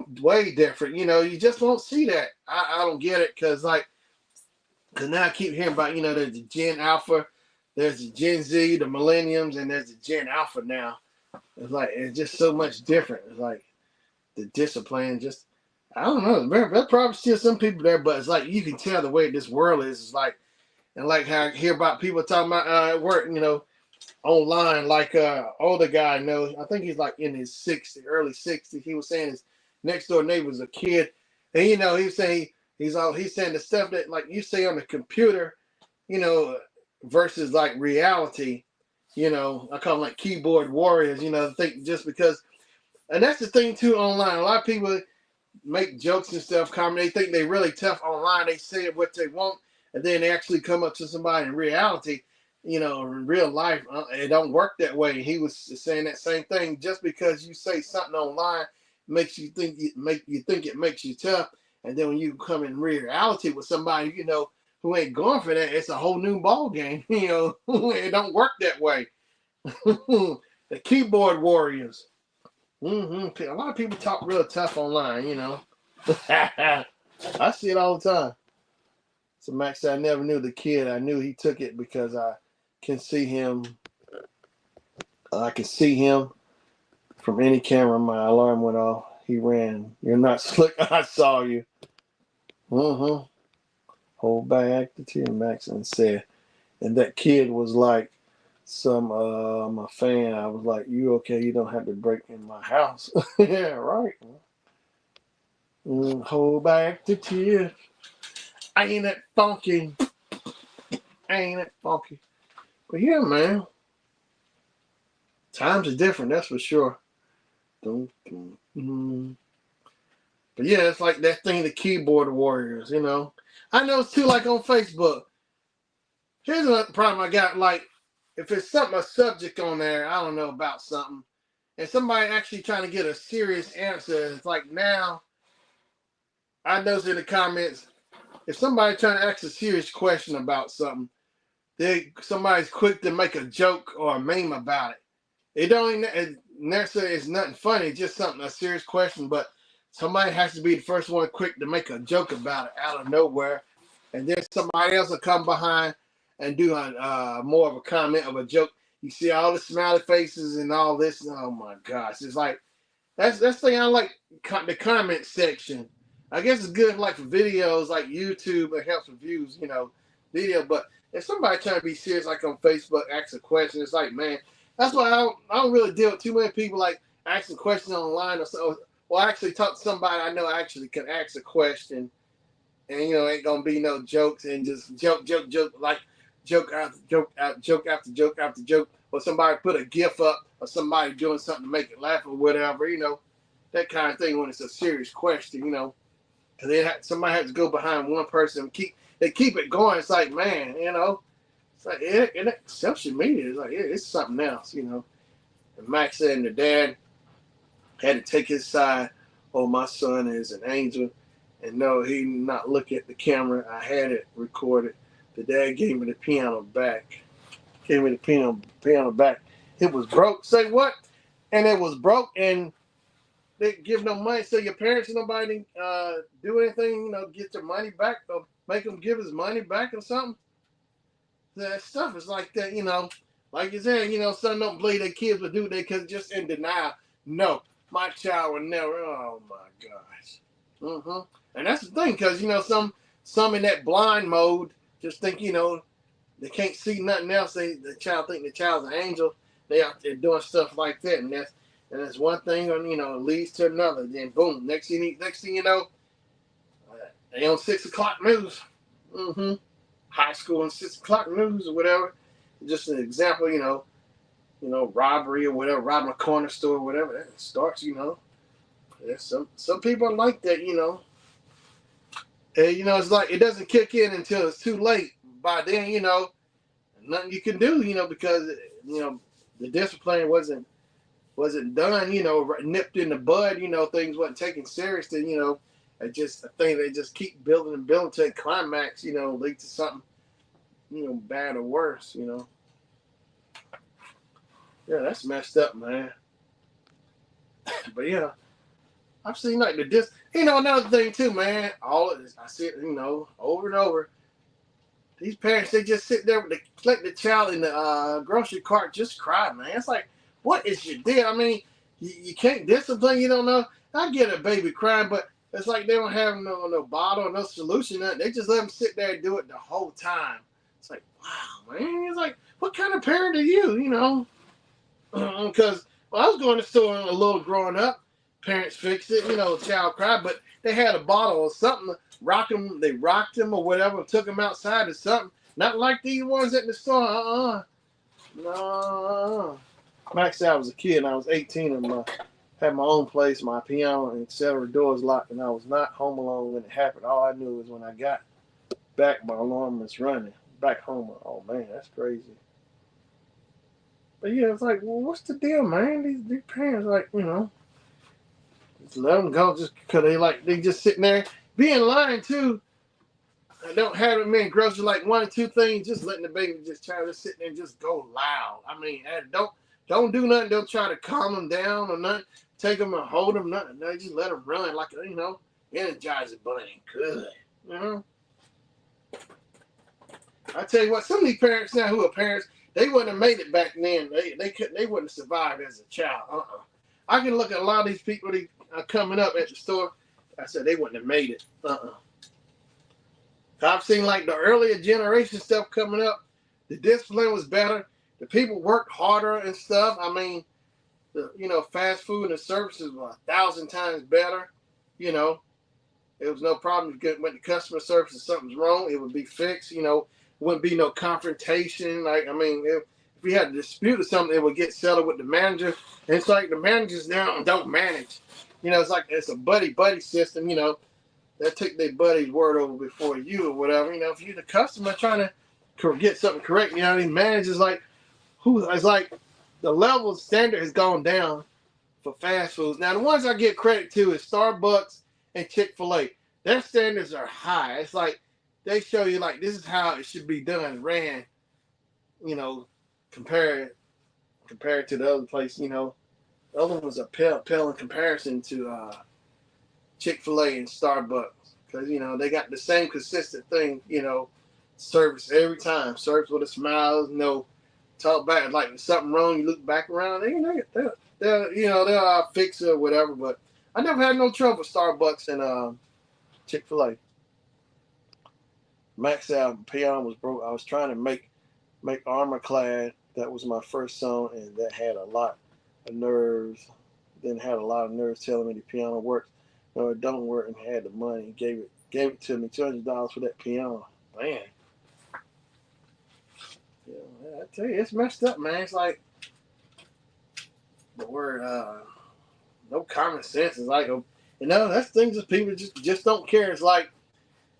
S1: different. You know, you just won't see that. I don't get it because now I keep hearing about, you know, there's the Gen Alpha, there's the Gen Z, the Millenniums, and there's the Gen Alpha now. It's like it's just so much different. It's like the discipline just. I don't know. There's probably still some people there, but it's like you can tell the way this world is. It's like, and like how I hear about people talking about at work, you know, online, like older guy I know, I think he's like in his 60s, early 60s. He was saying his next door neighbor's a kid, and you know, he's saying he's saying the stuff that like you say on the computer, you know, versus like reality. You know, I call them like keyboard warriors. You know, think just because, and that's the thing too online. A lot of people make jokes and stuff, they think they really tough online. They say what they want, and then they actually come up to somebody in reality. You know, in real life, it don't work that way. He was saying that same thing. Just because you say something online makes you think it makes you tough, and then when you come in reality with somebody, you know, who ain't going for that, it's a whole new ball game. You know, it don't work that way. The keyboard warriors. A lot of people talk real tough online, you know. I see it all the time. So Max said, I never knew the kid. I knew he took it because I can see him. I can see him from any camera. My alarm went off. He ran. You're not slick. I saw you. Mm-hmm. Hold back the tear, Max and said. And that kid was like my fan. I was like, you okay? You don't have to break in my house. Yeah, right. Hold back the tear. Ain't it funky? Ain't it funky? But yeah, man. Times are different, that's for sure. But yeah, it's like that thing, the keyboard warriors, you know. I know it's too, like on Facebook. Here's another problem I got. Like, if it's a subject on there, I don't know about something, and somebody actually trying to get a serious answer, it's like now, I notice in the comments, if somebody trying to ask a serious question about something, somebody's quick to make a joke or a meme about it. It don't necessarily, it's nothing funny, it's just a serious question, but somebody has to be the first one quick to make a joke about it out of nowhere, and then somebody else will come behind and do more of a comment of a joke. You see all the smiley faces and all this. Oh my gosh, it's like that's the thing I like, the comment section. I guess it's good like for videos like YouTube. It helps with views, video. But if somebody trying to be serious like on Facebook, ask a question, it's like, man, that's why I don't really deal with too many people like asking questions online or so. Well, I actually talk to somebody I know actually can ask a question, and ain't gonna be no jokes and just joke, like joke after joke after joke after joke, or somebody put a GIF up or somebody doing something to make it laugh or whatever, that kind of thing when it's a serious question, because somebody has to go behind one person and keep it going. It's like, man, it's like social media is like it's something else, And Max said, and the dad had to take his side. Oh, my son is an angel. And no, he did not look at the camera. I had it recorded. The dad gave me the piano back. Gave me the piano back. It was broke. Say what? And it was broke, and they give no money. So your parents and nobody do anything, get their money back or make them give his money back or something. That stuff is like that, Like you said, some don't believe their kids will do that because just in denial. No, my child would never. Oh my gosh. And that's the thing, because some in that blind mode just think they can't see nothing else. The child think the child's an angel. They out there doing stuff like that, and that's one thing, and leads to another. Then boom, next thing you know, they on 6 o'clock news. High school and 6 o'clock news or whatever. Just an example, robbery or whatever, robbing a corner store or whatever. That starts, There's some people are like that, And it's like it doesn't kick in until it's too late. By then, nothing you can do, because the discipline wasn't done, nipped in the bud, things wasn't taken seriously, I think they just keep building and building to a climax, lead to something, bad or worse, Yeah, that's messed up, man. But yeah, I've seen like another thing too, man. All of this, I see it, over and over. These parents, they just sit there, they collect the child in the grocery cart, just cry, man. It's like, what is your deal? I mean, you can't discipline, you don't know. I get a baby crying, but it's like they don't have no bottle, no solution. They just let them sit there and do it the whole time. It's like, wow, man. It's like, what kind of parent are you, Because when I was going to the store a little growing up, parents fixed it, child cried, but they had a bottle or something, they rocked him or whatever, took him outside or something. Not like these ones at the store, No. Max said I was a kid and I was 18 and had my own place, my piano, and etc. Doors locked, and I was not home alone when it happened. All I knew was when I got back, my alarm was running. Back home, oh man, that's crazy. But yeah, it's like, well, what's the deal, man? These parents, like, just let them go just because they just sitting there being lying too. I don't have them in grocery like one or two things, just letting the baby just try to sit there and just go loud. I mean, don't do nothing. Don't try to calm them down or nothing. Take them and hold them, nothing. No, just let them run like Energizer Bunny. Good, I tell you what, some of these parents now who are parents, they wouldn't have made it back then. They wouldn't have survived as a child. I can look at a lot of these people that are coming up at the store. I said they wouldn't have made it. I've seen like the earlier generation stuff coming up. The discipline was better. The people worked harder and stuff. I mean, fast food and services were 1,000 times better. There was no problem. When the customer service if something's wrong, it would be fixed. Wouldn't be no confrontation. If we had a dispute or something, it would get settled with the manager. And it's like the managers now don't manage. It's like it's a buddy system. They'll take their buddy's word over before you or whatever. If you're the customer trying to get something correct, these managers it's like the level of standard has gone down for fast foods. Now, the ones I give credit to is Starbucks and Chick-fil-A. Their standards are high. It's like they show you like this is how it should be done, ran, compared to the other place. The other ones are pale in comparison to Chick-fil-A and Starbucks because they got the same consistent thing. Service every time, service with a smile. Talk back like if something wrong, you look back around. They'll fix it or whatever. But I never had no trouble with Starbucks and Chick-fil-A. Max out peon was broke. I was trying to make Armor Clad. That was my first song, and that had a lot of nerves. Then had a lot of nerves telling me the piano works. No, it don't work, and had the money. Gave it to me, $200 for that piano. Man. I tell you, it's messed up, man. It's like the word no common sense. It's like that's things that people just don't care. It's like,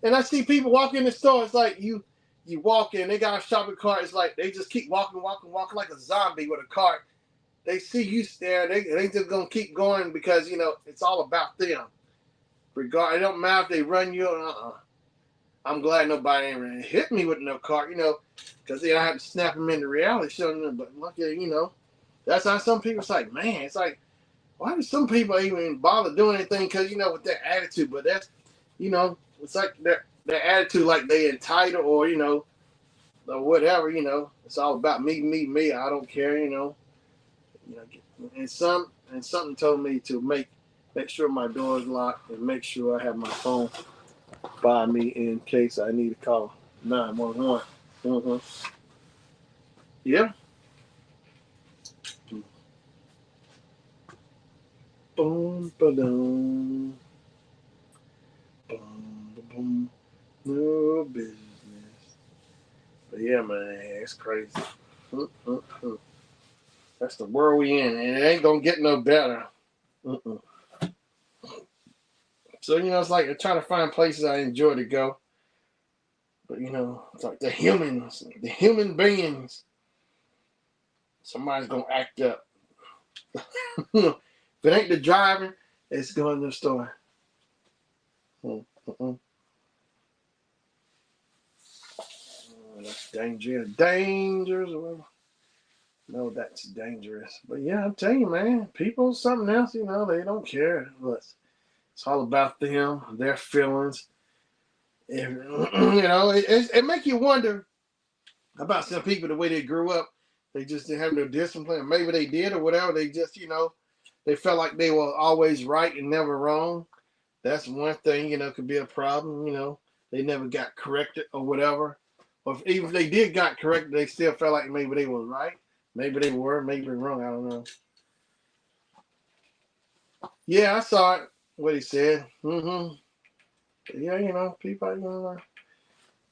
S1: and I see people walk in the store. It's like you walk in, they got a shopping cart. It's like they just keep walking like a zombie with a cart. They see you there, they just gonna keep going because it's all about them. It don't matter if they run you. I'm glad nobody ain't hit me with no cart, because then I have to snap them into reality showing. But look at that's how some people say, man, it's like, why do some people even bother doing anything? Because with their attitude, but that's it's like their attitude, like they entitled or or whatever. It's all about me. I don't care. And something told me to make sure my door is locked and make sure I have my phone by me in case I need to call 911. Yeah. Boom, ba-dum. Boom, boom. No business. But yeah, man, it's crazy. That's the world we in, and it ain't gonna get no better. So it's like I'm trying to find places I enjoy to go. But it's like the human beings. Somebody's gonna act up. If it ain't the driving, it's going to the store. That's dangerous. Dangerous. No, that's dangerous. But yeah, I'm telling you, man, people something else. They don't care. It's all about them, their feelings. It make you wonder about some people the way they grew up. They just didn't have no discipline. Maybe they did or whatever. They just, they felt like they were always right and never wrong. That's one thing, could be a problem. They never got corrected or whatever. Or even if they did got corrected, they still felt like maybe they were right. Maybe they were, maybe wrong. I don't know. Yeah, I saw it. What he said. Yeah, people,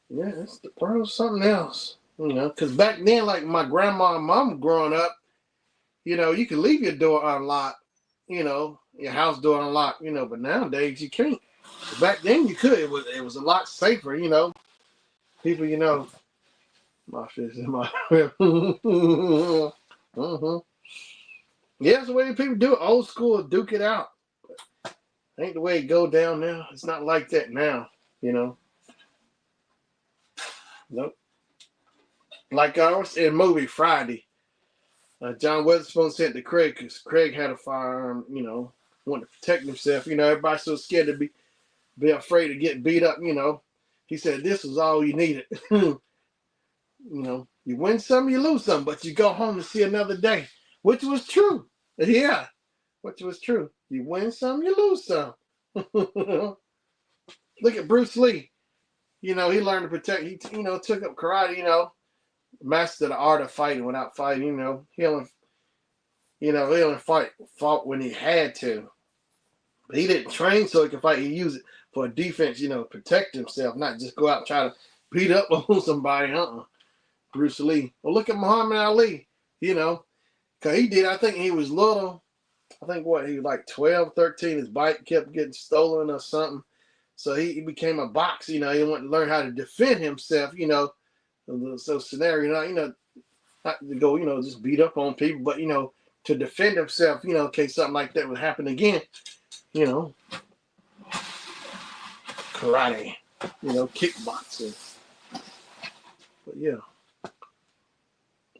S1: yeah, it's the world's something else. Because back then, like my grandma and mom growing up, you could leave your door unlocked, your house door unlocked, but nowadays you can't. Back then you could. It was a lot safer, People, my fist in my Yeah, it's the way people do it. Old school, duke it out. Ain't the way it go down now. It's not like that now, Nope. Like I was in movie Friday. John Witherspoon said to Craig, because Craig had a firearm, wanted to protect himself. Everybody's so scared to be afraid to get beat up, He said this was all you needed. You know, you win some, you lose some, but you go home to see another day, which was true. Yeah, which was true. You win some, you lose some. Look at Bruce Lee. You know, he learned to protect. He, you know, took up karate. You know, mastered the art of fighting without fighting. He only fought when he had to. But he didn't train so he could fight. He used it for defense. You know, protect himself, not just go out and try to beat up on somebody. Bruce Lee. Well, look at Muhammad Ali. You know, because he did. I think he was little. I think he was like 12, 13. His bike kept getting stolen or something. So he became a boxer. You know, he wanted to learn how to defend himself. You know, so scenario. Not to go. You know, just beat up on people, but you know, to defend himself. You know, in case something like that would happen again. You know, karate. You know, kickboxing. But yeah.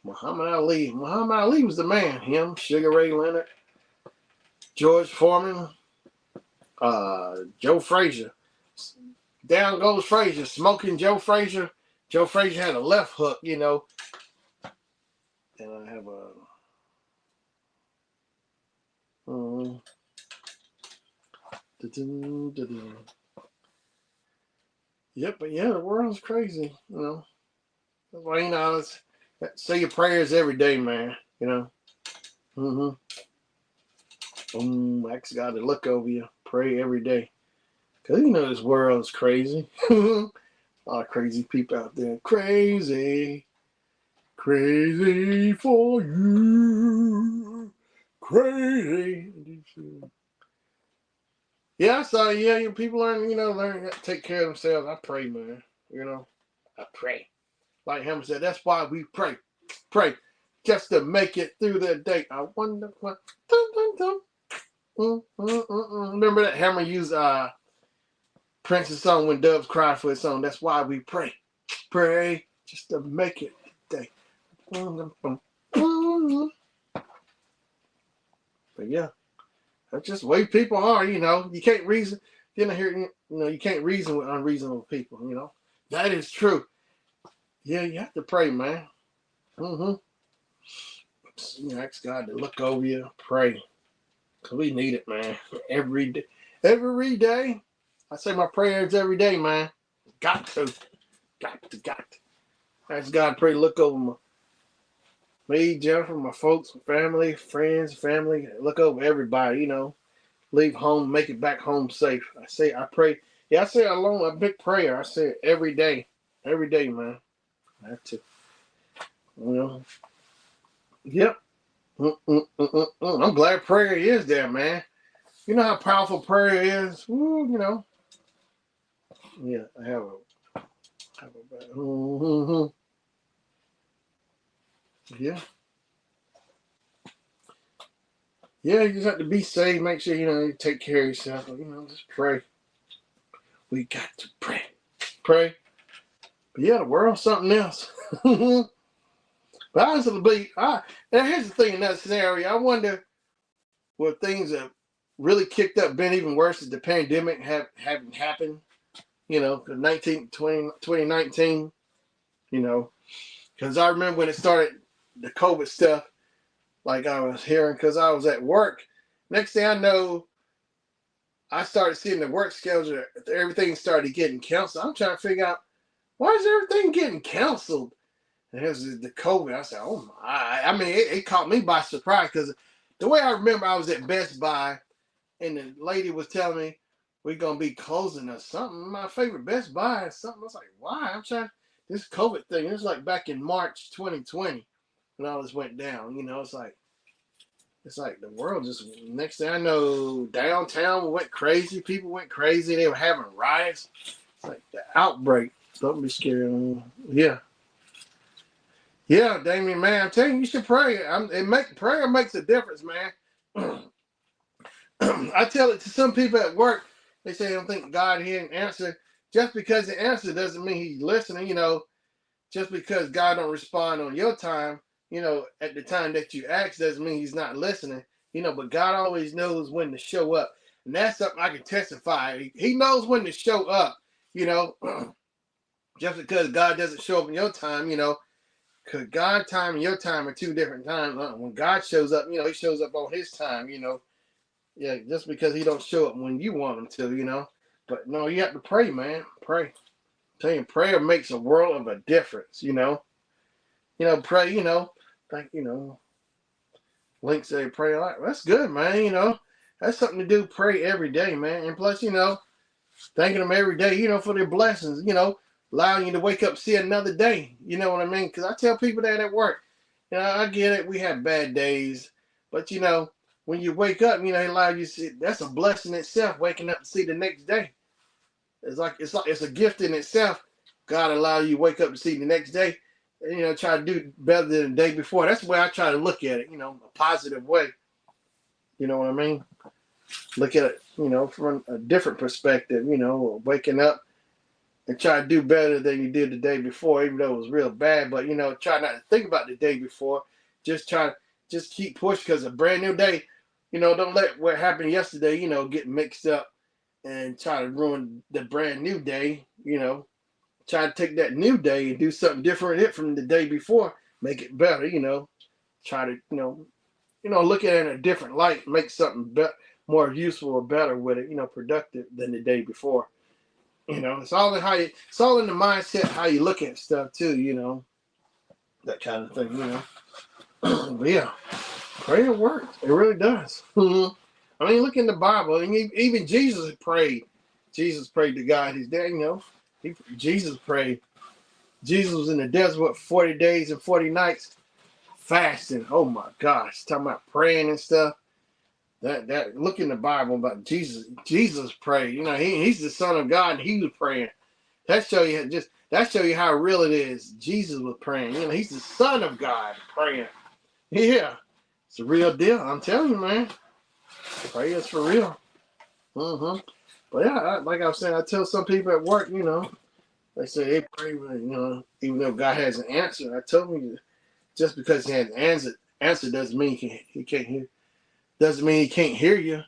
S1: Muhammad Ali. Muhammad Ali was the man. Him, Sugar Ray Leonard, George Foreman, Joe Frazier. Down goes Frazier, smoking Joe Frazier. Joe Frazier had a left hook, you know. And I have a... Yep, but yeah, the world's crazy, you know. That's why, you know, say your prayers every day, man, you know. Ask God to look over you. Pray every day. Because you know this world's crazy. A lot of crazy people out there. Crazy. Crazy for you. Crazy. Yeah, so yeah, people learn how to take care of themselves. I pray, man. You know, I pray. Like Hammer said, that's why we pray. Pray. Just to make it through the day. I wonder what. Remember that Hammer used Prince's song When Doves Cry for his song. That's why we pray. Pray just to make it today. But yeah, that's just the way people are, you know. You can't reason. You can't reason with unreasonable people, you know. That is true. Yeah, you have to pray, man. Ask God to look over you, pray. Because we need it, man. Every day. Every day. I say my prayers every day, man. Got to. Ask God to pray, look over me, Jennifer, my folks, my family, friends, look over everybody, you know. Leave home, make it back home safe. I pray. Yeah, I say it alone, a big prayer. I say it every day. Every day, man. I have to. You know. Yep. I'm glad prayer is there, man. You know how powerful prayer is? Woo, you know. Yeah, I have a Yeah. Yeah, you just have to be safe. Make sure, you take care of yourself. Just pray. We got to pray. Pray. But yeah, the world's something else. But honestly, here's the thing in that scenario. I wonder where things have really kicked up, been even worse as the pandemic haven't happened. 2019, because I remember when it started, the COVID stuff, like I was hearing, because I was at work. Next thing I know, I started seeing the work schedule, everything started getting canceled. I'm trying to figure out, why is everything getting canceled? And it was the COVID. I said, oh my. I mean, it caught me by surprise, because the way I remember, I was at Best Buy, and the lady was telling me, we're going to be closing or something. My favorite Best Buy or something. I was like, why? This COVID thing, it was like back in March 2020 when all this went down. It's like the world just, next thing I know, downtown went crazy. People went crazy. They were having riots. It's like the outbreak. Don't be scared. Yeah. Yeah, Damien, man, I'm telling you, you should pray. Prayer makes a difference, man. I tell it to some people at work. They say, I don't think God didn't answer. Just because he answered doesn't mean he's listening. Just because God don't respond on your time, at the time that you ask, doesn't mean he's not listening. But God always knows when to show up. And that's something I can testify. He knows when to show up, Just because God doesn't show up in your time, Cause God time and your time are two different times. When God shows up, he shows up on his time, Yeah, just because he don't show up when you want him to. But no, you have to pray, man. Pray. Tell you, prayer makes a world of a difference. Pray, like, Link say pray a lot. That's good, man. That's something to do. Pray every day, man. And plus, thanking them every day, for their blessings, allowing you to wake up, see another day. You know what I mean? Because I tell people that at work, I get it. We have bad days. But, when you wake up, it allows you to see, that's a blessing itself, waking up to see the next day. It's a gift in itself. God allow you to wake up to see the next day and, try to do better than the day before. That's the way I try to look at it, a positive way. You know what I mean? Look at it, from a different perspective, waking up and try to do better than you did the day before, even though it was real bad. But, try not to think about the day before. Just keep pushing because a brand new day, don't let what happened yesterday, get mixed up and try to ruin the brand new day, Try to take that new day and do something different from the day before, make it better, Try to, look at it in a different light, make something more useful or better with it, productive than the day before. It's all in it's all in the mindset, how you look at stuff too, that kind of thing, But yeah, prayer works. It really does. I mean, look in the Bible, and even Jesus prayed. Jesus prayed to God. He's there, Jesus prayed. Jesus was in the desert, 40 days and 40 nights fasting. Oh my gosh, talking about praying and stuff. That look in the Bible about Jesus. Jesus prayed. He's the Son of God, and he was praying. That show you how real it is. Jesus was praying. He's the Son of God praying. Yeah, it's a real deal. I'm telling you, man. Prayer is for real. But yeah, like I was saying, I tell some people at work, they say they pray, even though God has an answer. I told them just because he has an answer doesn't mean he can't hear. Doesn't mean he can't hear you.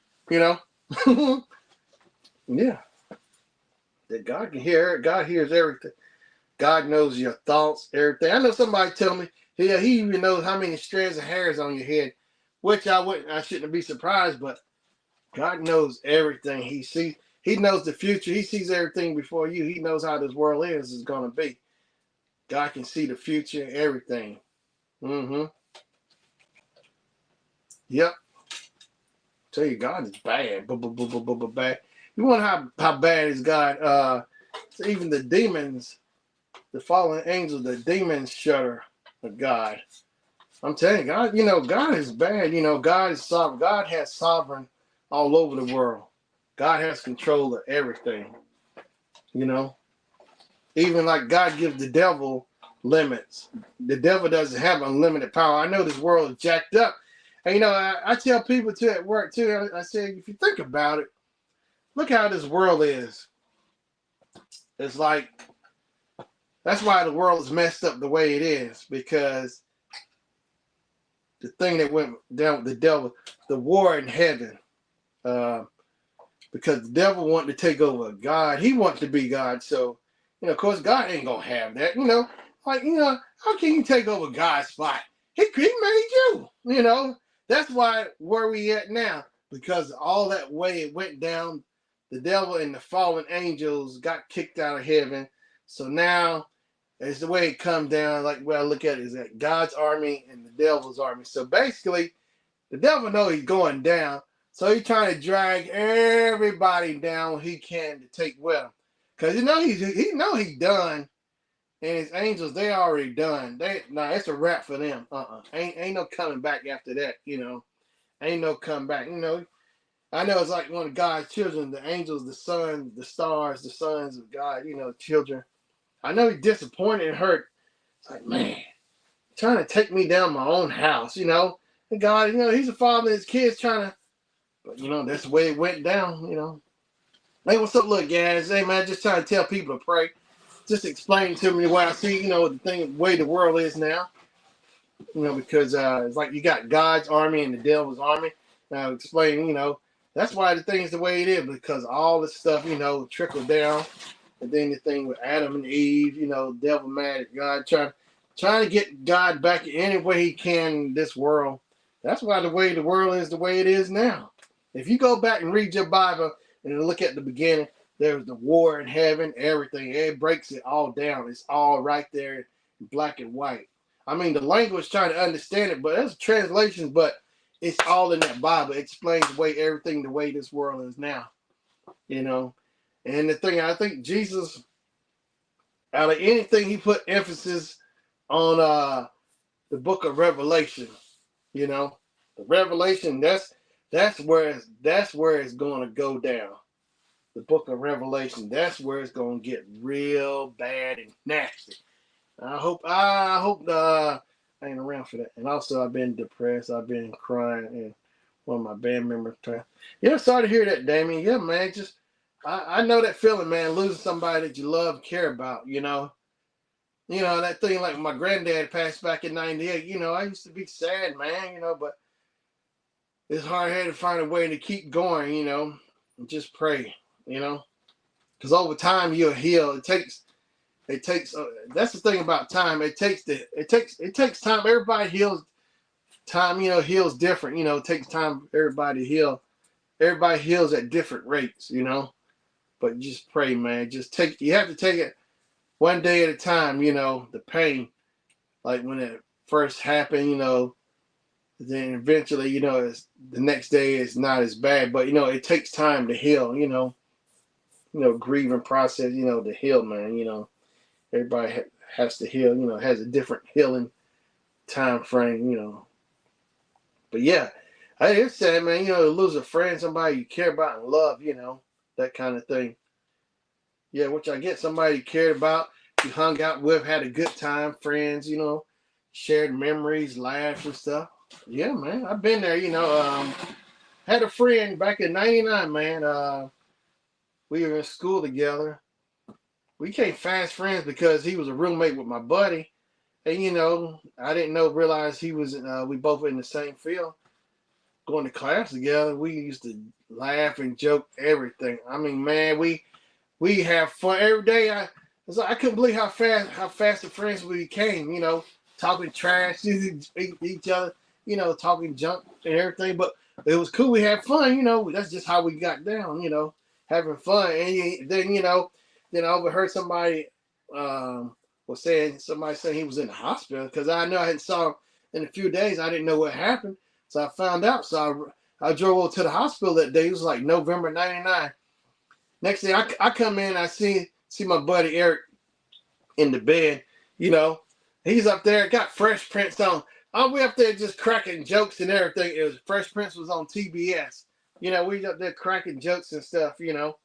S1: Yeah. That God can hear it. God hears everything. God knows your thoughts, everything. I know somebody tell me, he even knows how many strands of hairs on your head, which I shouldn't be surprised, but God knows everything. He sees. He knows the future. He sees everything before you. He knows how this world is going to be. God can see the future, everything. Yep. Tell you, God is bad. Bad. You wonder how bad is God? So even the demons, the fallen angels, the demons shudder at God. I'm telling you, God, God is bad. God is sovereign. God has sovereign all over the world. God has control of everything. Even like God gives the devil limits. The devil doesn't have unlimited power. I know this world is jacked up. And I tell people too at work too, I say, if you think about it, look how this world is. It's like, that's why the world is messed up the way it is, because the thing that went down with the devil, the war in heaven, because the devil wanted to take over God. He wanted to be God. So, of course, God ain't going to have that. How can you take over God's spot? He made you, That's why where we at now, because all that way it went down, the devil and the fallen angels got kicked out of heaven. So now it's the way it comes down. Like, I look at it is that God's army and the devil's army. So basically, the devil knows he's going down. So he's trying to drag everybody down he can to take with him. Because he's done. And his angels, they already done. It's a wrap for them. Ain't no coming back after that, Ain't no come back. I know it's like one of God's children, the angels, the sun, the stars, the sons of God, children. I know he's disappointed and hurt. It's like, man, trying to take me down my own house, And God, he's a father and his kids trying to, but that's the way it went down, Hey, what's up, look, guys? Hey, man, just trying to tell people to pray. Just explain to me the way I see, the way the world is now. Because it's like you got God's army and the devil's army. Now explain, that's why the thing's the way it is, because all the stuff, trickled down. And then the thing with Adam and Eve, devil mad at God, trying trying to get God back any way he can in this world. That's why the way the world is the way it is now. If you go back and read your Bible and look at the beginning, there's the war in heaven, everything. It breaks it all down. It's all right there in black and white. I mean, the language trying to understand it, but there's translations, but it's all in that Bible. It explains the way everything, the way this world is now, you know. And the thing, I think Jesus, out of anything, he put emphasis on the book of Revelation. You know, the Revelation. That's where it's going to go down. The book of Revelation. That's where it's going to get real bad and nasty. I hope I ain't around for that. And also, I've been depressed. I've been crying, and one of my band members trying. Yeah, sorry to hear that, Damien. Yeah, man. Just I know that feeling, man. Losing somebody that you love, care about. You know, that thing like my granddad passed back in '98. You know, I used to be sad, man. You know, but it's hard headed to find a way to keep going. You know, and just pray. You know, because over time you'll heal. It takes. That's the thing about time. It takes time. Everybody heals. Time, you know, heals different. You know, it takes time for everybody to heal. Everybody heals at different rates. You know, but just pray, man. You have to take it one day at a time. You know, the pain, like when it first happened. You know, then eventually, you know, the next day is not as bad. But you know, it takes time to heal. Grieving process. You know, to heal, man. You know. Everybody has to heal, you know, has a different healing time frame, you know. But yeah, it's sad, man, you know, to lose a friend, somebody you care about and love, you know, that kind of thing. Yeah, which I get somebody you cared about, you hung out with, had a good time, friends, you know, shared memories, laughs and stuff. Yeah, man, I've been there, you know. Had a friend back in '99, man. We were in school together. We became fast friends because he was a roommate with my buddy. And you know, I didn't realize he was. We both were in the same field, going to class together. We used to laugh and joke everything. I mean, man, we have fun every day. I couldn't believe how fast the friends we became. You know, talking trash to each other. You know, talking junk and everything. But it was cool. We had fun. You know, that's just how we got down. You know, having fun. And then I overheard somebody. Was saying somebody saying he was in the hospital because I know I hadn't saw him in a few days. I didn't know what happened, so I found out. So I drove over to the hospital that day. It was like November '99. Next thing I come in, I see my buddy Eric in the bed. You know, he's up there, got Fresh Prince on. We up there just cracking jokes and everything. It was Fresh Prince was on TBS. You know, we up there cracking jokes and stuff. You know,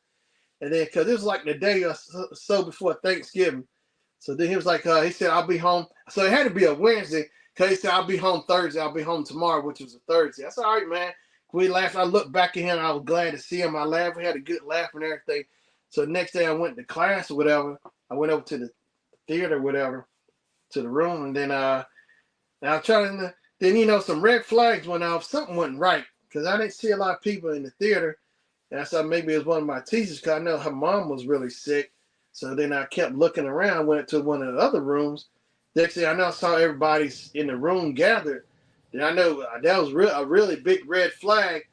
S1: and then because it was like the day or so before Thanksgiving. So then he was like, he said, I'll be home. So it had to be a Wednesday because he said, I'll be home Thursday. I'll be home tomorrow, which was a Thursday. I said, all right, man. We laughed. I looked back at him. I was glad to see him. I laughed. We had a good laugh and everything. So the next day I went to class or whatever. I went over to the theater or whatever, to the room. And then I was trying to, then, you know, some red flags went off. Something wasn't right because I didn't see a lot of people in the theater. And I thought maybe it was one of my teachers because I know her mom was really sick. So then I kept looking around, went to one of the other rooms. Next thing I know, I saw everybody in the room gathered. Then I know that was a really big red flag.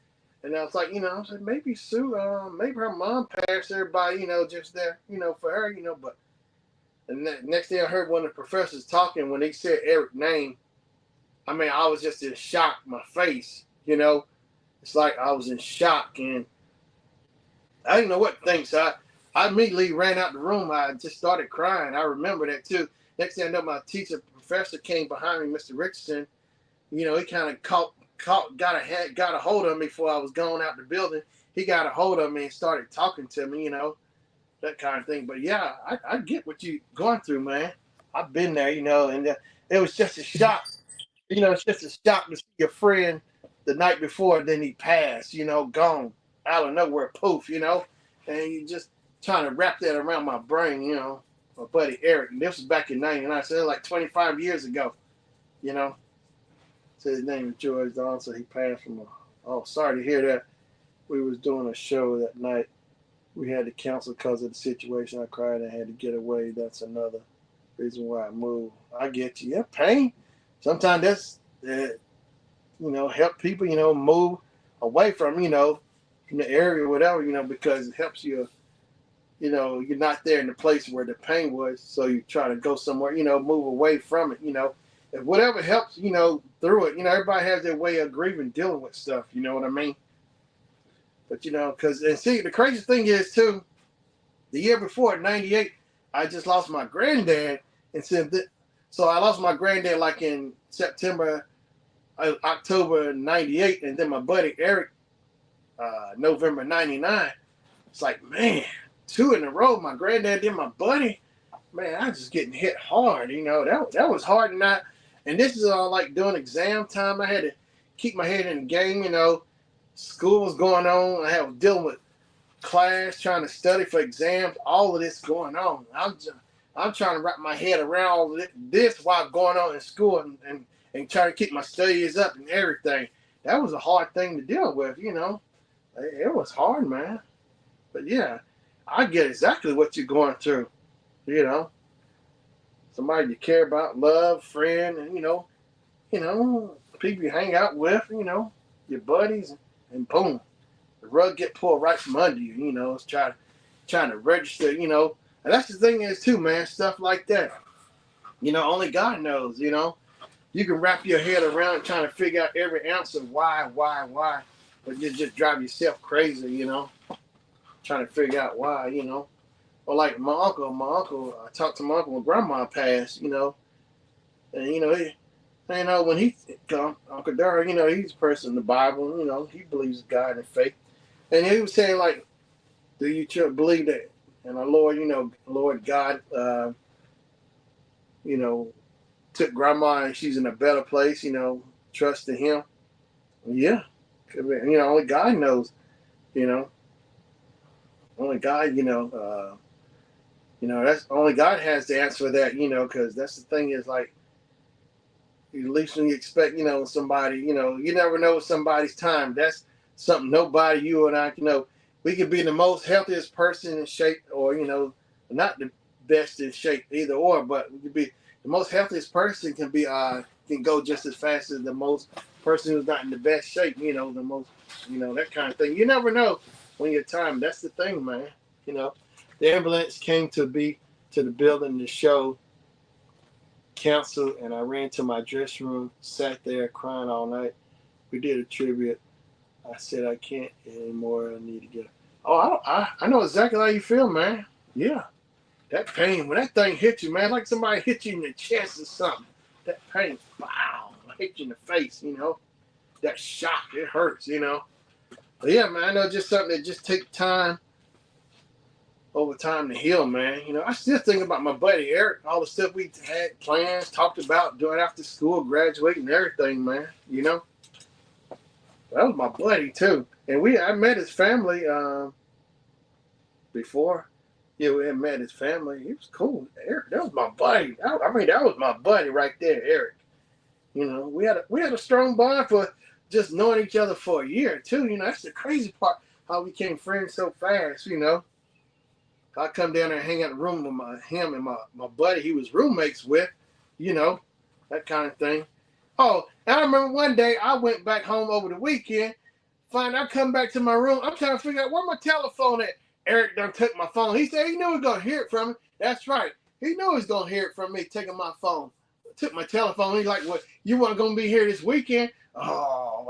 S1: And I was like, you know, I said, maybe Sue, maybe her mom passed everybody, you know, just there, you know, for her, you know. But and next thing I heard one of the professors talking when they said Eric's name. I mean, I was just in shock, my face, you know. It's like I was in shock and I didn't know what to think. So I immediately ran out the room. I just started crying. I remember that too. Next thing I know, my professor came behind me, Mr. Richardson. You know, he kind of got a hold of me before I was going out the building. He got a hold of me and started talking to me, you know, that kind of thing. But yeah, I get what you are going through, man. I've been there, you know, and it was just a shock. You know, it's just a shock to see your friend the night before, then he passed, you know, gone out of nowhere, poof, you know, and you just trying to wrap that around my brain, you know. My buddy Eric, and this was back in '99, so it was like 25 years ago, you know. So his name is George Don, so he passed from oh, sorry to hear that. We was doing a show that night. We had to cancel because of the situation. I cried and had to get away. That's another. Reason why I move. I get you. Yeah, pain. Sometimes that's help people, move away from, from the area or whatever, because it helps you, you're not there in the place where the pain was. So you try to go somewhere, move away from it, If whatever helps, through it, everybody has their way of grieving, dealing with stuff, you know what I mean? But, and see, the crazy thing is, too, the year before, 98, I just lost my granddad. And so I lost my granddad like in September, October 98. And then my buddy Eric, November 99. It's like, man, 2 in a row. My granddad, then my buddy. Man, I was just getting hit hard. That was hard. And this is all like during exam time. I had to keep my head in the game. School was going on. I was dealing with class, trying to study for exams, all of this going on. I'm trying to wrap my head around all of this while going on in school and trying to keep my studies up and everything. That was a hard thing to deal with, It was hard, man. But yeah, I get exactly what you're going through, Somebody you care about, love, friend, and people you hang out with, your buddies, and boom. The rug get pulled right from under you, it's trying to register, and that's the thing is too, man, stuff like that. Only God knows, You can wrap your head around trying to figure out every answer, why, but you just drive yourself crazy, trying to figure out why, Or like my uncle, I talked to my uncle when grandma passed, and when he, Uncle Darrell, he's a person in the Bible, he believes in God and faith. And he was saying, like, do you believe that? And our Lord, Lord God, took grandma and she's in a better place, trust in him. Yeah. Only God knows, Only God, that's only God has the answer for that, because that's the thing is like, at least when you expect, somebody, you never know somebody's time. That's something nobody, you and I can know. We could be the most healthiest person in shape or, not the best in shape either or, but we could be the most healthiest person can go just as fast as the most person who's not in the best shape, the most, that kind of thing. You never know when your time. That's the thing, man. The ambulance came to the building to show canceled, and I ran to my dressing room, sat there crying all night. We did a tribute. I said I can't anymore. I need to get. Oh, I know exactly how you feel, man. Yeah, that pain when that thing hit you, man, like somebody hit you in the chest or something. That pain, wow, hit you in the face. That shock, it hurts. But yeah, man, I know just something that just takes time. Over time to heal, man. I still think about my buddy Eric, all the stuff we had plans, talked about doing after school, graduating, everything, man. That was my buddy too, and I met his family before. Yeah, we had met his family. He was cool. Eric, that was my buddy. That was my buddy right there, Eric. We had a strong bond for just knowing each other for a year too. That's the crazy part, how we became friends so fast. I come down there and hang out in the room with him and my buddy he was roommates with, that kind of thing. Oh, and I remember one day I went back home over the weekend. I come back to my room. I'm trying to figure out where my telephone at. Eric done took my phone. He said he knew he was going to hear it from me. That's right. He knew he was going to hear it from me taking my phone. Took my telephone. He's like, what, you weren't going to be here this weekend? Oh,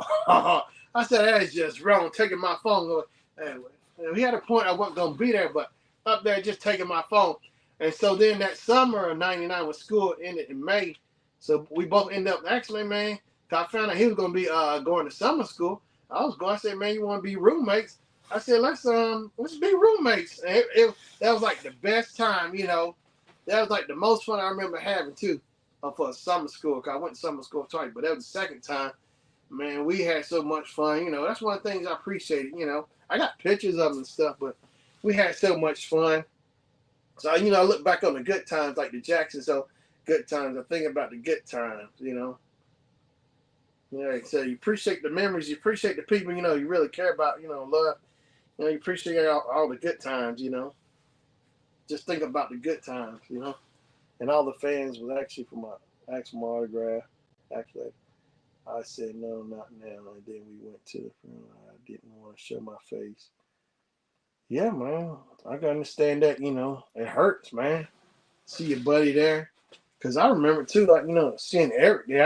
S1: I said, that's just wrong, taking my phone. Anyway, he had a point I wasn't going to be there, but up there just taking my phone. And so then that summer of 99 when school ended in May, so we both ended up actually, man, I found out he was going to be going to summer school. I was going, I said, man, you want to be roommates? I said, let's be roommates. And that was like the best time, That was like the most fun I remember having too for a summer school. Cause I went to summer school twice, but that was the second time. Man, we had so much fun. That's one of the things I appreciated. I got pictures of them and stuff, but we had so much fun. So, I look back on the good times like the Jacksons. So, good times. I think about the good times, Yeah, so you appreciate the memories. You appreciate the people, you really care about, love. You appreciate all the good times, Just think about the good times, And all the fans was actually for my asked for my autograph. Actually, I said no, not now. And then we went to the funeral. I didn't want to show my face. Yeah, man, I can understand that. It hurts, man. See your buddy there, because I remember too, like seeing Eric there.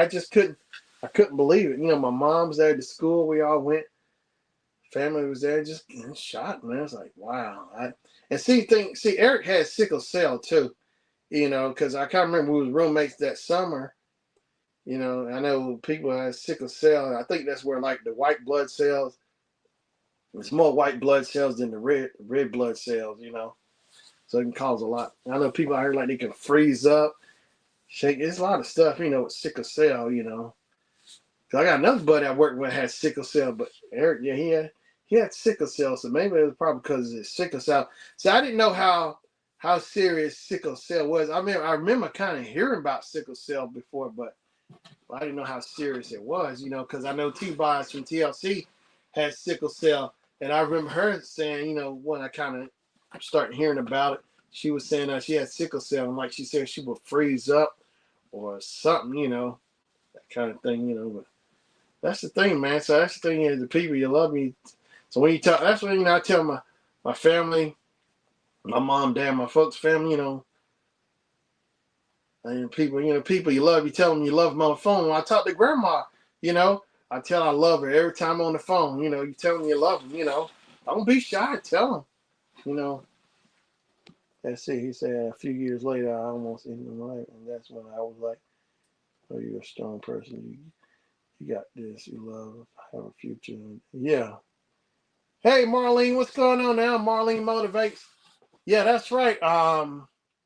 S1: I couldn't believe it. My mom's there at the school. We all went. Family was there, just getting shot, man. It's like wow. See, Eric had sickle cell too. Because I can't remember we was roommates that summer. I know people have sickle cell. I think that's where like the white blood cells. There's more white blood cells than the red blood cells. So it can cause a lot. I know people out here like they can freeze up, shake. It's a lot of stuff, with sickle cell. Cause I got another buddy I worked with had sickle cell, but Eric, yeah, he had sickle cell. So maybe it was probably because of his sickle cell. So I didn't know how serious sickle cell was. I remember kind of hearing about sickle cell before, but I didn't know how serious it was, because I know T-Boz from TLC had sickle cell. And I remember her saying, when I kind of started hearing about it, she was saying she had sickle cell. And like she said, she would freeze up or something, that kind of thing, But that's the thing, man. So that's the thing is the people you love me. So when you talk, that's when, I tell my family, my mom, dad, my folks' family, and people you love, you tell them you love them on the phone. When I talk to grandma, I tell her I love her every time on the phone. You tell them you love them, don't be shy, tell them, Let's see, he said a few years later, I almost ended my life. And that's when I was like, oh, you're a strong person. You got this. You love, have a future. Yeah. Hey, Marlene, what's going on now? Marlene motivates. Yeah, that's right.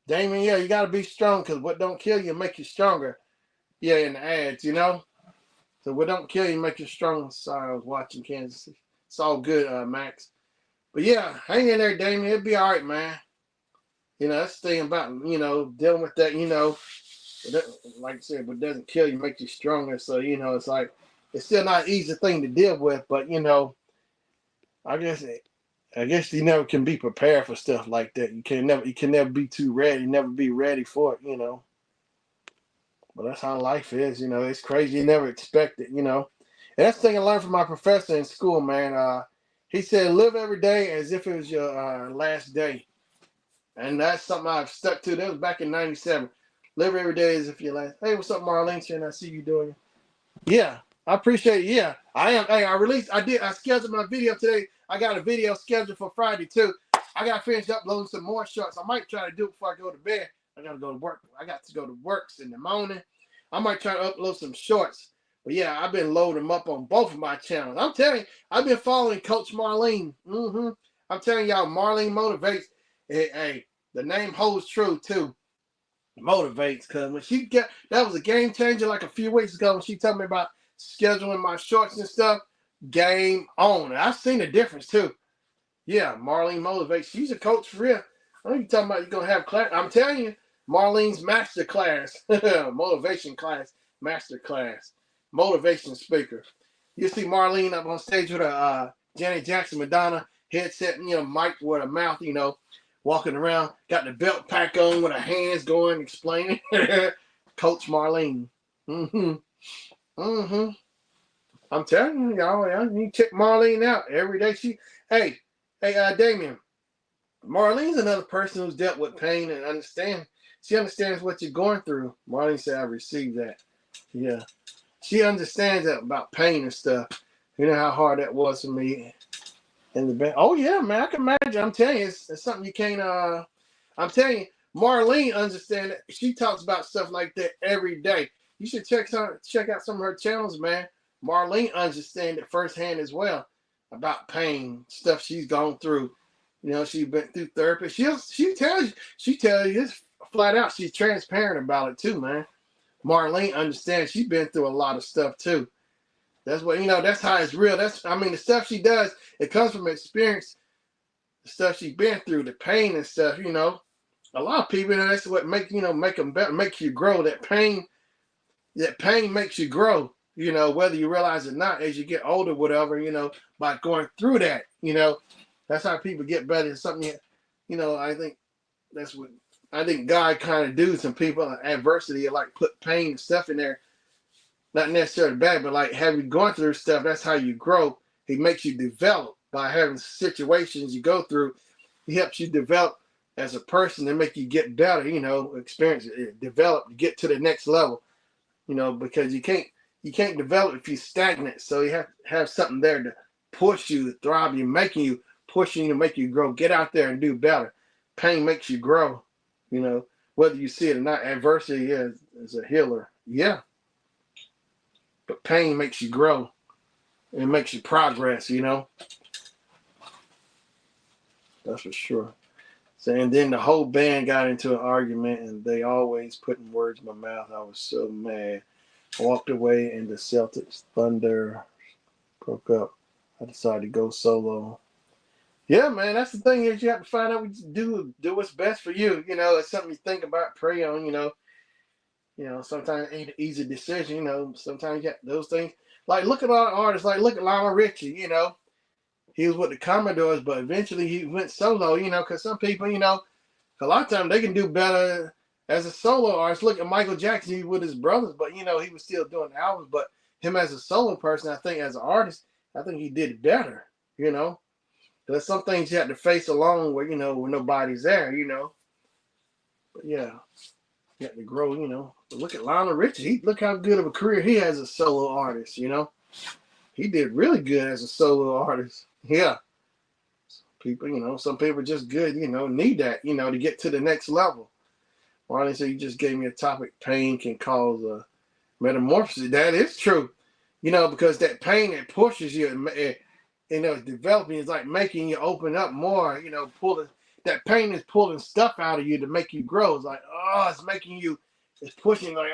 S1: Damon, yeah, you got to be strong because what don't kill you make you stronger. Yeah, in the ads, So what don't kill you make you strong. Sorry, I was watching Kansas City. It's all good, Max. But yeah, hang in there, Damon. It'll be all right, man. That's the thing about, dealing with that, like I said, but doesn't kill you, makes you stronger. So, it's like, it's still not an easy thing to deal with, but, I guess you never can be prepared for stuff like that. You can never be too ready, never be ready for it, But that's how life is, it's crazy. You never expect it, And that's the thing I learned from my professor in school, man. He said, live every day as if it was your last day. And that's something I've stuck to. That was back in 97. Live every day as if your last. Hey, what's up, Marlene? Shannon, I see you doing. Yeah, I appreciate it. Yeah, I am. Hey, I scheduled my video today. I got a video scheduled for Friday, too. I got to finish uploading some more shorts. I might try to do it before I go to bed. I got to go to work. I got to go to works in the morning. I might try to upload some shorts. But yeah, I've been loading them up on both of my channels. I'm telling you, I've been following Coach Marlene. I'm telling y'all, Marlene motivates. Hey, the name holds true too. Motivates, because when that was a game changer like a few weeks ago when she told me about scheduling my shorts and stuff. Game on. I've seen the difference too. Yeah, Marlene motivates. She's a coach for real. I know you talking about you're gonna have class. I'm telling you, Marlene's master class, motivation class, master class, motivation speaker. You see Marlene up on stage with a Janet Jackson, Madonna headset, mic with a mouth, walking around, got the belt pack on with her hands going, explaining. Coach Marlene. I'm telling you, y'all need to check Marlene out every day. Hey, Damien. Marlene's another person who's dealt with pain and understand. She understands what you're going through. Marlene said, I received that. Yeah. She understands that about pain and stuff. You know how hard that was for me in the band. Oh, yeah, man. I can imagine. I'm telling you, it's something you can't. I'm telling you, Marlene understands that. She talks about stuff like that every day. You should check out some of her channels, man. Marlene understands it firsthand as well about pain, stuff she's gone through. She's been through therapy. She tells you this flat out. She's transparent about it too, man. Marlene understands she's been through a lot of stuff too. That's what that's how it's real. The stuff she does, it comes from experience. The stuff she's been through, the pain and stuff. A lot of people, that's what make them better, makes you grow. That pain makes you grow. Whether you realize it or not, as you get older, whatever. By going through that. That's how people get better. It's something. I think that's what I think God kind of do some people adversity, like put pain and stuff in there. Not necessarily bad, but like having gone through stuff, that's how you grow. He makes you develop by having situations you go through. He helps you develop as a person and make you get better, experience it, develop, get to the next level, because you can't develop if you're stagnant. So you have to have something there to push you, thrive you, making you, pushing you, make you grow. Get out there and do better. Pain makes you grow, whether you see it or not. Adversity is a healer. Yeah. But pain makes you grow. It makes you progress, That's for sure. So, and then the whole band got into an argument, and they always putting words in my mouth. I was so mad. I walked away, and the Celtics Thunder broke up. I decided to go solo. Yeah, man, that's the thing is you have to find out what you do what's best for you. It's something you think about, pray on. Sometimes it ain't an easy decision. Sometimes you got those things. Like look at all the artists. Like look at Lionel Richie. He was with the Commodores, but eventually he went solo. Because some people, a lot of times they can do better as a solo artist. Look at Michael Jackson, he with his brothers, but he was still doing albums. But him as a solo person, I think as an artist, I think he did better. There's some things you have to face alone where where nobody's there. But yeah, you have to grow. But look at Lionel Richie. Look how good of a career he has as a solo artist. He did really good as a solo artist. Yeah. People, some people are just good, need that, to get to the next level. Marlene said, you just gave me a topic. Pain can cause a metamorphosis. That is true. Because that pain, it pushes you, it's developing. It's like making you open up more, pulling. That pain is pulling stuff out of you to make you grow. It's like, it's making you, it's pushing, like,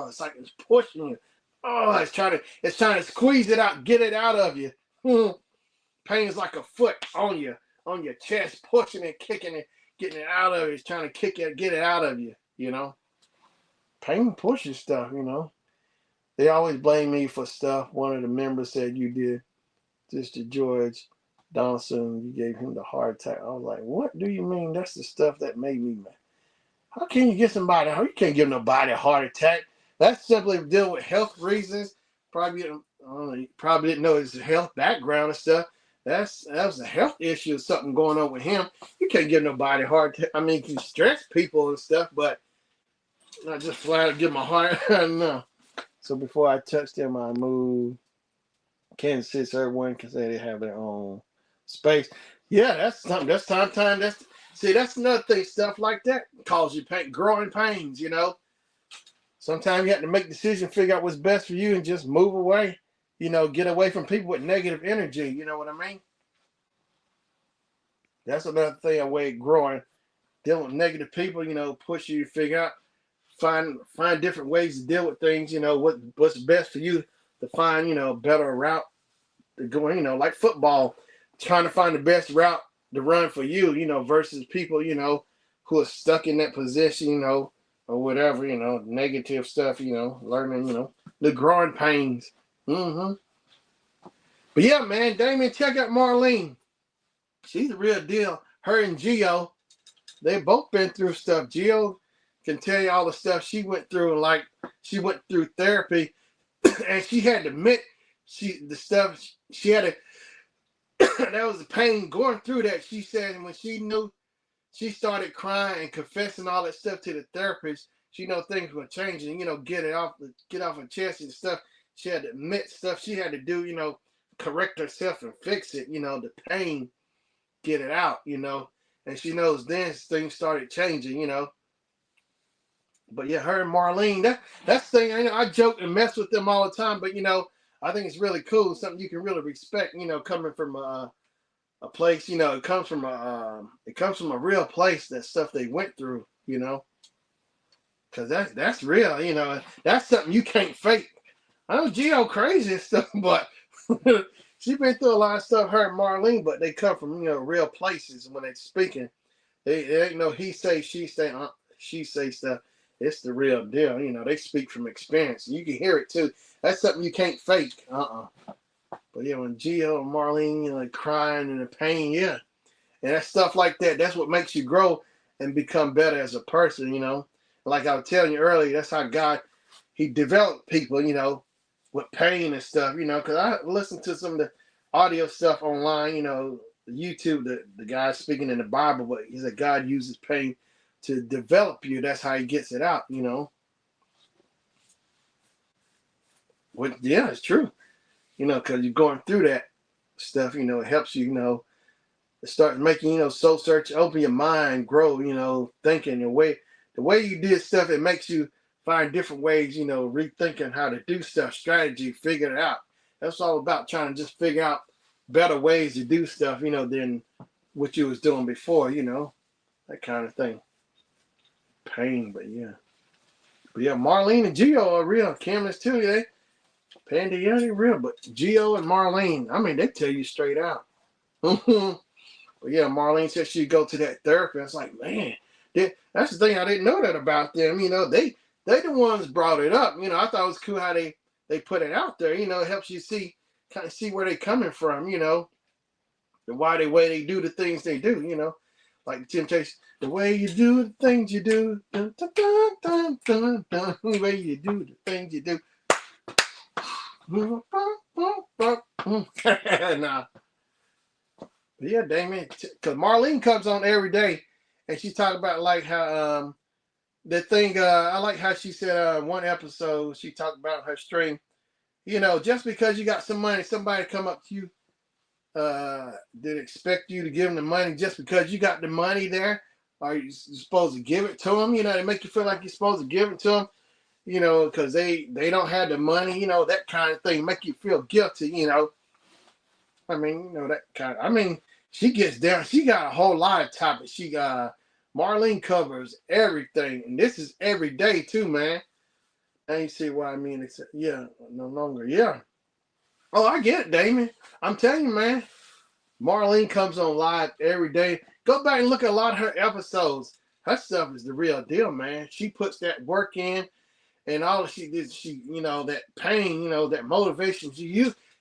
S1: it's like it's pushing you. It's trying to squeeze it out, get it out of you. Pain is like a foot on your chest, pushing it, kicking it, getting it out of you. It's trying to get it out of you, Pain pushes stuff, They always blame me for stuff. One of the members said you did this to George Donaldson. You gave him the heart attack. I was like, what do you mean? That's the stuff that made me mad. How can you get somebody? How you can't give nobody a heart attack? That's simply dealing with health reasons. Probably didn't know his health background and stuff. That was a health issue, something going on with him. You can't give nobody a heart attack. I mean, you can stress people and stuff, but not just flat out give them a heart. No. So before I touched them, I moved. Kansas City, everyone can say they have their own space. Yeah, that's something. That's time. That's another thing. Stuff like that cause you pain, growing pains. Sometimes you have to make decisions, figure out what's best for you, and just move away. Get away from people with negative energy. You know what I mean? That's another thing. A way of growing, dealing with negative people. Push you to figure out, find different ways to deal with things. What's best for you to find. A better route to go. Like football, trying to find the best route to run for you. Versus people. Who are stuck in that position. Or whatever, negative stuff, learning, the growing pains. But yeah, man, Damien, check out Marlene. She's the real deal. Her and Gio, they both been through stuff. Gio can tell you all the stuff she went through, and like she went through therapy, and she had to admit the stuff she had to. That was the pain going through that. She said when she knew. She started crying and confessing all that stuff to the therapist. She things were changing, get off her chest and stuff. She had to admit stuff she had to do, correct herself and fix it, the pain, get it out, and she knows then things started changing, But yeah, her and Marlene, that's the thing. I joke and mess with them all the time, but I think it's really cool, something you can really respect, coming from a place, it comes from a real place, that stuff they went through, because that's real, that's something you can't fake. I know Gio crazy and stuff, but she been through a lot of stuff, her and Marlene, but they come from real places. When they're speaking, they ain't no he say, she say stuff. It's the real deal, they speak from experience. You can hear it too. That's something you can't fake. But yeah, when Gio and Marlene, crying and the pain, yeah. And that stuff like that, that's what makes you grow. and become better as a person, you know. Like I was telling you earlier, that's how God, he developed people, you know, with pain and stuff, you know, because I listened to some of the audio stuff online, you know, YouTube, the guy speaking in the Bible, but he said God uses pain to develop you. That's how he gets it out, you know. Well, yeah, it's true, you know, because you're going through that stuff, you know, it helps you, you know, it starts making, you know, soul search, open your mind, grow, you know, thinking the way you did stuff, it makes you find different ways, you know, rethinking how to do stuff, strategy, figure it out. That's all about trying to just figure out better ways to do stuff, you know, than what you was doing before, you know, that kind of thing. Pain, but yeah. But yeah, Marlene and Gio are real. Cameras too, they Panda, yeah, they real, but Gio and Marlene, I mean, they tell you straight out. But yeah, Marlene said she'd go to that therapy. I was like, man, that's the thing. I didn't know that about them. You know, they the ones brought it up. You know, I thought it was cool how they put it out there. You know, it helps you kind of see where they're coming from. You know, the way they do the things they do. You know, like the Temptation, the way you do the things you do, dun, dun, dun, dun, dun, dun, the way you do the things you do. Nah. Yeah, Damien, because Marlene comes on every day, and she's talking about like how the thing. I like how she said one episode she talked about her stream. You know, just because you got some money, somebody come up to you, did expect you to give them the money just because you got the money there. Are you supposed to give it to them? You know, they make you feel like you're supposed to give it to them. You know, because they don't have the money. You know, that kind of thing make you feel guilty. You know, I mean, you know that kind of. I mean. She gets down. She got a whole lot of topics. She got Marlene covers everything, and this is every day too, man. I ain't see what I mean. Except, yeah, no longer. Yeah. Oh, I get it, Damon. I'm telling you, man. Marlene comes on live every day. Go back and look at a lot of her episodes. Her stuff is the real deal, man. She puts that work in, and all she did, you know, that pain, you know, that motivation.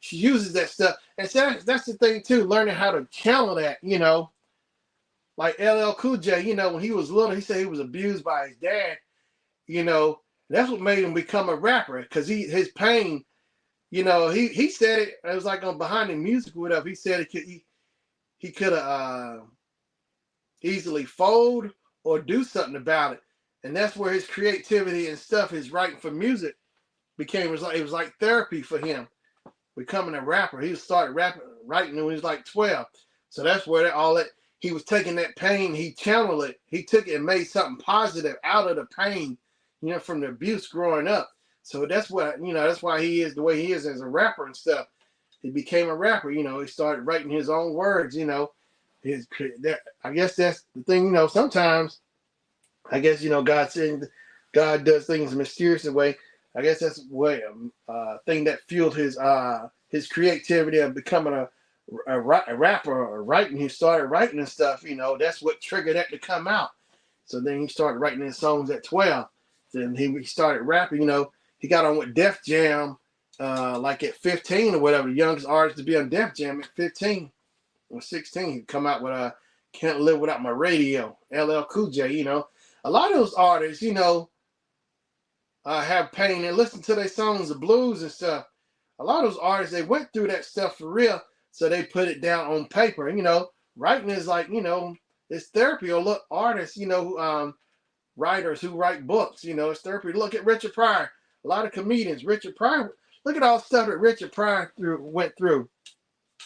S1: She uses that stuff, and so that's the thing too. Learning how to channel that, you know, like LL Cool J. You know, when he was little, he said he was abused by his dad. You know, that's what made him become a rapper because his pain. You know, he said it. It was like on Behind the Music or whatever. He said he could have easily fold or do something about it, and that's where his creativity and stuff, his writing for music, it was like therapy for him. Becoming a rapper. He started writing when he was like 12. So that's where he was taking that pain, he channeled it, he took it and made something positive out of the pain, you know, from the abuse growing up. So that's what, you know, that's why he is the way he is as a rapper and stuff. He became a rapper, you know, he started writing his own words, you know. I guess that's the thing, you know, sometimes I guess, you know, God does things in a mysterious way. I guess that's way thing that fueled his creativity of becoming a rapper or writing. He started writing and stuff. You know, that's what triggered that to come out. So then he started writing his songs at 12. Then he started rapping. You know, he got on with Def Jam like at 15 or whatever. The youngest artist to be on Def Jam at 15 or 16. He'd come out with Can't Live Without My Radio, LL Cool J. You know, a lot of those artists, you know, have pain and listen to their songs, the blues and stuff. A lot of those artists, they went through that stuff for real, so they put it down on paper. And, you know, writing is like, you know, it's therapy. Or look, artists, you know, writers who write books, you know, it's therapy. Look at Richard Pryor. A lot of comedians. Richard Pryor, look at all the stuff that Richard Pryor went through.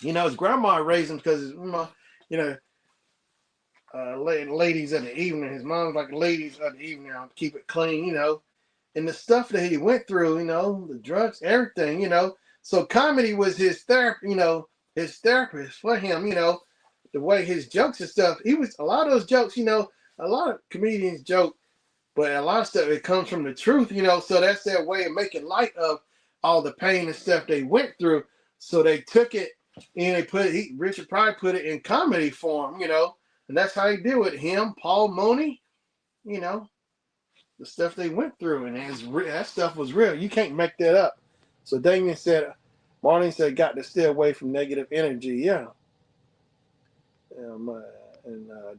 S1: You know, his grandma raised him because, you know, ladies of the evening. His mom's like ladies of the evening. I'll keep it clean, you know. And the stuff that he went through, you know, the drugs, everything, you know. So comedy was his therapy, you know, his therapist for him, you know, the way his jokes and stuff. A lot of those jokes, you know, a lot of comedians joke, but a lot of stuff, it comes from the truth, you know. So that's their way of making light of all the pain and stuff they went through. So they took it and Richard Pryor put it in comedy form, you know. And that's how he did it. Him, Paul Mooney, you know. The stuff they went through, and that stuff was real. You can't make that up. So Marlene said, got to stay away from negative energy. Yeah. And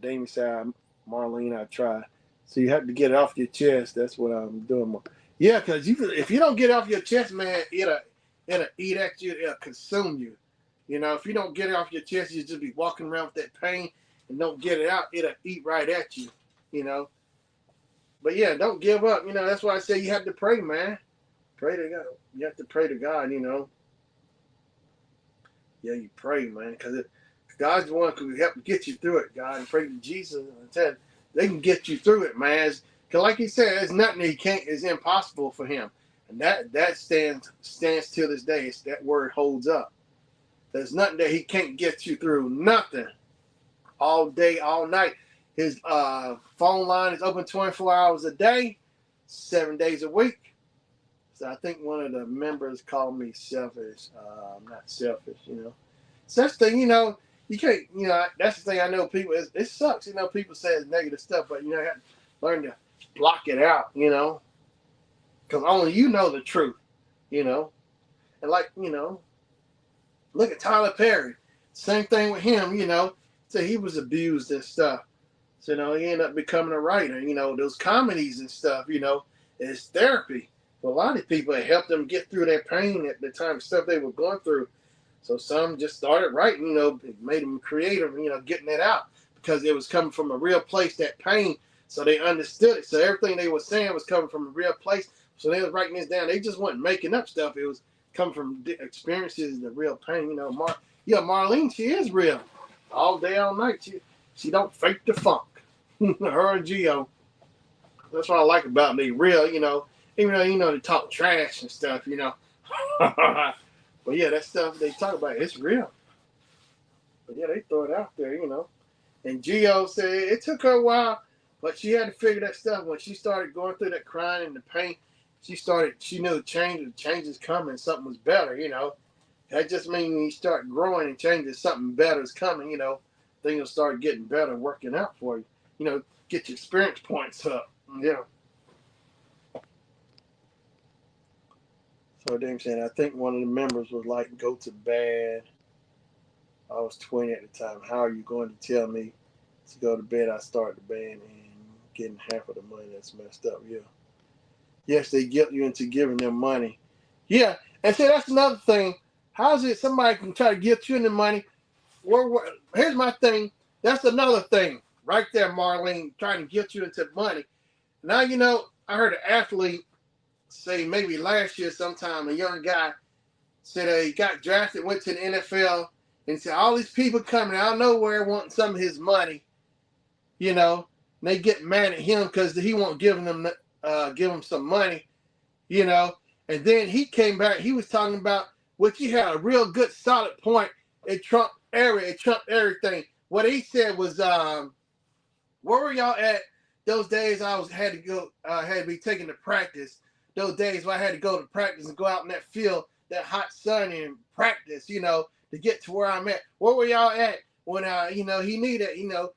S1: Damien said, Marlene, I try. So you have to get it off your chest. That's what I'm doing. Yeah, because if you don't get it off your chest, man, it'll eat at you. It'll consume you. You know, if you don't get it off your chest, you just be walking around with that pain and don't get it out. It'll eat right at you. You know. But yeah, don't give up. You know, that's why I say you have to pray, man. Pray to God. You have to pray to God. You know. Yeah, you pray, man, because God's the one who can help get you through it. God, and pray to Jesus and tell they can get you through it, man. Because like he said, there's nothing that he can't is impossible for him, and that stands till this day. That word holds up. There's nothing that he can't get you through. Nothing. All day, all night. His phone line is open 24 hours a day, 7 days a week. So I think one of the members called me selfish. I'm not selfish, you know. Such thing, you know, you can't, you know, that's the thing I know people, it sucks, you know, people say it's negative stuff, but, you know, you have to learn to block it out, you know, because only you know the truth, you know. And like, you know, look at Tyler Perry. Same thing with him, you know. So he was abused and stuff. So, you know, he ended up becoming a writer, you know, those comedies and stuff, you know, it's therapy. For a lot of people, it helped them get through their pain at the time, stuff they were going through. So some just started writing, you know, it made them creative, you know, getting it out because it was coming from a real place, that pain. So they understood it. So everything they were saying was coming from a real place. So they was writing this down. They just weren't making up stuff. It was coming from experiences, the real pain. You know, Marlene, she is real. All day, all night. She don't fake the funk. Her and Gio. That's what I like about me. Real, you know. Even though, you know, they talk trash and stuff, you know. But yeah, that stuff they talk about, it's real. But yeah, they throw it out there, you know. And Gio said it took her a while, but she had to figure that stuff. When she started going through that crying and the pain, she knew the change is coming, something was better, you know. That just means when you start growing and changing, something better is coming, you know. Things will start getting better, working out for you. You know, get your experience points up. Yeah. So Dame saying, I think one of the members was like, go to bed. I was 20 at the time. How are you going to tell me to go to bed? I start the band and getting half of the money. That's messed up. Yeah. Yes, they guilt you into giving them money. Yeah. And see, that's another thing. How is it somebody can try to guilt you into money? Here's my thing. That's another thing right there, Marlene, trying to guilt you into money. Now, you know, I heard an athlete say maybe last year sometime, a young guy said he got drafted, went to the NFL, and said all these people coming out of nowhere wanting some of his money, you know, and they get mad at him because he won't give them some money, you know. And then he came back, he was talking about, which he had a real good solid point. It trumped everything. What he said was, where were y'all at those days had to be taken to practice? Those days where I had to go to practice and go out in that field, that hot sun and practice, you know, to get to where I'm at. Where were y'all at when you know, he needed, you know,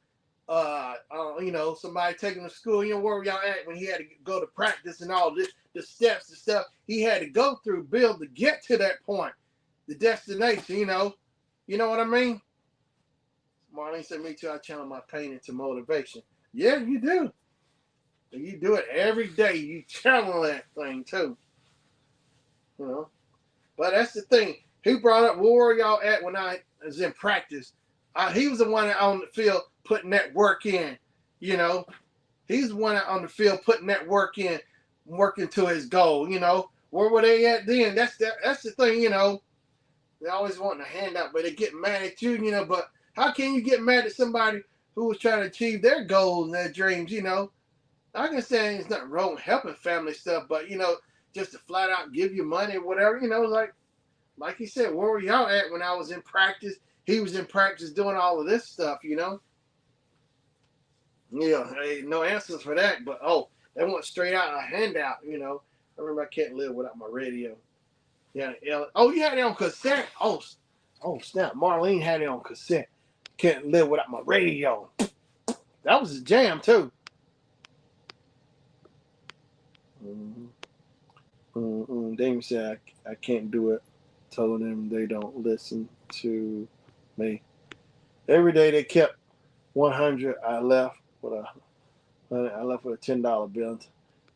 S1: somebody taking him to school, you know, where were y'all at when he had to go to practice and all this, the steps, the stuff he had to go through, build to get to that point, the destination, you know. You know what I mean? Marlene said, me too, I channel my pain into motivation. Yeah, you do. You do it every day. You channel that thing too. You know. But that's the thing. He brought up, where were y'all at when I was in practice? He was the one out on the field putting that work in. You know. He's the one out on the field putting that work in, working to his goal. You know. Where were they at then? That's the thing, you know. They always want a handout, but they get mad at you, you know. But how can you get mad at somebody who was trying to achieve their goals and their dreams, you know? I can say it's not wrong helping family stuff, but, you know, just to flat out give you money or whatever, you know, like he said, where were y'all at when I was in practice? He was in practice doing all of this stuff, you know? Yeah, hey, no answers for that, but, they want straight out a handout, you know? I remember I can't live without my radio. Yeah, you had it on cassette? Oh, snap. Marlene had it on cassette. Can't live without my radio. That was a jam, too. Damien said, I can't do it. Told them they don't listen to me. Every day they kept 100. I left What I left with a $10 bill.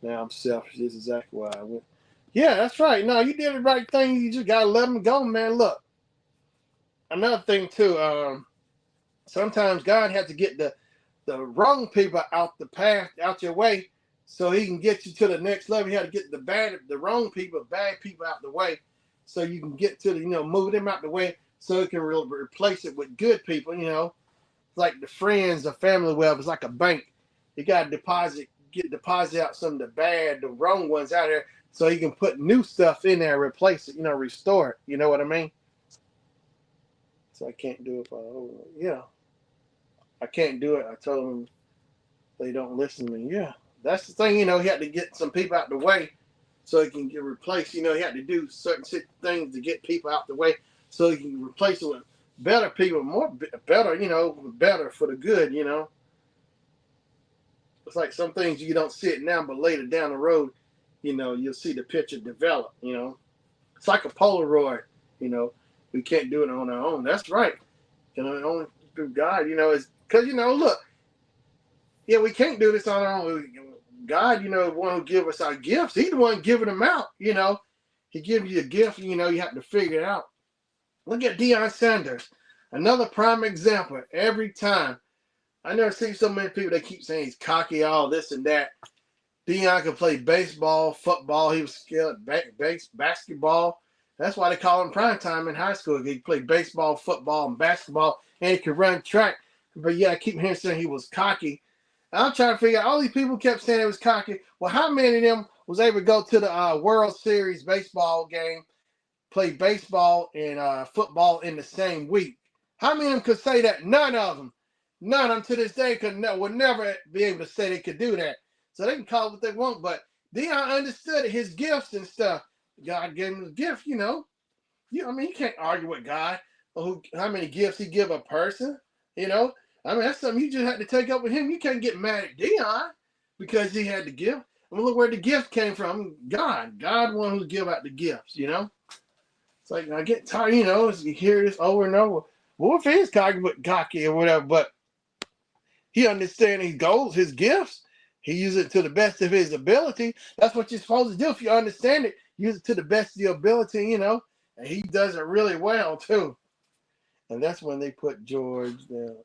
S1: Now I'm selfish. This is exactly why I went. Yeah, that's right. No, you did the right thing. You just gotta let them go, man. Look, another thing too. Sometimes God has to get the wrong people out the path, out your way, so He can get you to the next level. He had to get the wrong people, bad people out the way, so you can get to the, move them out the way, so it can replace it with good people. Like the friends, the family web is like a bank. You got to deposit out some of the bad, the wrong ones out there, so you can put new stuff in there, replace it, restore it. You know what I mean? So I can't do it. Yeah, I can't do it. I told them they don't listen to me. Yeah, that's the thing. He had to get some people out the way so he can get replaced. He had to do certain things to get people out the way so he can replace it with better people, better, better for the good. It's like some things you don't see it now, but later down the road, you'll see the picture develop. It's like a Polaroid. We can't do it on our own. That's right. Only through God. It's because look. Yeah, we can't do this on our own. God, the one who gives us our gifts. He's the one giving them out. He gives you a gift. You have to figure it out. Look at Deion Sanders, another prime example. Every time, I never see so many people that keep saying he's cocky, all this and that. Deion could play baseball, football. He was skilled at basketball. That's why they call him prime time in high school. He played baseball, football, and basketball, and he could run track. But yeah, I keep hearing saying he was cocky. I'm trying to figure out, all these people kept saying it was cocky. Well, how many of them was able to go to the World Series baseball game, play baseball and football in the same week? How many of them could say that? None of them. None of them to this day would never be able to say they could do that. So they can call it what they want, but Deion understood it, his gifts and stuff. God gave him his gift, You can't argue with God or how many gifts he give a person, that's something you just had to take up with him. You can't get mad at Deion because he had the gift. Look where the gift came from. God one who give out the gifts, It's like, I get tired, you hear this over and over. Well, if he is cocky or whatever, but he understands his goals, his gifts. He uses it to the best of his ability. That's what you're supposed to do. If you understand it, use it to the best of your ability, And he does it really well, too. And that's when they put George there.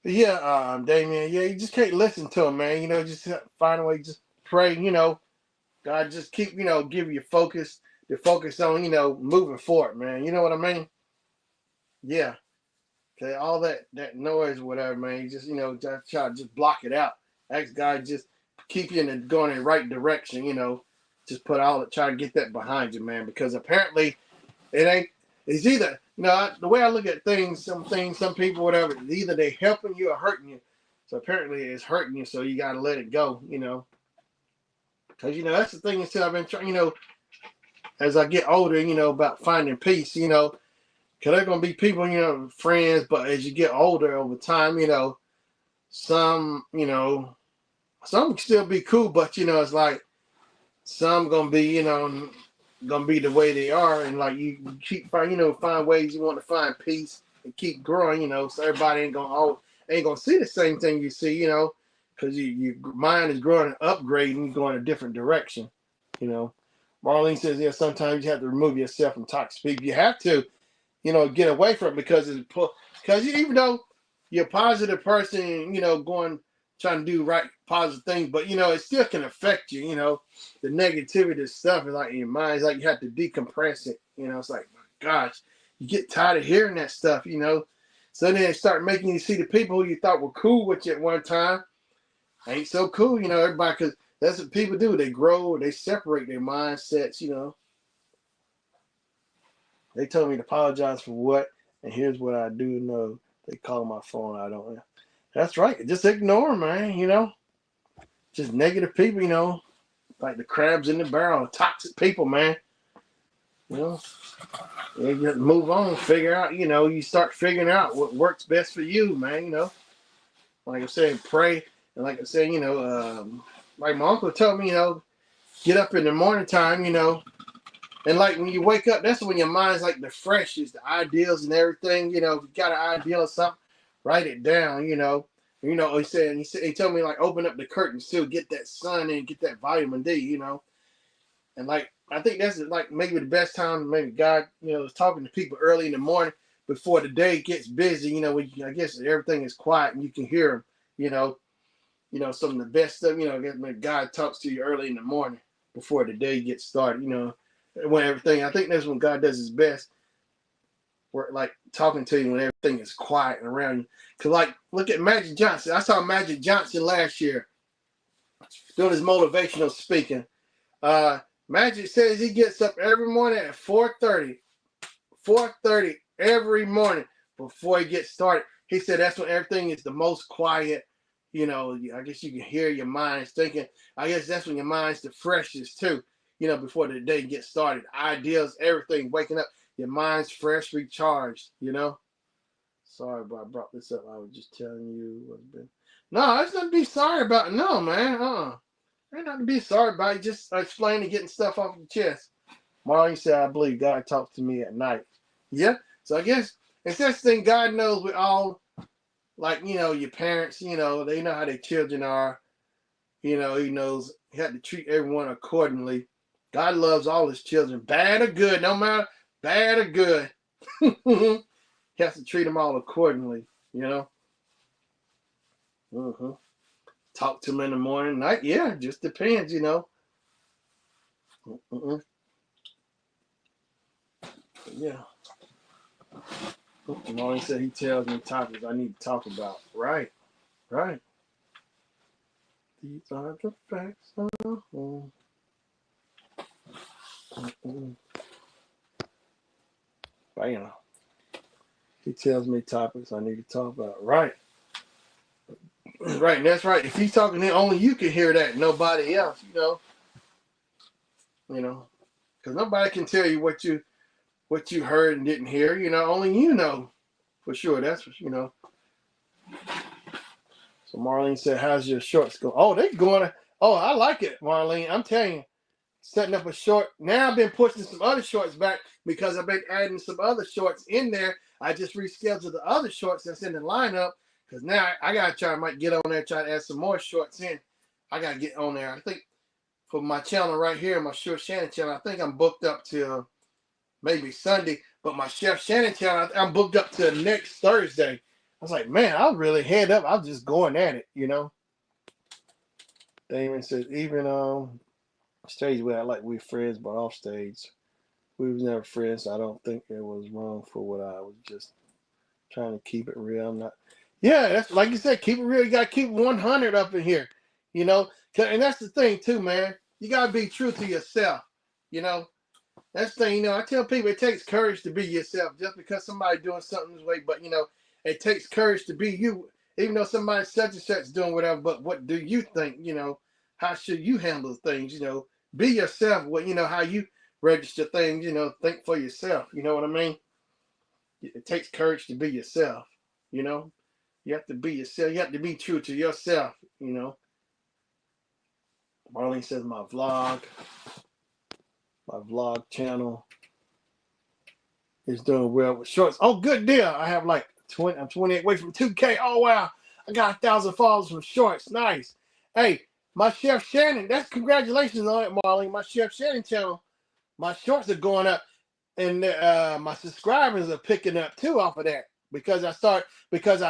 S1: Yeah, Damien. Yeah, you just can't listen to him, man. Just find a way, just pray. God just keep, give you focus to focus on, moving forward, man. You know what I mean? Yeah. Okay, all that noise, whatever, man. You just, just try to just block it out. Ask God just keep you going in the right direction. Just try to get that behind you, man. Because apparently, it's either. The way I look at things, some people, whatever, either they helping you or hurting you. So apparently it's hurting you, so you got to let it go, Because, that's the thing until I've been trying, as I get older, about finding peace, because there are going to be people, friends, but as you get older over time, some can still be cool, but, it's like some going to be, gonna be the way they are, and like you keep find ways you want to find peace and keep growing, so everybody ain't gonna see the same thing you see, because your mind is growing and upgrading, going a different direction, Marlene says, yeah, sometimes you have to remove yourself from toxic people. You have to, get away from it because even though you're a positive person, trying to do right positive things, but it still can affect you, the negativity stuff is like in your mind. It's like you have to decompress it, it's like, my gosh, you get tired of hearing that stuff, so then it start making you see the people who you thought were cool with you at one time ain't so cool, everybody, because that's what people do. They grow, they separate their mindsets, They told me to apologize for what, and here's what I do know. They call my phone, I don't know. That's right. Just ignore them, man, Just negative people, like the crabs in the barrel, toxic people, man. You just move on, figure out, you start figuring out what works best for you, man, Like I said, pray. And like I said, like my uncle told me, get up in the morning time, and like when you wake up, that's when your mind's like the freshest, the ideals and everything, if you got an ideal or something, write it down, You know, he told me like open up the curtains too, get that sun and get that vitamin D. You know, and like I think that's like maybe the best time. Maybe God, you know, is talking to people early in the morning before the day gets busy. You know, when I guess everything is quiet and you can hear him. You know, some of the best stuff. You know, I guess when God talks to you early in the morning before the day gets started. You know, when everything. I think that's when God does his best. We're like talking to you when everything is quiet and around you. Cause like look at Magic Johnson. I saw Magic Johnson last year doing his motivational speaking. Magic says he gets up every morning at 4:30. 4:30 every morning before he gets started. He said that's when everything is the most quiet. You know, I guess you can hear your minds thinking. I guess that's when your mind's the freshest too. You know, before the day gets started. Ideas, everything, waking up. Your mind's fresh, recharged, you know? Sorry, but I brought this up. I was just telling you what's been. No, there's nothing to be sorry about. No, man. There's nothing to be sorry about. Just explaining getting stuff off the chest. Marlene said, I believe God talks to me at night. Yeah. So I guess it's this thing God knows we all, like, you know, your parents, you know, they know how their children are. You know, he knows he had to treat everyone accordingly. God loves all his children, bad or good, no matter bad or good. He has to treat them all accordingly, you know. Talk to them in the morning, night. Yeah, just depends, you know. Yeah. Marty said he tells me topics I need to talk about. Right. These are the facts. Bam. He tells me topics I need to talk about. Right. Right, that's right. If he's talking, then only you can hear that. Nobody else, you know. You know, because nobody can tell you what you heard and didn't hear. You know, only you know for sure. That's what you know. So Marlene said, "How's your shorts going?" Oh, they going. Oh, I like it, Marlene. I'm telling you, setting up a short. Now I've been pushing some other shorts back because I've been adding some other shorts in there. I just rescheduled the other shorts that's in the lineup because now I gotta try. I might get on there, try to add some more shorts in. I gotta get on there. I think for my channel right here, my Chef Shannon channel, I think I'm booked up till maybe Sunday. But my Chef Shannon channel, I'm booked up till next Thursday. I was like, man, I'll really head up. I was just going at it, you know. Damon says, even stage where I like we're friends, but off stage, we was never friends. So I don't think it was wrong for what I was just trying to keep it real. I'm not. Yeah, that's like you said, keep it real. You gotta keep 100 up in here, you know. And that's the thing too, man. You gotta be true to yourself, you know. That's the thing, you know. I tell people it takes courage to be yourself. Just because somebody doing something this way, but you know, it takes courage to be you. Even though somebody such and such doing whatever, but what do you think? You know, how should you handle things? You know, be yourself. What you know, how you register things. You know, think for yourself. You know what I mean? It takes courage to be yourself. You know, you have to be yourself. You have to be true to yourself. You know. Marlene says my vlog channel is doing well with shorts. Oh, good deal. I have like 20. I'm 28 away from 2K. Oh wow, I got 1,000 followers from shorts. Nice. Hey, my Chef Shannon. That's congratulations on it, Marlene. My Chef Shannon channel. My shorts are going up, and my subscribers are picking up too off of that because I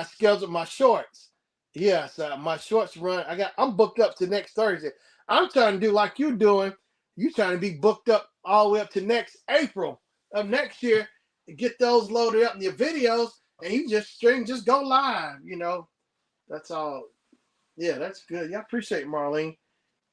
S1: scheduled my shorts. Yes, my shorts run. I'm booked up to next Thursday. I'm trying to do like you're doing. You trying to be booked up all the way up to next April of next year to get those loaded up in your videos, and you just go live. You know, that's all. Yeah, that's good. Yeah, I appreciate it, Marlene.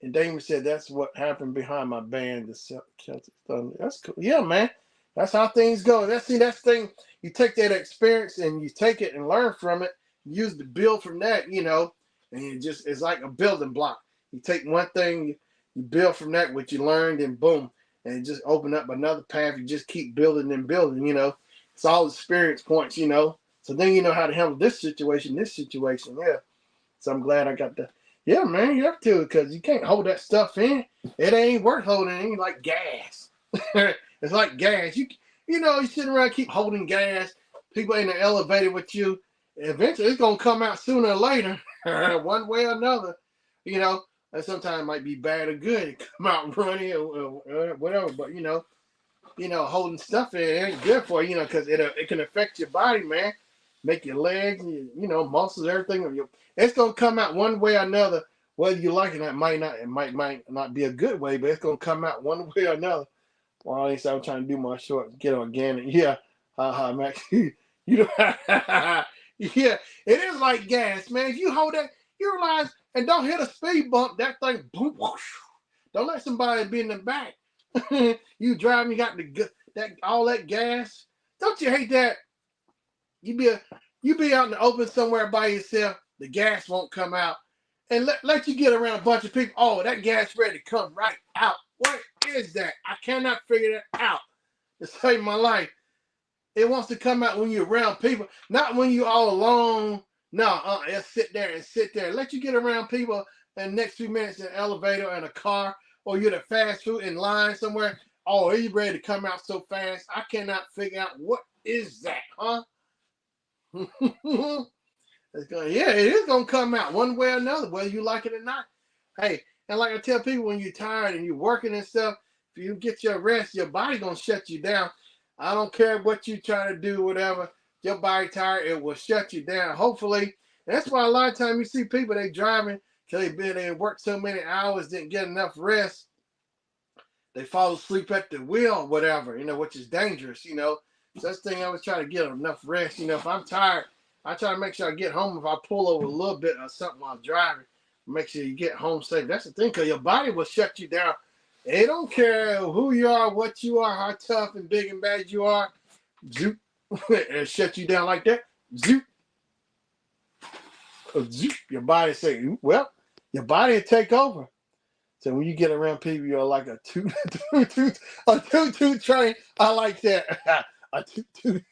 S1: And Damon said that's what happened behind my band, the Celtic Thunder. That's cool. Yeah, man. That's how things go. That's the thing. You take that experience and you take it and learn from it. Use the build from that, you know, and it's like a building block. You take one thing, you build from that what you learned, and boom, and it just open up another path. You just keep building and building, you know. It's all experience points, you know. So then you know how to handle this situation. Yeah. So I'm glad I got the. Yeah, man, you have to because you can't hold that stuff in. It ain't worth holding. It ain't like gas. It's like gas. You know, you sitting around keep holding gas. People in the elevator with you. eventually it's gonna come out sooner or later, one way or another. You know, and sometimes it might be bad or good. It come out runny or whatever. But holding stuff in it ain't good for you. Because it can affect your body, man. Make your legs, muscles, everything. It's gonna come out one way or another. Whether you like it, it might not be a good way, but it's gonna come out one way or another. Well, at least I'm trying to do my short, get organic. Yeah, Max. you know, yeah, it is like gas, man. If you hold that, you realize, and don't hit a speed bump, that thing, boom, whoosh. Don't let somebody be in the back. You driving, you got all that gas. Don't you hate that? You be out in the open somewhere by yourself. The gas won't come out, and let you get around a bunch of people. Oh, that gas ready to come right out. What is that? I cannot figure that out. To save my life, it wants to come out when you're around people, not when you're all alone. No, it'll sit there and sit there. Let you get around people in the next few minutes in an elevator and a car, or you're at a fast food in line somewhere. Oh, are you ready to come out so fast? I cannot figure out what is that, huh? Yeah, it is gonna come out one way or another, whether you like it or not. Hey, and like I tell people, when you're tired and you're working and stuff, if you get your rest, your body gonna shut you down. I don't care what you try to do, whatever. Your body tired, it will shut you down. Hopefully, and that's why a lot of times you see people they driving because they worked so many hours, didn't get enough rest. They fall asleep at the wheel, whatever, which is dangerous, So that's the thing I always try to get enough rest. If I'm tired, I try to make sure I get home. If I pull over a little bit or something while driving, make sure you get home safe. That's the thing, because your body will shut you down. They don't care who you are, what you are, how tough and big and bad you are. Zoop. It'll shut you down like that. Zoop. Zoop. Your body say, well, your body will take over. So when you get around people, you're like a toot train. I like that. A toot toot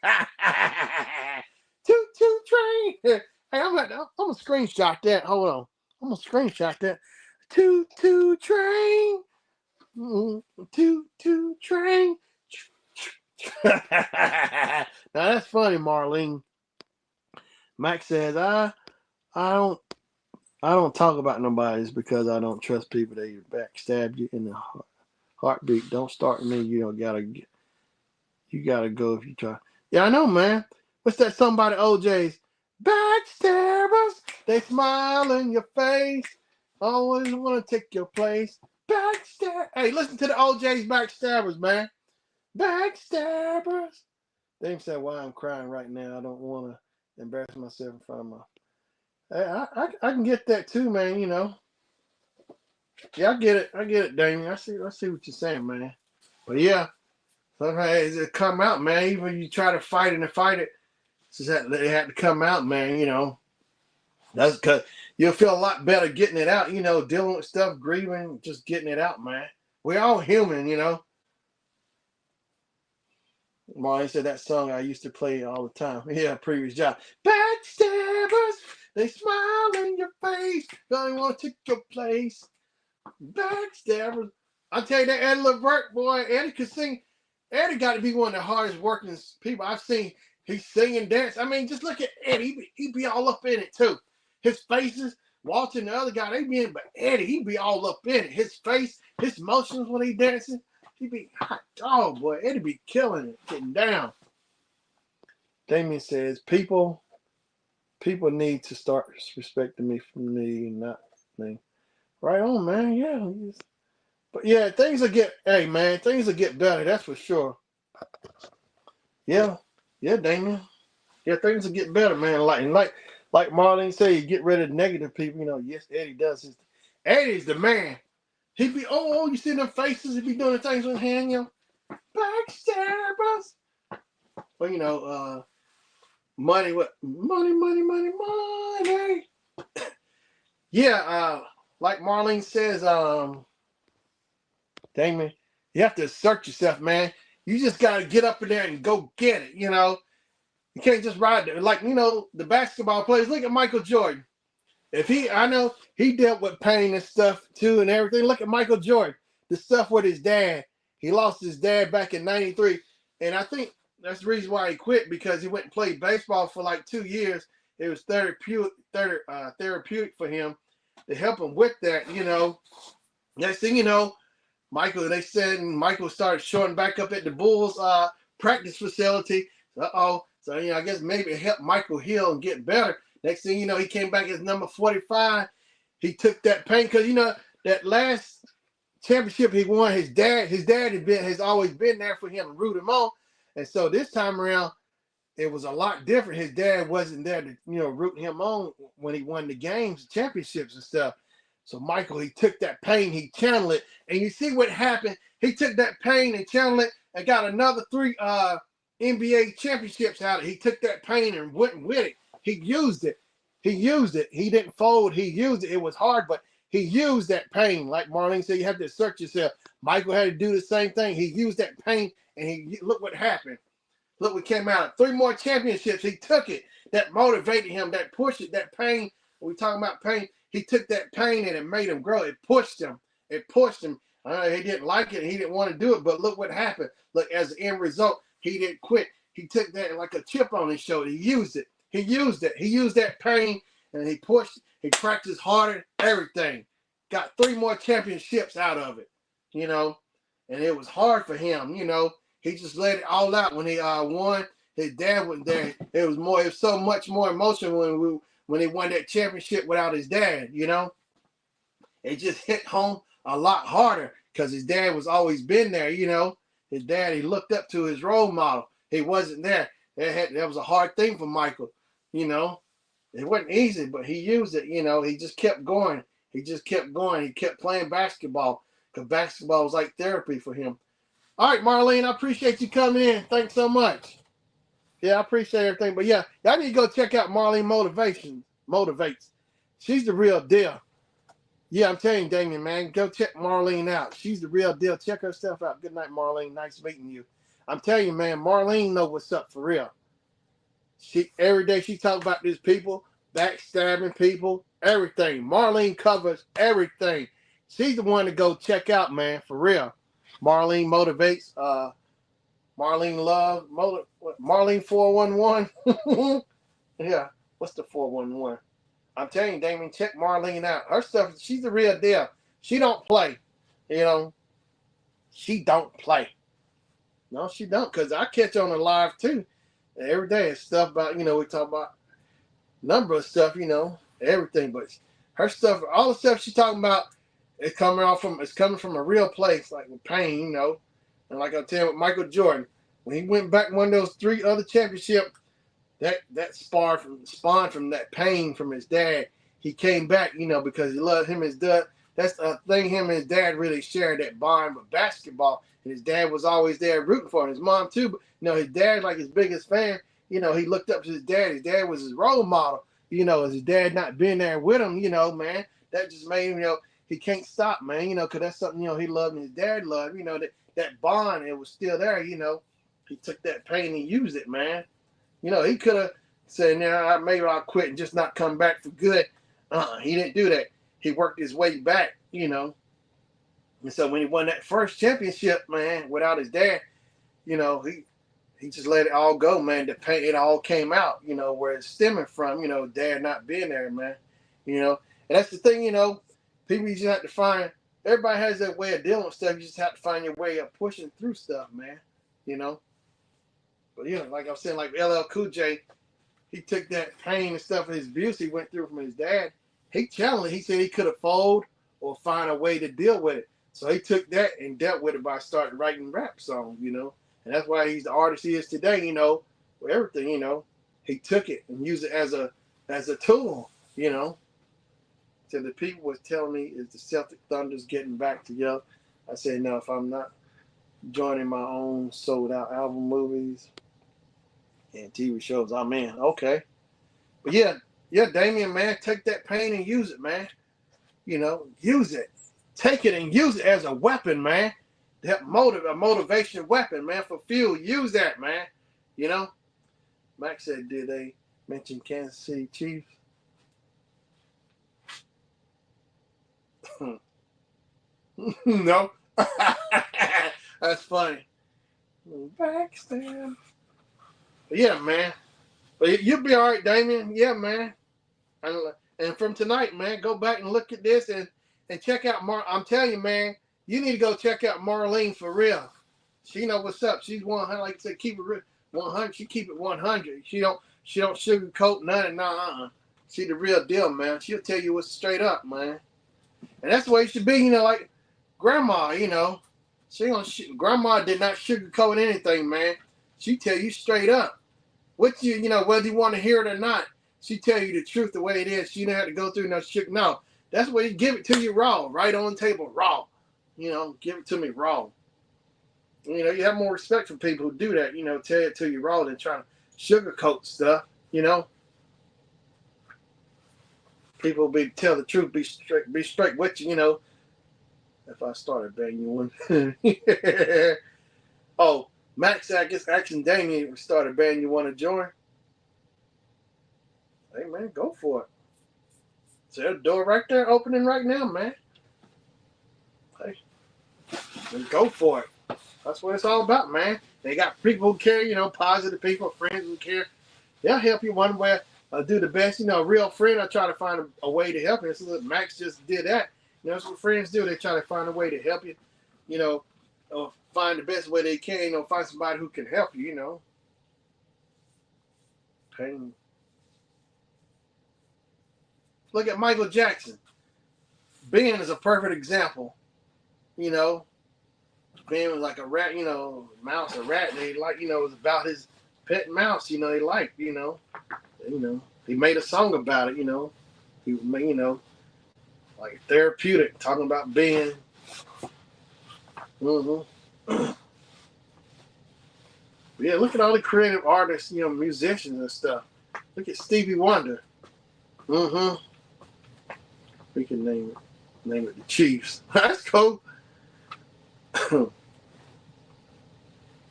S1: train. Hey, I'm gonna screenshot that. Hold on. I'm gonna screenshot that. Toot toot train. Toot train. Now that's funny, Marlene. Max says, I don't talk about nobody's because I don't trust people. They backstab you in the heartbeat. Don't start me. You gotta go if you try. Yeah, I know, man. What's that song by the OJs? Backstabbers, they smile in your face. Always want to take your place. Backstab. Hey, listen to the OJs Backstabbers, man. Backstabbers. They said why I'm crying right now. I don't want to embarrass myself in front of my. Hey, I can get that too, man. Yeah, I get it, Damien. I see what you're saying, man. But yeah, sometimes it come out, man. Even you try to fight it, it's just that it had to come out, man. That's because you'll feel a lot better getting it out. Dealing with stuff, grieving, just getting it out, man. We're all human, Marlon said that song I used to play all the time. Yeah, previous job. Backstabbers, they smile in your face. They want to take your place. Backstabbers. I tell you that Eddie Levert, boy, Eddie could sing. Eddie got to be one of the hardest working people I've seen. He's singing, dance. I mean, just look at Eddie. He be all up in it too. His faces, watching the other guy, they be in, but Eddie, he be all up in it. His face, his motions when he dancing. He be hot dog, boy. Eddie be killing it, getting down. Damien says, people need to start respecting me for me, not me. Right on, man. Yeah. But yeah, things will get better. That's for sure. Yeah, Damien. Yeah, things will get better, man. Like Marlene said, you get rid of negative people. Yes, Eddie does. Eddie's the man. He be, you see them faces. He be doing the things with hand, backstabbers. Well, money, what? Money. Yeah, like Marlene says, Damon, you have to assert yourself, man. You just got to get up in there and go get it, You can't just ride there. Like, the basketball players. Look at Michael Jordan. I know he dealt with pain and stuff too and everything. Look at Michael Jordan. The stuff with his dad. He lost his dad back in 93. And I think that's the reason why he quit, because he went and played baseball for like 2 years. it was therapeutic for him to help him with that. Next thing you know, Michael started showing back up at the Bulls practice facility. So I guess maybe it helped Michael heal and get better. Next thing you know, he came back as number 45. He took that pain because that last championship he won, his dad has always been there for him and root him on. And so this time around, it was a lot different. His dad wasn't there to root him on when he won the games, championships and stuff. So Michael, he took that pain, he channeled it, and you see what happened. He took that pain and channeled it and got another 3 NBA championships out of it. He took that pain and went with it. He used it. He didn't fold. He used it. It was hard, but he used that pain. Like Marlene said, you have to assert yourself. Michael had to do the same thing. He used that pain, and look what happened. Look what came out. 3 more championships. He took it. That motivated him. That pushed it. That pain. When we talking about pain, he took that pain and it made him grow. It pushed him. He didn't like it. He didn't want to do it. But look what happened. Look, as the end result, he didn't quit. He took that like a chip on his shoulder. He used it. He used that pain and he pushed. He practiced harder. Everything. Got 3 more championships out of it. And it was hard for him. He just let it all out when he won. His dad wasn't there. It was so much more emotional when he won that championship without his dad. It just hit home a lot harder because his dad was always been there. His dad, he looked up to his role model. He wasn't there. That was a hard thing for Michael. It wasn't easy, but he used it. He just kept going. He kept playing basketball because basketball was like therapy for him. All right, Marlene, I appreciate you coming in. Thanks so much. Yeah, I appreciate everything. But yeah, y'all need to go check out Marlene Motivates. She's the real deal. Yeah, I'm telling you, Damien, man, go check Marlene out. She's the real deal. Check her stuff out. Good night, Marlene. Nice meeting you. I'm telling you, man, Marlene knows what's up for real. Every day she talks about these people, backstabbing people, everything. Marlene covers everything. She's the one to go check out, man, for real. Marlene Motivates. Marlene Love. Marlene 411. Yeah. What's the 411? I'm telling you, Damien, check Marlene out. Her stuff, she's the real deal. She don't play. She don't play. No, she don't. Because I catch on her live, too. Every day. It's stuff about, we talk about number of stuff, everything. But her stuff, all the stuff she's talking about, it's coming from a real place, like with pain, And like I tell you with Michael Jordan, when he went back and won those 3 other championships, that spawned from that pain from his dad. He came back, because he loved him and his dad. That's the thing him and his dad really shared, that bond with basketball. And his dad was always there rooting for him. His mom too, but his dad, like his biggest fan, he looked up to his dad. His dad was his role model. As his dad not being there with him, man, that just made him, he can't stop, man, because that's something, he loved and his dad loved, that bond, it was still there, He took that pain and used it, man. He could have said, maybe I'll quit and just not come back for good. He didn't do that. He worked his way back, And so when he won that first championship, man, without his dad, he just let it all go, man. The pain, it all came out, where it's stemming from, dad not being there, man. And that's the thing, people just have to find, everybody has their way of dealing with stuff. You just have to find your way of pushing through stuff, man. But like I was saying, like LL Cool J, he took that pain and stuff, his abuse he went through from his dad. He challenged it. He said he could have fold or find a way to deal with it. So he took that and dealt with it by starting writing rap songs, And that's why he's the artist he is today, with everything, He took it and used it as a tool, So the people was telling me, is the Celtic Thunder's getting back together? I said, no, if I'm not joining my own sold out album movies and TV shows, I'm in. Okay. But yeah, Damien, man, take that pain and use it, man. Use it. Take it and use it as a weapon, man. That a motivation weapon, man, for fuel. Use that, man. Max said, did they mention Kansas City Chiefs? No. That's funny. Backstab. But yeah, man. But you'll be all right, Damien. Yeah, man. And from tonight, man, go back and look at this and check out I'm telling you, man, you need to go check out Marlene for real. She know what's up. She's 100, like I said, keep it real. 100. She keep it 100. She don't sugarcoat nothing. Nah. She the real deal, man. She'll tell you what's straight up, man. And that's the way it should be, like grandma, grandma did not sugarcoat anything, man. She tell you straight up. What whether you want to hear it or not, she tell you the truth the way it is. She didn't have to go through no shit. No, that's why you give it to you raw, right on the table, raw. Give it to me raw. You have more respect for people who do that. Tell it to you raw than trying to sugarcoat stuff. People tell the truth, be straight with you. If I started banging one. Oh, Max, I guess Action Damien started band. You want to join? Hey, man, go for it. Is there a door right there opening right now, man? Hey, go for it. That's what it's all about, man. They got people who care, positive people, friends who care. They'll help you one way. Do the best. A real friend, I try to find a way to help you. So Max just did that. That's what friends do. They try to find a way to help you, or find the best way they can, find somebody who can help you, Pain. Look at Michael Jackson. Ben is a perfect example. Ben was like a rat, mouse, a rat. They it was about his pet mouse, they liked, he made a song about it, he made, like therapeutic, talking about Ben. Yeah, look at all the creative artists, musicians and stuff. Look at Stevie Wonder. We can name it the Chiefs. That's cool.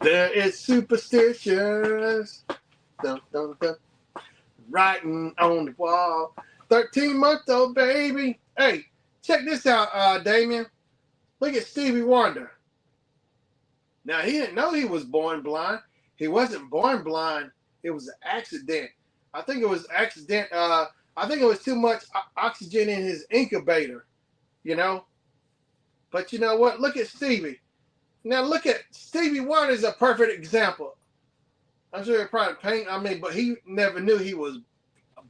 S1: There is superstitions. Dun, dun, dun. Writing on the wall. 13-month-old baby. Hey, check this out, Damien. Look at Stevie Wonder. Now, he didn't know he was born blind. He wasn't born blind. It was an accident. I think it was accident. I think it was too much oxygen in his incubator, But you know what? Look at Stevie. Now look at Stevie Wonder is a perfect example. I'm sure it probably pain. But he never knew he was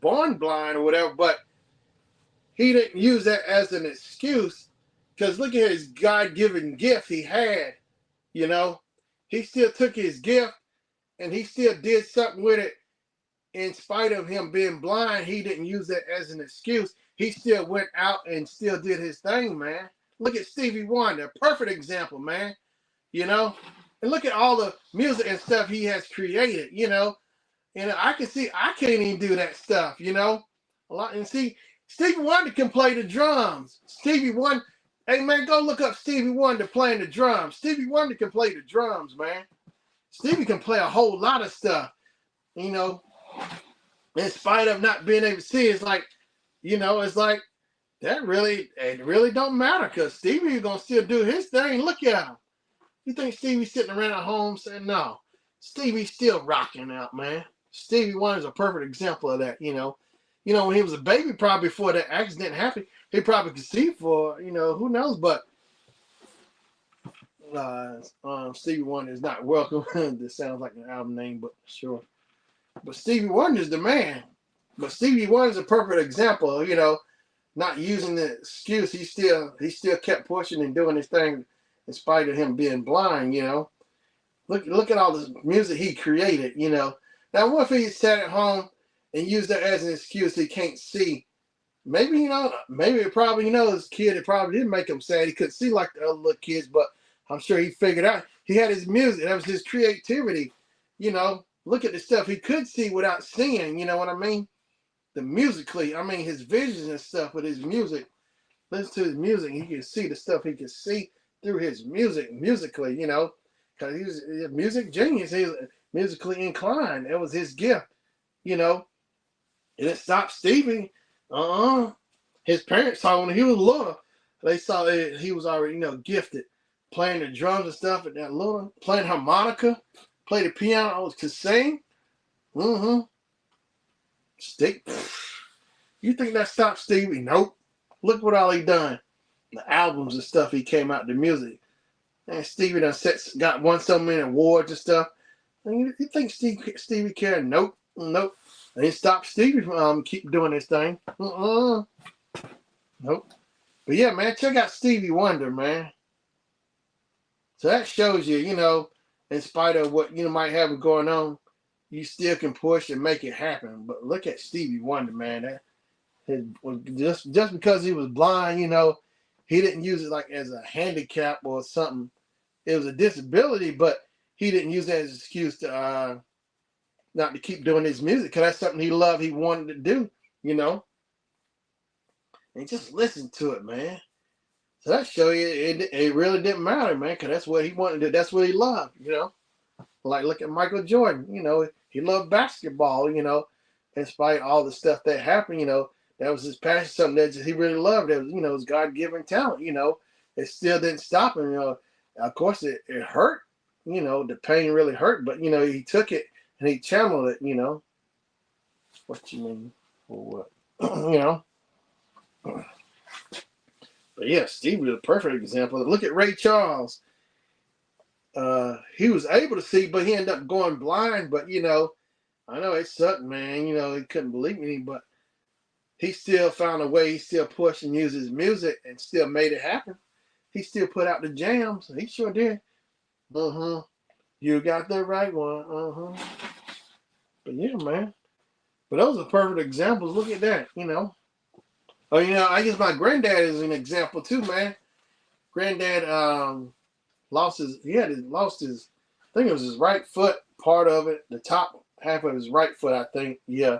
S1: born blind or whatever. But he didn't use that as an excuse, because look at his God-given gift he had. He still took his gift and he still did something with it. In spite of him being blind, he didn't use that as an excuse. He still went out and still did his thing, man. Look at Stevie Wonder, perfect example, man. And look at all the music and stuff he has created, And I can see I can't even do that stuff, a lot. And see, Stevie Wonder can play the drums. Stevie Wonder, hey man, go look up Stevie Wonder playing the drums. Stevie Wonder can play the drums, man. Stevie can play a whole lot of stuff, in spite of not being able to see. It's like, it's like that it really don't matter, because Stevie is gonna still do his thing. Look at him. You think Stevie's sitting around at home saying no? Stevie's still rocking out, man. Stevie Wonder's a perfect example of that, when he was a baby, probably before that accident happened, he probably could see for, who knows, but Stevie Wonder is not welcome. This sounds like an album name, but sure. But Stevie Wonder's the man. But Stevie Wonder's a perfect example, not using the excuse. He still kept pushing and doing his thing in spite of him being blind, Look at all this music he created, Now, what if he sat at home and used that as an excuse he can't see? Maybe, maybe it probably, his kid, it probably did make him sad. He couldn't see like the other little kids, but I'm sure he figured out. He had his music. That was his creativity, Look at the stuff he could see without seeing, you know what I mean? The musically, his visions and stuff with his music. Listen to his music, he can see the stuff he can see through his music, musically, because he was a music genius. He was musically inclined. That was his gift, And it stopped Stevie. His parents saw when he was little. They saw that he was already, gifted, playing the drums and stuff at that little, playing harmonica, played the piano, could sing. Steve, you think that stopped Stevie? Nope. Look what all he done. The albums and stuff he came out, the music. And Stevie done won so many awards and stuff. And you think Stevie cared? Nope. Nope. They stopped Stevie from keep doing this thing. Nope. But yeah, man, check out Stevie Wonder, man. So that shows you, in spite of what might have going on, you still can push and make it happen. But look at Stevie Wonder, man. Just because he was blind, he didn't use it like as a handicap or something. It was a disability, but he didn't use that as an excuse to not to keep doing his music, because that's something he loved, he wanted to do, and just listen to it, man. So that show you it really didn't matter, man, because that's what he wanted to do. That's what he loved, Like, look at Michael Jordan, he loved basketball, in spite of all the stuff that happened, that was his passion, something that he really loved. It was, his God-given talent, It still didn't stop him, Of course, it hurt, the pain really hurt, but, he took it and he channeled it, What you mean? For what? But yeah, Steve was a perfect example. Look at Ray Charles. He was able to see, but he ended up going blind. But, I know it sucked, man. He couldn't believe me, but he still found a way. He still pushed and used his music and still made it happen. He still put out the jams. He sure did. You got the right one. But yeah, man. But those are perfect examples. Look at that, Oh, I use my granddad as an example too, man. Granddad lost his, I think it was his right foot, part of it, the top half of his right foot, I think, yeah.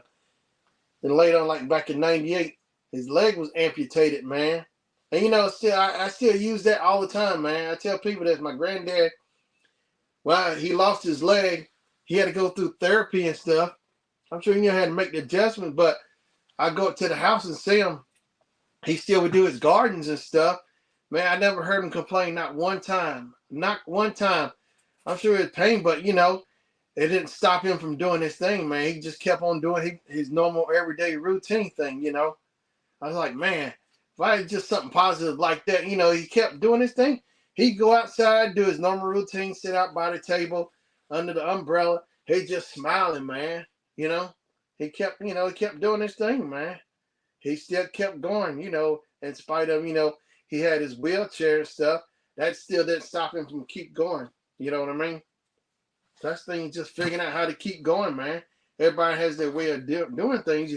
S1: Then later on, like back in 98, his leg was amputated, man. And still, I still use that all the time, man. I tell people that my granddad, well, he lost his leg. He had to go through therapy and stuff. I'm sure he had to make the adjustment, but I go up to the house and see him. He still would do his gardens and stuff. Man, I never heard him complain, not one time. Not one time. I'm sure it was pain, but, it didn't stop him from doing his thing, man. He just kept on doing his normal everyday routine thing, I was like, man, if I had just something positive like that, he kept doing his thing. He'd go outside, do his normal routine, sit out by the table under the umbrella. He's just smiling, man. He kept doing his thing, man. He still kept going, in spite of, he had his wheelchair and stuff. That still didn't stop him from keep going. You know what I mean? That's the thing, just figuring out how to keep going, man. Everybody has their way of doing things,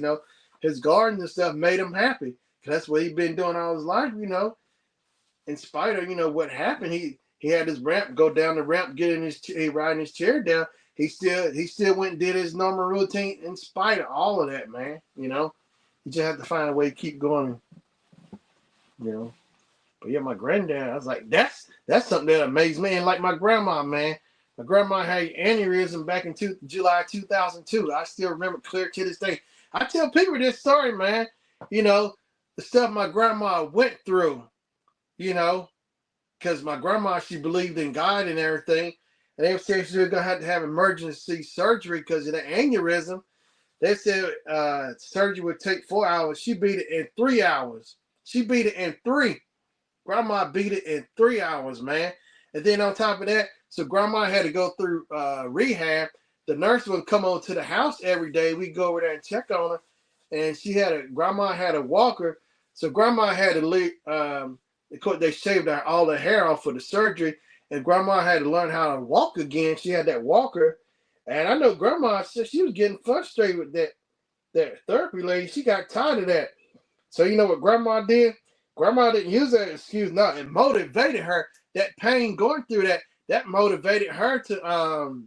S1: His garden and stuff made him happy. That's what he'd been doing all his life, In spite of, what happened, he had his ramp, go down the ramp, riding his chair down. He still went and did his normal routine in spite of all of that, man. You just have to find a way to keep going, But yeah, my granddad, I was like, that's something that amazed me. And like my grandma, man. My grandma had aneurysm back in July 2002. I still remember clear to this day. I tell people this story, man. The stuff my grandma went through, because my grandma, she believed in God and everything. And they said she was going to have emergency surgery because of the aneurysm. They said surgery would take 4 hours. She beat it in 3 hours. She beat it in 3. Grandma beat it in 3 hours, man. And then on top of that, so grandma had to go through rehab. The nurse would come on to the house every day. We'd go over there and check on her. And grandma had a walker. So grandma had to leave. They shaved all the hair off for the surgery. And grandma had to learn how to walk again. She had that walker. And I know grandma said she was getting frustrated with that therapy lady. She got tired of that. So you know what grandma did? Grandma didn't use that excuse. No, it motivated her. That pain going through that motivated her to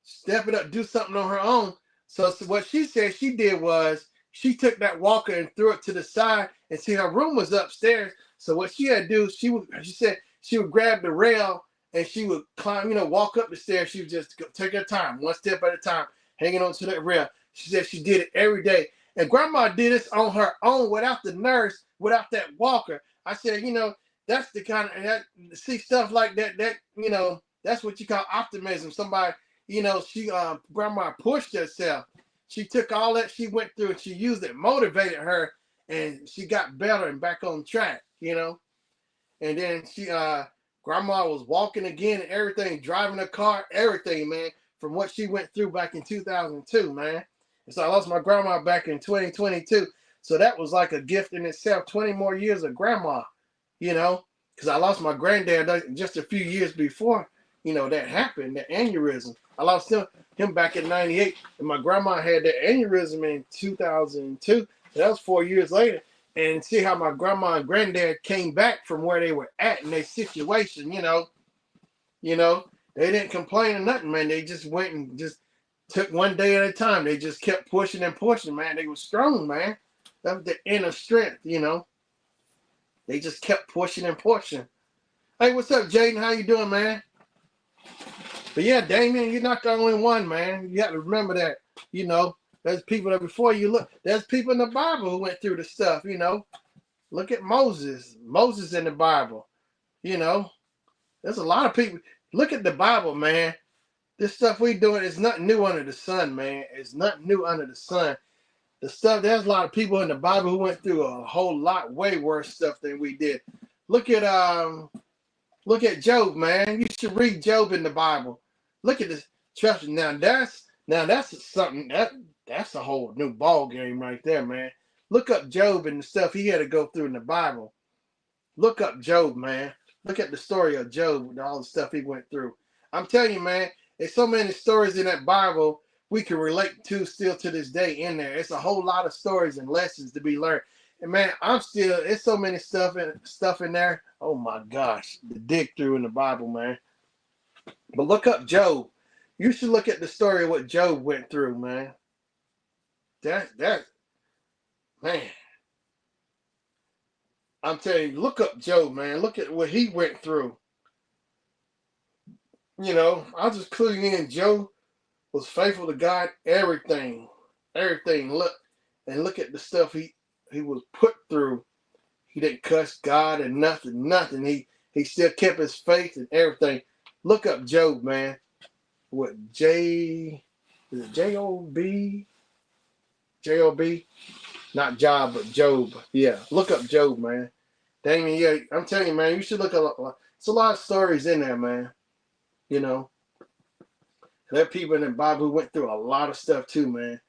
S1: step it up, do something on her own. So what she said she did was she took that walker and threw it to the side, and see her room was upstairs. So what she had to do, she said she would grab the rail and she would climb, walk up the stairs. She would just take her time, one step at a time, hanging on to that rail. She said she did it every day. And grandma did this on her own without the nurse, without that walker. I said, that's the kind of, see stuff like that, that's what you call optimism. Somebody, grandma pushed herself. she took all that she went through and she used it, motivated her, and she got better and back on track, you know. And then grandma was walking again and everything, driving a car, everything, man, from what she went through back in 2002, man. And so I lost my grandma back in 2022. So that was like a gift in itself, 20 more years of grandma, you know, because I lost my granddad just a few years before, you know, that happened, the aneurysm. I lost him back in 98, and my grandma had that aneurysm in 2002. So that was 4 years later. And see how my grandma and granddad came back from where they were at in their situation, you know. They didn't complain or nothing, man. They just went and just took one day at a time. They just kept pushing and pushing, man. They were strong, man. That was the inner strength, you know. They just kept pushing and pushing. Hey, what's up, Jaden? How you doing, man? But yeah, Damien, you're not the only one, man. You got to remember that, you know. There's people that before you look, there's people in the Bible who went through the stuff, you know. Look at Moses. Moses in the Bible, you know. There's a lot of people. Look at the Bible, man. This stuff we doing is nothing new under the sun, man. It's nothing new under the sun. The stuff, there's a lot of people in the Bible who went through a whole lot way worse stuff than we did. Look at Job, man. You should read Job in the Bible. Look at this. Trust me. Now that's something that's a whole new ball game right there, man. Look up Job and the stuff he had to go through in the Bible. Look up Job, man. Look at the story of Job and all the stuff he went through. I'm telling you, man, there's so many stories in that Bible we can relate to still to this day in there. It's a whole lot of stories and lessons to be learned. And man, it's so many stuff in there. Oh my gosh, to dig through in the Bible, man. But look up Job. You should look at the story of what Job went through, man. That man. I'm telling you, look up Job, man. Look at what he went through. You know, I'll just clue you in. Job was faithful to God, everything. Look at the stuff he was put through. He didn't cuss God and nothing. He still kept his faith and everything. Look up Job, man. What is it Job? Job? Not Job, but Job. Yeah, look up Job, man. Damien, yeah, I'm telling you, man, you should look at it's a lot of stories in there, man. You know, there are people in the Bible who went through a lot of stuff too, man.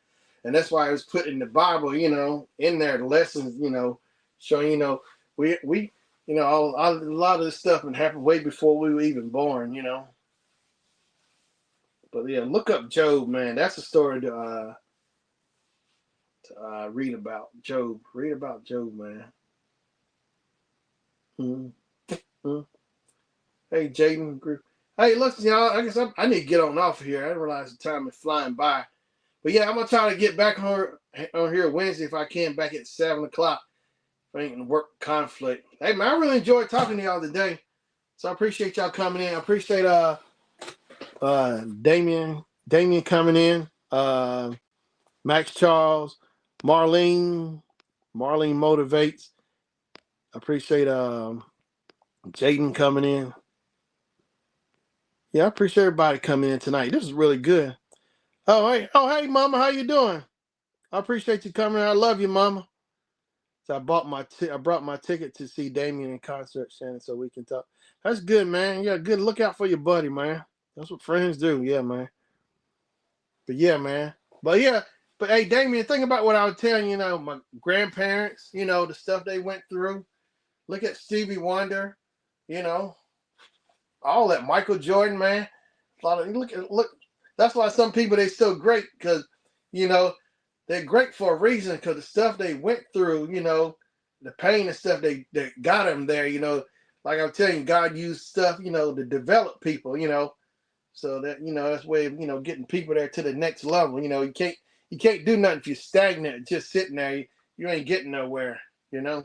S1: And that's why I was put in the Bible, you know, in there, the lessons, you know, showing, you know, we you know, a lot of this stuff happened way before we were even born, you know. But yeah, look up Job, man. That's a story to read about. Job. Read about Job, man. Mm-hmm. Hey, Jaden. Hey, listen, y'all. I guess I need to get on off here. I didn't realize the time is flying by. But yeah, I'm gonna try to get back on here Wednesday if I can, back at 7 o'clock. If I ain't work conflict. Hey, man, I really enjoyed talking to y'all today. So I appreciate y'all coming in. I appreciate Damien coming in. Max Charles, Marlene motivates. I appreciate Jaden coming in. Yeah, I appreciate everybody coming in tonight. This is really good. Oh hey, Mama, how you doing? I appreciate you coming. I love you, Mama. So I brought my ticket to see Damien in concert, Shannon, so we can talk. That's good, man. Yeah, good. Look out for your buddy, man. That's what friends do. Yeah, man. But yeah, man. But hey, Damien, think about what I was telling you, know, my grandparents, you know, the stuff they went through. Look at Stevie Wonder, you know, all that. Michael Jordan, man. A lot of look. That's why some people they so great because, you know, they're great for a reason because the stuff they went through, you know, the pain and stuff that got them there, you know. Like I'm telling you, God used stuff, you know, to develop people, you know. So that, you know, that's way of, you know, getting people there to the next level. You know, you can't do nothing if you're stagnant, just sitting there. You ain't getting nowhere, you know.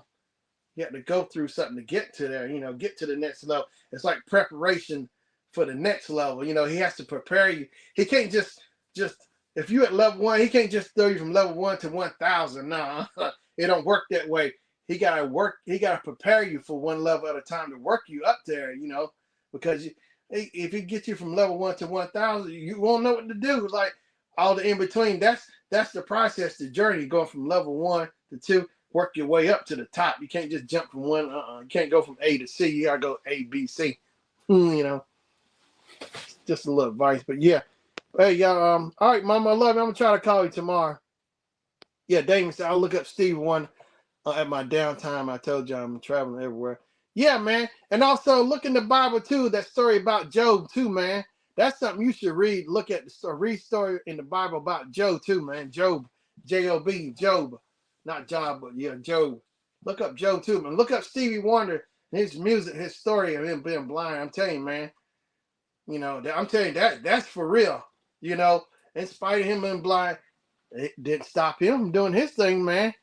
S1: You have to go through something to get to there, you know, get to the next level. It's like preparation for the next level. You know, he has to prepare you. He can't just if you at level 1, he can't just throw you from level 1 to 1,000. No, it don't work that way. He gotta prepare you for one level at a time to work you up there, you know, because if he gets you from level 1 to 1,000, you won't know what to do. Like, all the in between. That's the process, the journey, going from level 1 to 2, work your way up to the top. You can't just jump from one. You can't go from A to C. You gotta go A, B, C. You know, just a little advice. But yeah, hey y'all. All right, Mama, I love you. I'm gonna try to call you tomorrow. Yeah, Damon said I'll look up Steve Wonder at my downtime. I told you I'm traveling everywhere. Yeah, man. And also look in the Bible too. That story about Job too, man. That's something you should read. Look at the story. Read story in the Bible about Job too, man. Job, J-O-B, Job, not Job, but yeah, Job. Look up Job too, man. Look up Stevie Wonder and his music, his story of him being blind. I'm telling you, man. You know, I'm telling you that's for real. You know, in spite of him being blind, it didn't stop him from doing his thing, man.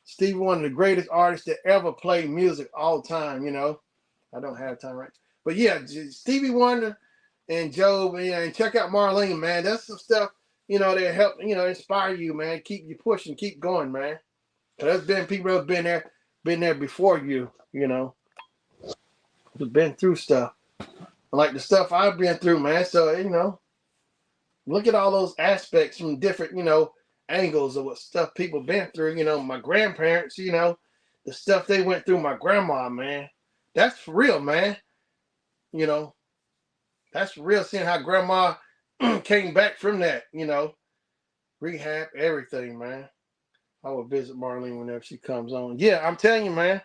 S1: Stevie, one of the greatest artists that ever played music all time, you know. I don't have time, right? But yeah, Stevie Wonder and Job, and check out Marlene, man. That's some stuff, you know, that help, you know, inspire you, man. Keep you pushing, keep going, man. There's been people who have been there before you, you know, who've been through stuff. Like the stuff I've been through, man. So, you know, look at all those aspects from different, you know, angles of what stuff people been through. You know, my grandparents, you know, the stuff they went through, my grandma, man. That's for real, man. You know, that's for real, seeing how grandma came back from that, you know, rehab, everything, man. I will visit Marlene whenever she comes on. Yeah, I'm telling you, man.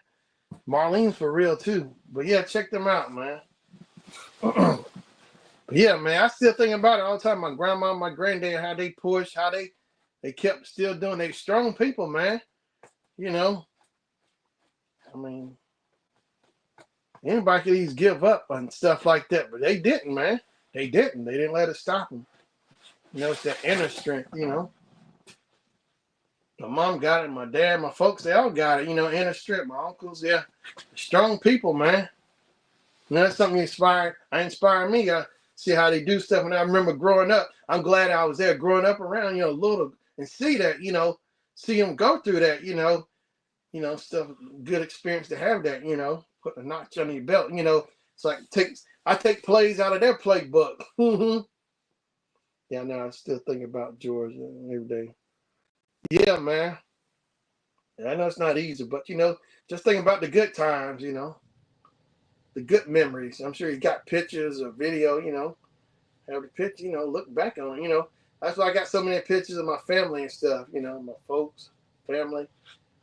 S1: Marlene's for real, too. But yeah, check them out, man. Yeah, man, I still think about it all the time. My grandma, my granddad, how they pushed, how they kept still doing. They strong people, man. You know, I mean, anybody could easily give up on stuff like that, but they didn't, man. They didn't. They didn't let it stop them. You know, it's that inner strength, you know. My mom got it, my dad, my folks, they all got it, you know, inner strength. My uncles, yeah, strong people, man. And that's something inspire me. I see how they do stuff. And I remember growing up, I'm glad I was there growing up around, you know, little, and see that, you know, see them go through that, you know, stuff, good experience to have that, you know, put a notch on your belt, you know. It's like I take plays out of their playbook. Yeah, now I still think about George every day. Yeah, man. I know it's not easy, but you know, just think about the good times, you know, the good memories. I'm sure you got pictures or video, you know, have the picture, you know, look back on it, you know. That's why I got so many pictures of my family and stuff, you know, my folks, family.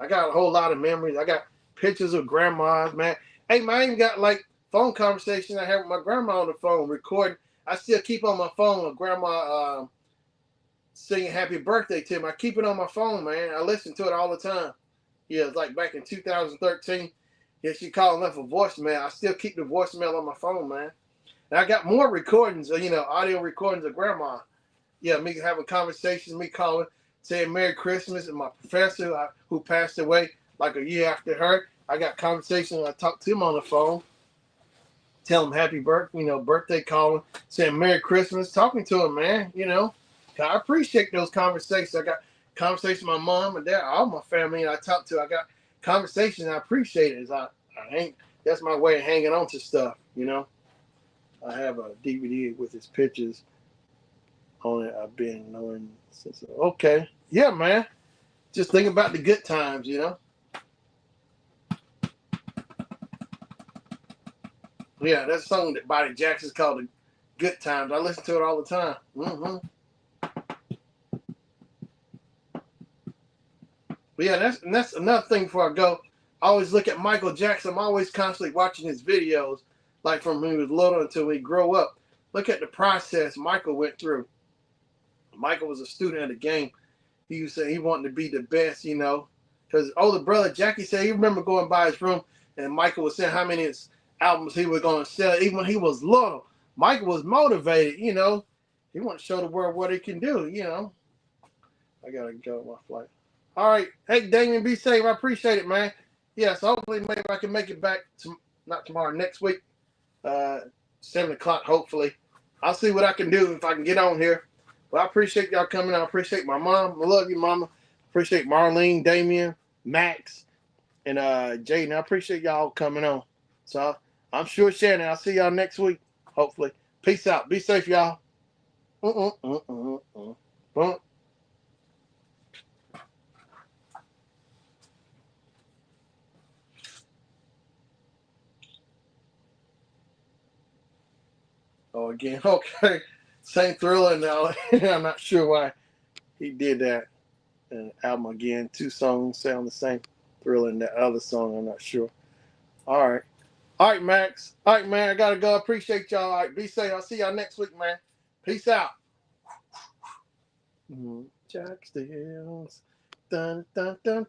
S1: I got a whole lot of memories. I got pictures of grandmas, man. Hey, man, I even got like phone conversations I had with my grandma on the phone, recording. I still keep on my phone with grandma singing happy birthday to me. I keep it on my phone, man. I listen to it all the time. Yeah, it's like back in 2013. Yeah, she called and left a voicemail. I still keep the voicemail on my phone, man. And I got more recordings, you know, audio recordings of grandma. Yeah, me having conversations, me calling, saying Merry Christmas, and my professor who passed away like a year after her. I got conversations. I talked to him on the phone, tell him happy birthday, you know, birthday calling, saying Merry Christmas, talking to him, man, you know. I appreciate those conversations. I got conversations with my mom and dad, all my family and I talk to. I got conversations. I appreciate it. That's my way of hanging on to stuff, you know. I have a DVD with his pictures on it. I've been knowing since. Okay. Yeah, man. Just think about the good times, you know. Yeah, that's a song that Bobby Jackson's called The Good Times. I listen to it all the time. But yeah, that's another thing before I go. I always look at Michael Jackson. I'm always constantly watching his videos, like from when he was little until he grew up. Look at the process Michael went through. Michael was a student of the game. He was saying he wanted to be the best, you know. Because older brother Jackie said he remember going by his room and Michael was saying how many albums he was going to sell. Even when he was little, Michael was motivated, you know. He wanted to show the world what he can do, you know. I got to go on my flight. All right. Hey, Damien, be safe. I appreciate it, man. Yeah, so hopefully maybe I can make it back, not tomorrow, next week, 7 o'clock, hopefully. I'll see what I can do if I can get on here. Well, I appreciate y'all coming. I appreciate my mom. I love you, mama. Appreciate Marlene, Damien, Max, and Jaden. I appreciate y'all coming on. So I'm sure Shannon. I'll see y'all next week, hopefully. Peace out. Be safe, y'all. Boom. Oh, again. Okay. Same Thriller now. I'm not sure why he did that album again. 2 songs sound the same. Thriller and that other song, I'm not sure. All right. All right, Max. All right, man. I got to go. Appreciate y'all. All right. Be safe. I'll see y'all next week, man. Peace out. Jack Stills. Dun, dun, dun.